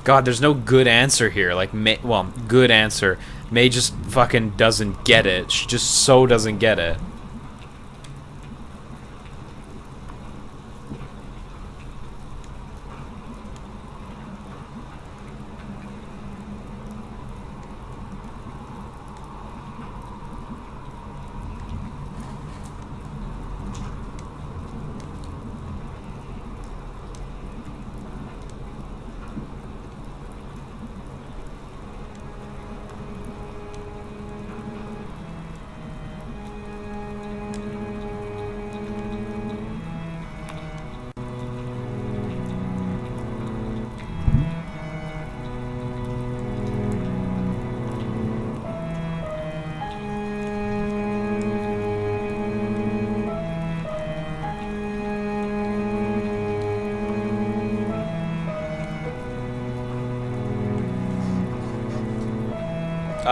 God, there's no good answer here. Like, May, well, good answer. May just fucking doesn't get it. She just so doesn't get it.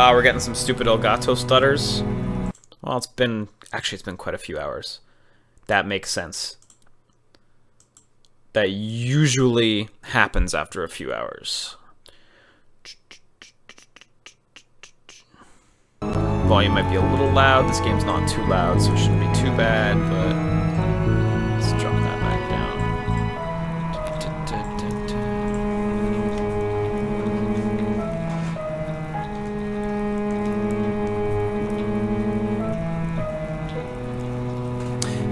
We're getting some stupid Elgato stutters. Well, it's been quite a few hours. That makes sense. That usually happens after a few hours. Volume might be a little loud. This game's not too loud, so it shouldn't be too bad, but let's drop that back down.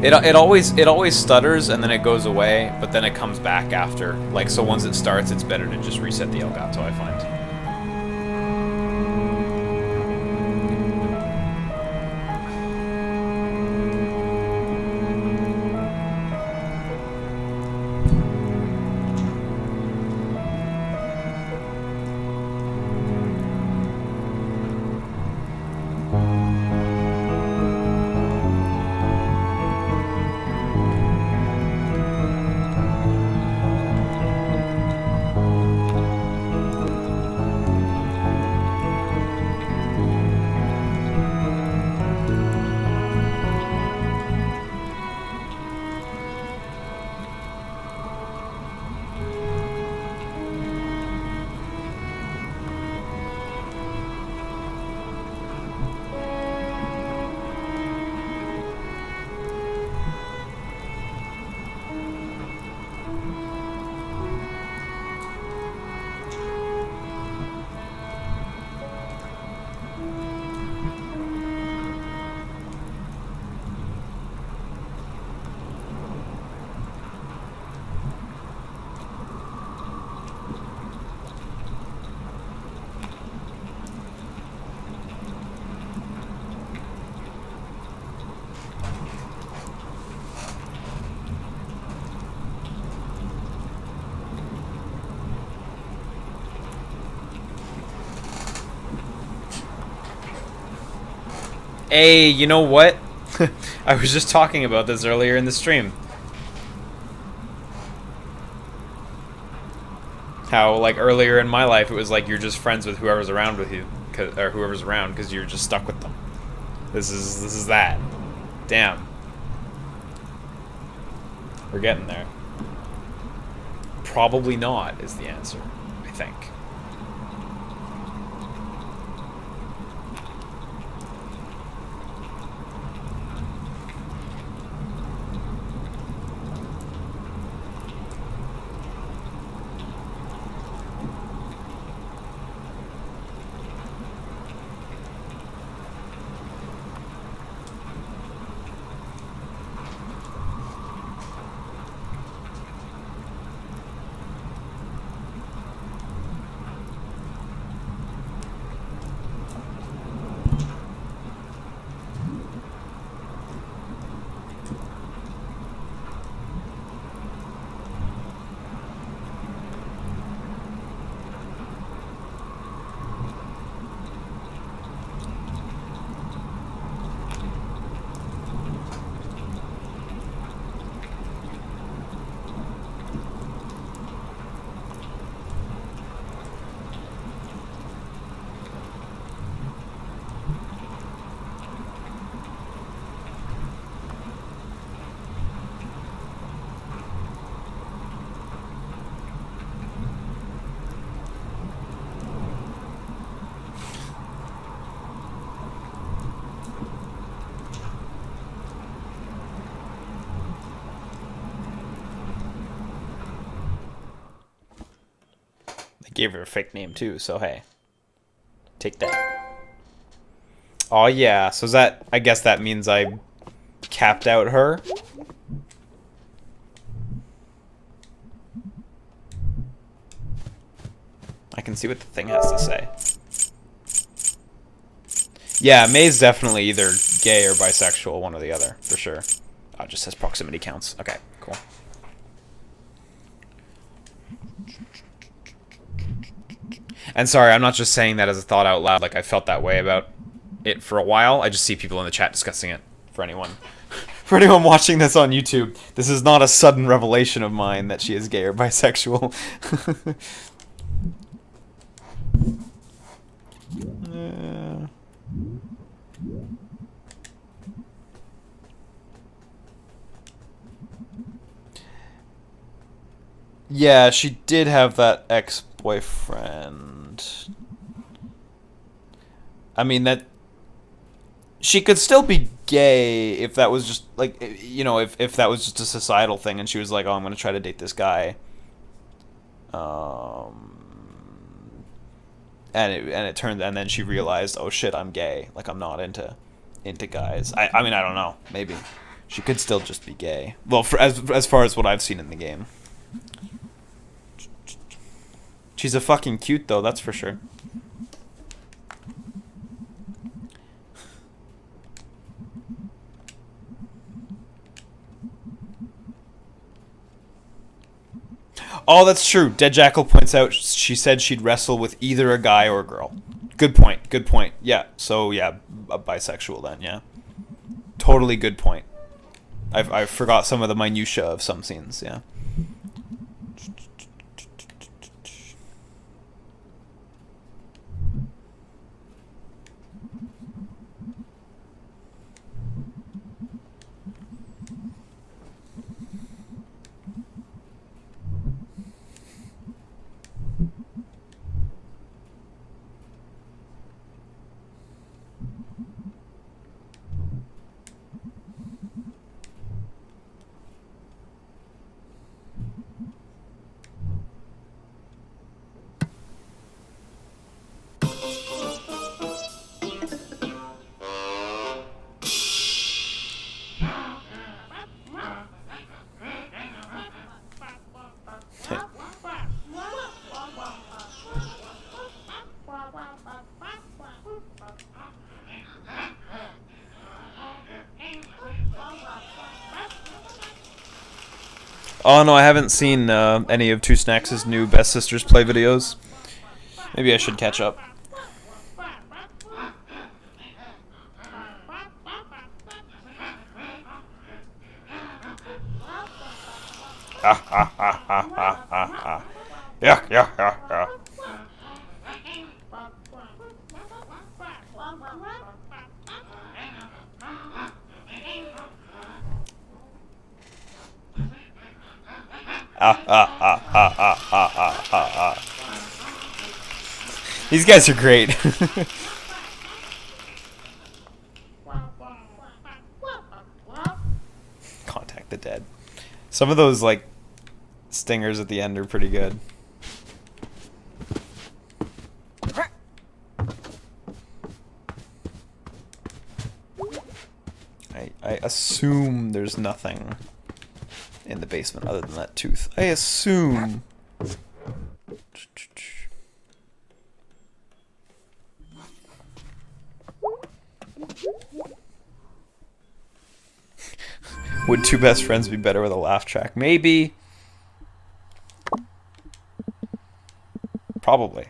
It always stutters and then it goes away, but then it comes back after. Like, so once it starts, it's better to just reset the Elgato, I find. Hey, you know what? I was just talking about this earlier in the stream. How, like, earlier in my life, it was like you're just friends with whoever's around with you, or whoever's around, because you're just stuck with them. This is that. Damn. We're getting there. Probably not is the answer, I think. Gave her a fake name too, so hey. Take that. Oh yeah, so is that, I guess that means I capped out her? I can see what the thing has to say. Yeah, May's definitely either gay or bisexual, one or the other, for sure. Oh, it just says proximity counts. Okay, cool. And sorry, I'm not just saying that as a thought out loud, like I felt that way about it for a while. I just see people in the chat discussing it. For anyone watching this on YouTube, this is not a sudden revelation of mine that she is gay or bisexual. Yeah, she did have that ex-boyfriend. I mean, that she could still be gay if that was just like, you know, if that was just a societal thing and she was like, oh, I'm gonna try to date this guy, and then she realized, oh shit, I'm gay, like I'm not into guys. I mean, I don't know, maybe she could still just be gay, well, as far as what I've seen in the game. She's a fucking cute though, that's for sure. Oh, that's true. Dead Jackal points out she said she'd wrestle with either a guy or a girl. Good point. Good point. Yeah. So yeah, a bisexual then. Yeah. Totally good point. I forgot some of the minutia of some scenes. Yeah. Oh no, I haven't seen any of Two Snacks' new Best Sisters play videos. Maybe I should catch up. Yeah, yeah, yeah, yeah. These guys are great. Contact the dead. Some of those like stingers at the end are pretty good. I assume there's nothing in the basement other than that tooth. I assume. Would two best friends be better with a laugh track? Maybe. Probably.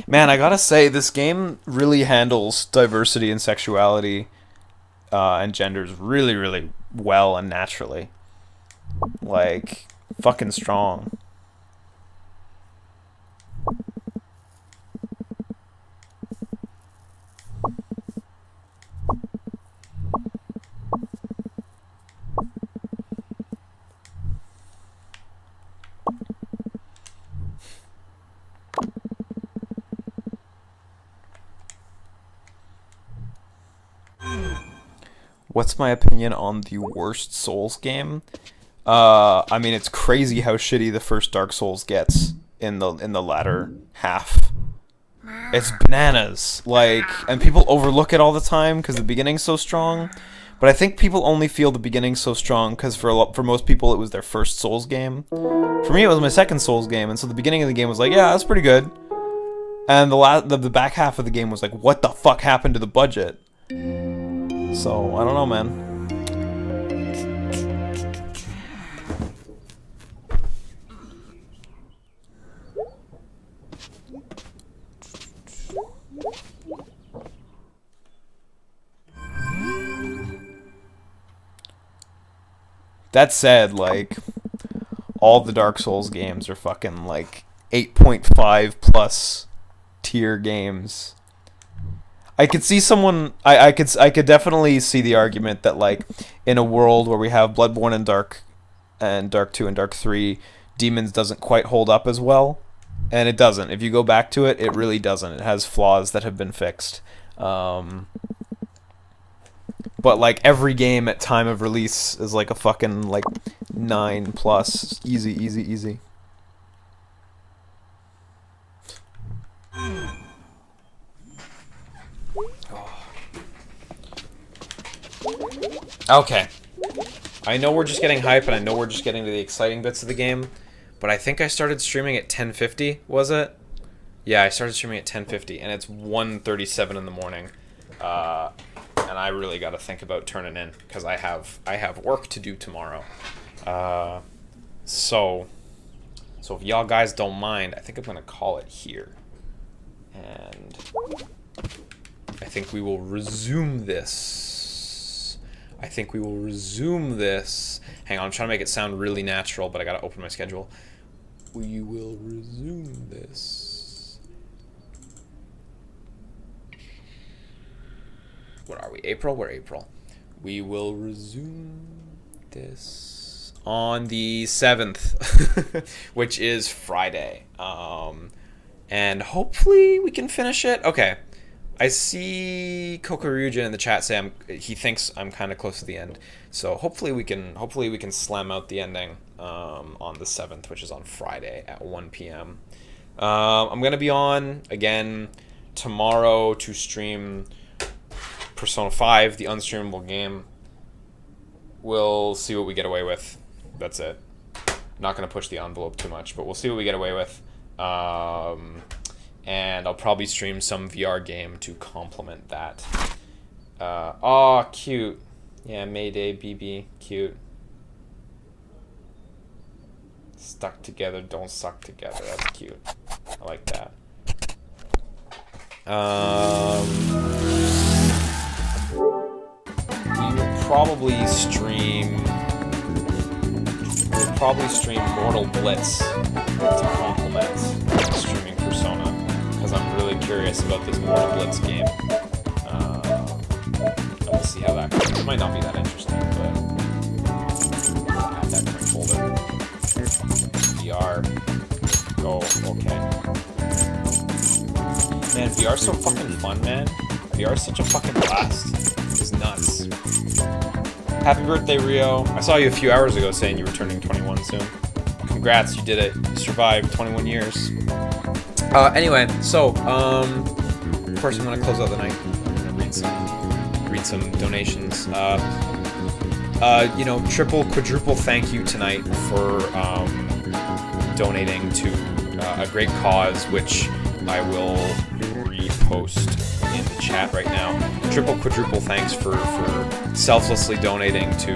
Man, I gotta say, this game really handles diversity and sexuality and genders really, really well and naturally. Like, fucking strong. What's my opinion on the worst Souls game? I mean, it's crazy how shitty the first Dark Souls gets in the latter half. It's bananas, like, and people overlook it all the time because the beginning's so strong. But I think people only feel the beginning's so strong because for most people it was their first Souls game. For me, it was my second Souls game, and so the beginning of the game was like, yeah, that's pretty good. And the back half of the game was like, what the fuck happened to the budget? So, I don't know, man. That said, like, all the Dark Souls games are fucking, like, 8.5 plus tier games. I could see someone. I could definitely see the argument that, like, in a world where we have Bloodborne and Dark 2 and Dark 3, Demons doesn't quite hold up as well, and it doesn't. If you go back to it, it really doesn't. It has flaws that have been fixed. But like every game at time of release is like a fucking like 9 plus, easy, easy, easy. Okay. I know we're just getting hype, and I know we're just getting to the exciting bits of the game, but I think I started streaming at 10:50, was it? Yeah, I started streaming at 10:50, and it's 1:37 in the morning. And I really got to think about turning in, because I have work to do tomorrow. So if y'all guys don't mind, I think I'm going to call it here. And I think we will resume this. Hang on, I'm trying to make it sound really natural, but I gotta open my schedule. We will resume this. What are we? April? We're April. We will resume this on the 7th, which is Friday. And hopefully we can finish it. Okay. I see Kokoryujin in the chat say he thinks I'm kind of close to the end, so hopefully we can slam out the ending on the 7th, which is on Friday at 1 p.m. I'm gonna be on again tomorrow to stream Persona 5, the unstreamable game. We'll see what we get away with. That's it. Not gonna push the envelope too much, but we'll see what we get away with. And I'll probably stream some VR game to complement that. Aw, cute. Yeah, Mayday, BB, cute. Stuck together, don't suck together. That's cute. I like that. You would probably stream. You would probably stream Mortal Blitz to complement streaming Persona, because I'm really curious about this Mortal Blitz game. And we'll see how that goes. It might not be that interesting, but add that to my folder. VR. Go. Okay. Man, VR's so fucking fun, man. VR's such a fucking blast. It's nuts. Happy birthday, Rio. I saw you a few hours ago saying you were turning 21 soon. Congrats, you did it. You survived 21 years. Anyway, so, of course I'm gonna close out the night. I'm gonna read some donations. You know, triple, quadruple thank you tonight for, donating to a great cause, which I will repost in the chat right now. Triple, quadruple thanks for selflessly donating to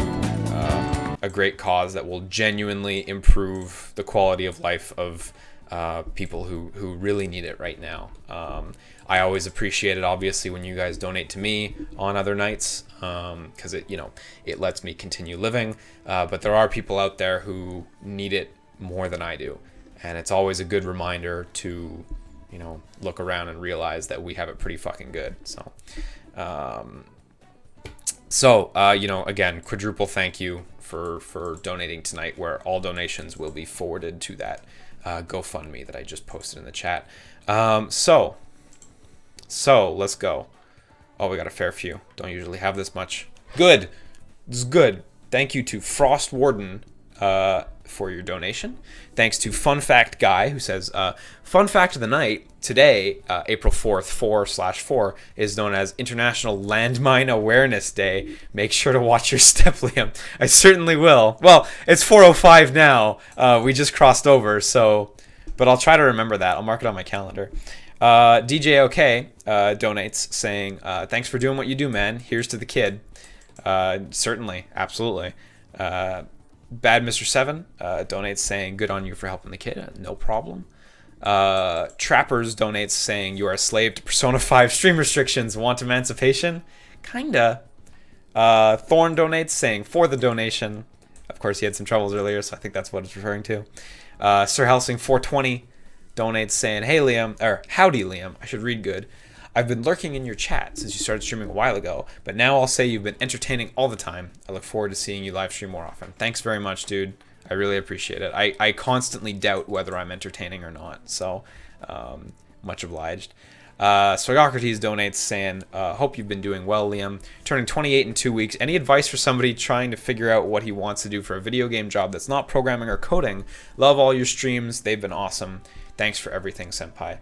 a great cause that will genuinely improve the quality of life of people who really need it right now. I always appreciate it, obviously, when you guys donate to me on other nights, because it lets me continue living. But there are people out there who need it more than I do, and it's always a good reminder to look around and realize that we have it pretty fucking good. So again, quadruple thank you for donating tonight, where all donations will be forwarded to that GoFundMe that I just posted in the chat. So let's go. Oh, we got a fair few. Don't usually have this much. Good. This is good. Thank you to Frost Warden for your donation. Thanks to Fun Fact Guy, who says, fun fact of the night, today, April 4th, 4/4, is known as International Landmine Awareness Day. Make sure to watch your step, Liam. I certainly will. Well, it's 4:05 now. We just crossed over, but I'll try to remember that. I'll mark it on my calendar. DJ OK donates, saying, thanks for doing what you do, man. Here's to the kid. Certainly. Absolutely. Bad Mr. 7 donates, saying, good on you for helping the kid. No problem. Trappers donates, saying, you are a slave to Persona 5 stream restrictions. Want emancipation? Kinda. Thorn donates, saying, for the donation. Of course, he had some troubles earlier, so I think that's what it's referring to. Sir Helsing 420 donates, saying, hey Liam, or howdy Liam, I should read good. I've been lurking in your chat since you started streaming a while ago, but now I'll say you've been entertaining all the time. I look forward to seeing you live stream more often. Thanks very much, dude. I really appreciate it. I constantly doubt whether I'm entertaining or not, so much obliged. Swagocrates donates, saying, hope you've been doing well, Liam. Turning 28 in 2 weeks. Any advice for somebody trying to figure out what he wants to do for a video game job that's not programming or coding? Love all your streams. They've been awesome. Thanks for everything, Senpai.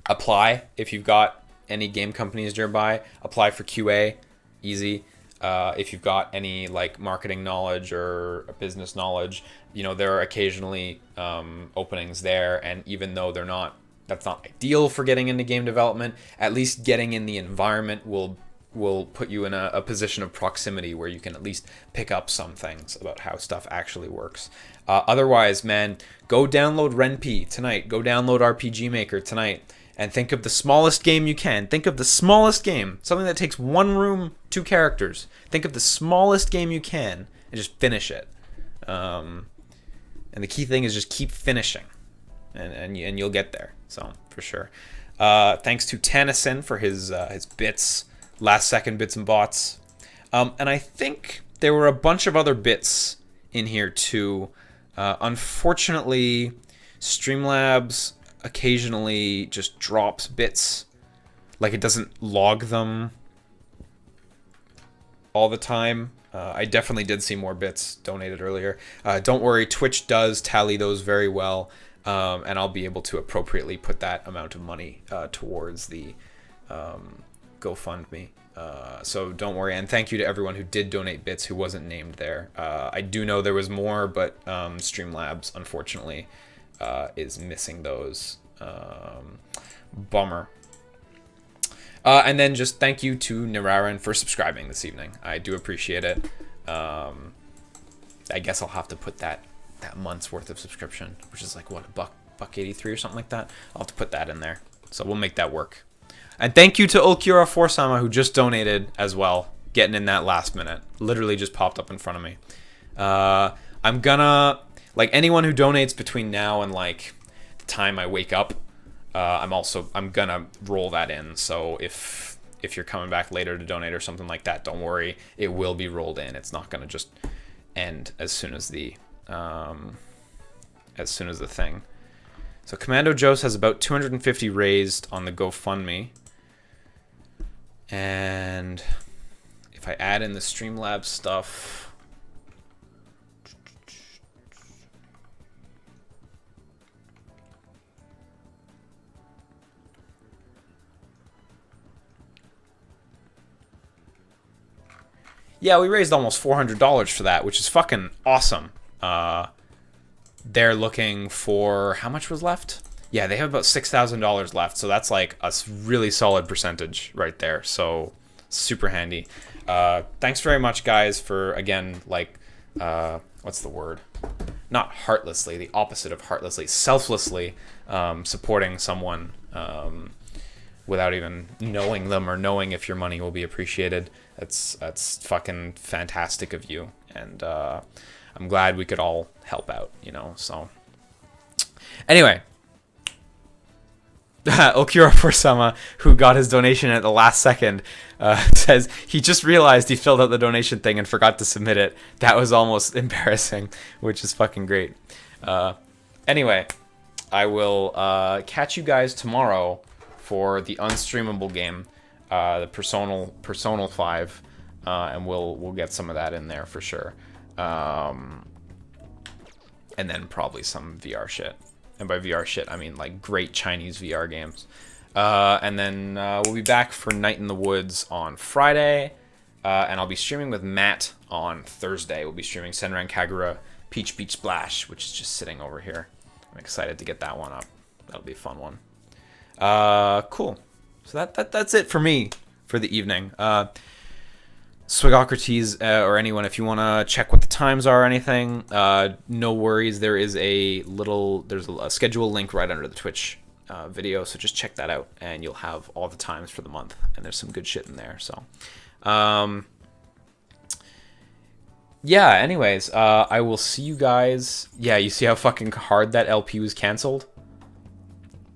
Apply if you've got any game companies nearby. Apply for QA. Easy. If you've got any marketing knowledge or business knowledge, there are occasionally openings there, and even though that's not ideal for getting into game development, at least getting in the environment will put you in a position of proximity where you can at least pick up some things about how stuff actually works. Otherwise, man, go download RenP tonight. Go download RPG Maker tonight. And think of the smallest game you can. Think of the smallest game. Something that takes 1 room, 2 characters. Think of the smallest game you can and just finish it. And the key thing is just keep finishing. And you'll get there. So, for sure. Thanks to Tannison for his bits. Last second bits and bots. And I think there were a bunch of other bits in here too. Unfortunately, Streamlabs occasionally just drops bits, it doesn't log them all the time. I definitely did see more bits donated earlier. Don't worry, Twitch does tally those very well, and I'll be able to appropriately put that amount of money towards the GoFundMe. So don't worry, and thank you to everyone who did donate bits who wasn't named there. I do know there was more, but Streamlabs, unfortunately, is missing those. Bummer. And then just thank you to Niraran for subscribing this evening. I do appreciate it. I guess I'll have to put that month's worth of subscription, which is like, what, $1.83 or something like that. I'll have to put that in there. So we'll make that work. And thank you to Okura Forsama, who just donated as well, getting in that last minute. Literally just popped up in front of me. I'm gonna, like, anyone who donates between now and like the time I wake up, I'm gonna roll that in. So if you're coming back later to donate or something like that, don't worry, it will be rolled in. It's not gonna just end as soon as the thing. So Commando Jose has about 250 raised on the GoFundMe. And if I add in the Streamlabs stuff, yeah, we raised almost $400 for that, which is fucking awesome. They're looking for, how much was left? Yeah, they have about $6,000 left, so that's like a really solid percentage right there. So super handy. Thanks very much, guys, for, again, like, what's the word? Not heartlessly, the opposite of heartlessly, selflessly supporting someone without even knowing them or knowing if your money will be appreciated. That's fucking fantastic of you, and I'm glad we could all help out, you know. So anyway, Okura Forsama, who got his donation at the last second, says he just realized he filled out the donation thing and forgot to submit it. That was almost embarrassing, which is fucking great. Anyway, I will catch you guys tomorrow for the unstreamable game, the Personal 5, and we'll get some of that in there for sure. And then probably some VR shit. And by VR shit, I mean like great Chinese VR games. And then we'll be back for Night in the Woods on Friday. And I'll be streaming with Matt on Thursday. We'll be streaming Senran Kagura Peach Beach Splash, which is just sitting over here. I'm excited to get that one up. That'll be a fun one. Cool. So that's it for me for the evening. Swigocrates, or anyone, if you want to check what the times are or anything, no worries. There's a schedule link right under the Twitch video, so just check that out and you'll have all the times for the month, and there's some good shit in there. So yeah, anyways, I will see you guys. Yeah, you see how fucking hard that LP was canceled?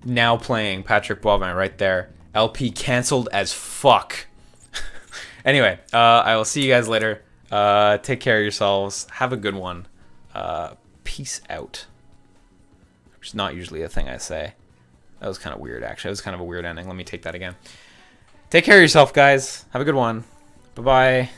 Now playing Patrick Boivin right there. LP canceled as fuck. Anyway, I will see you guys later. Take care of yourselves. Have a good one. Peace out. Which is not usually a thing I say. That was kind of weird, actually. That was kind of a weird ending. Let me take that again. Take care of yourself, guys. Have a good one. Bye-bye.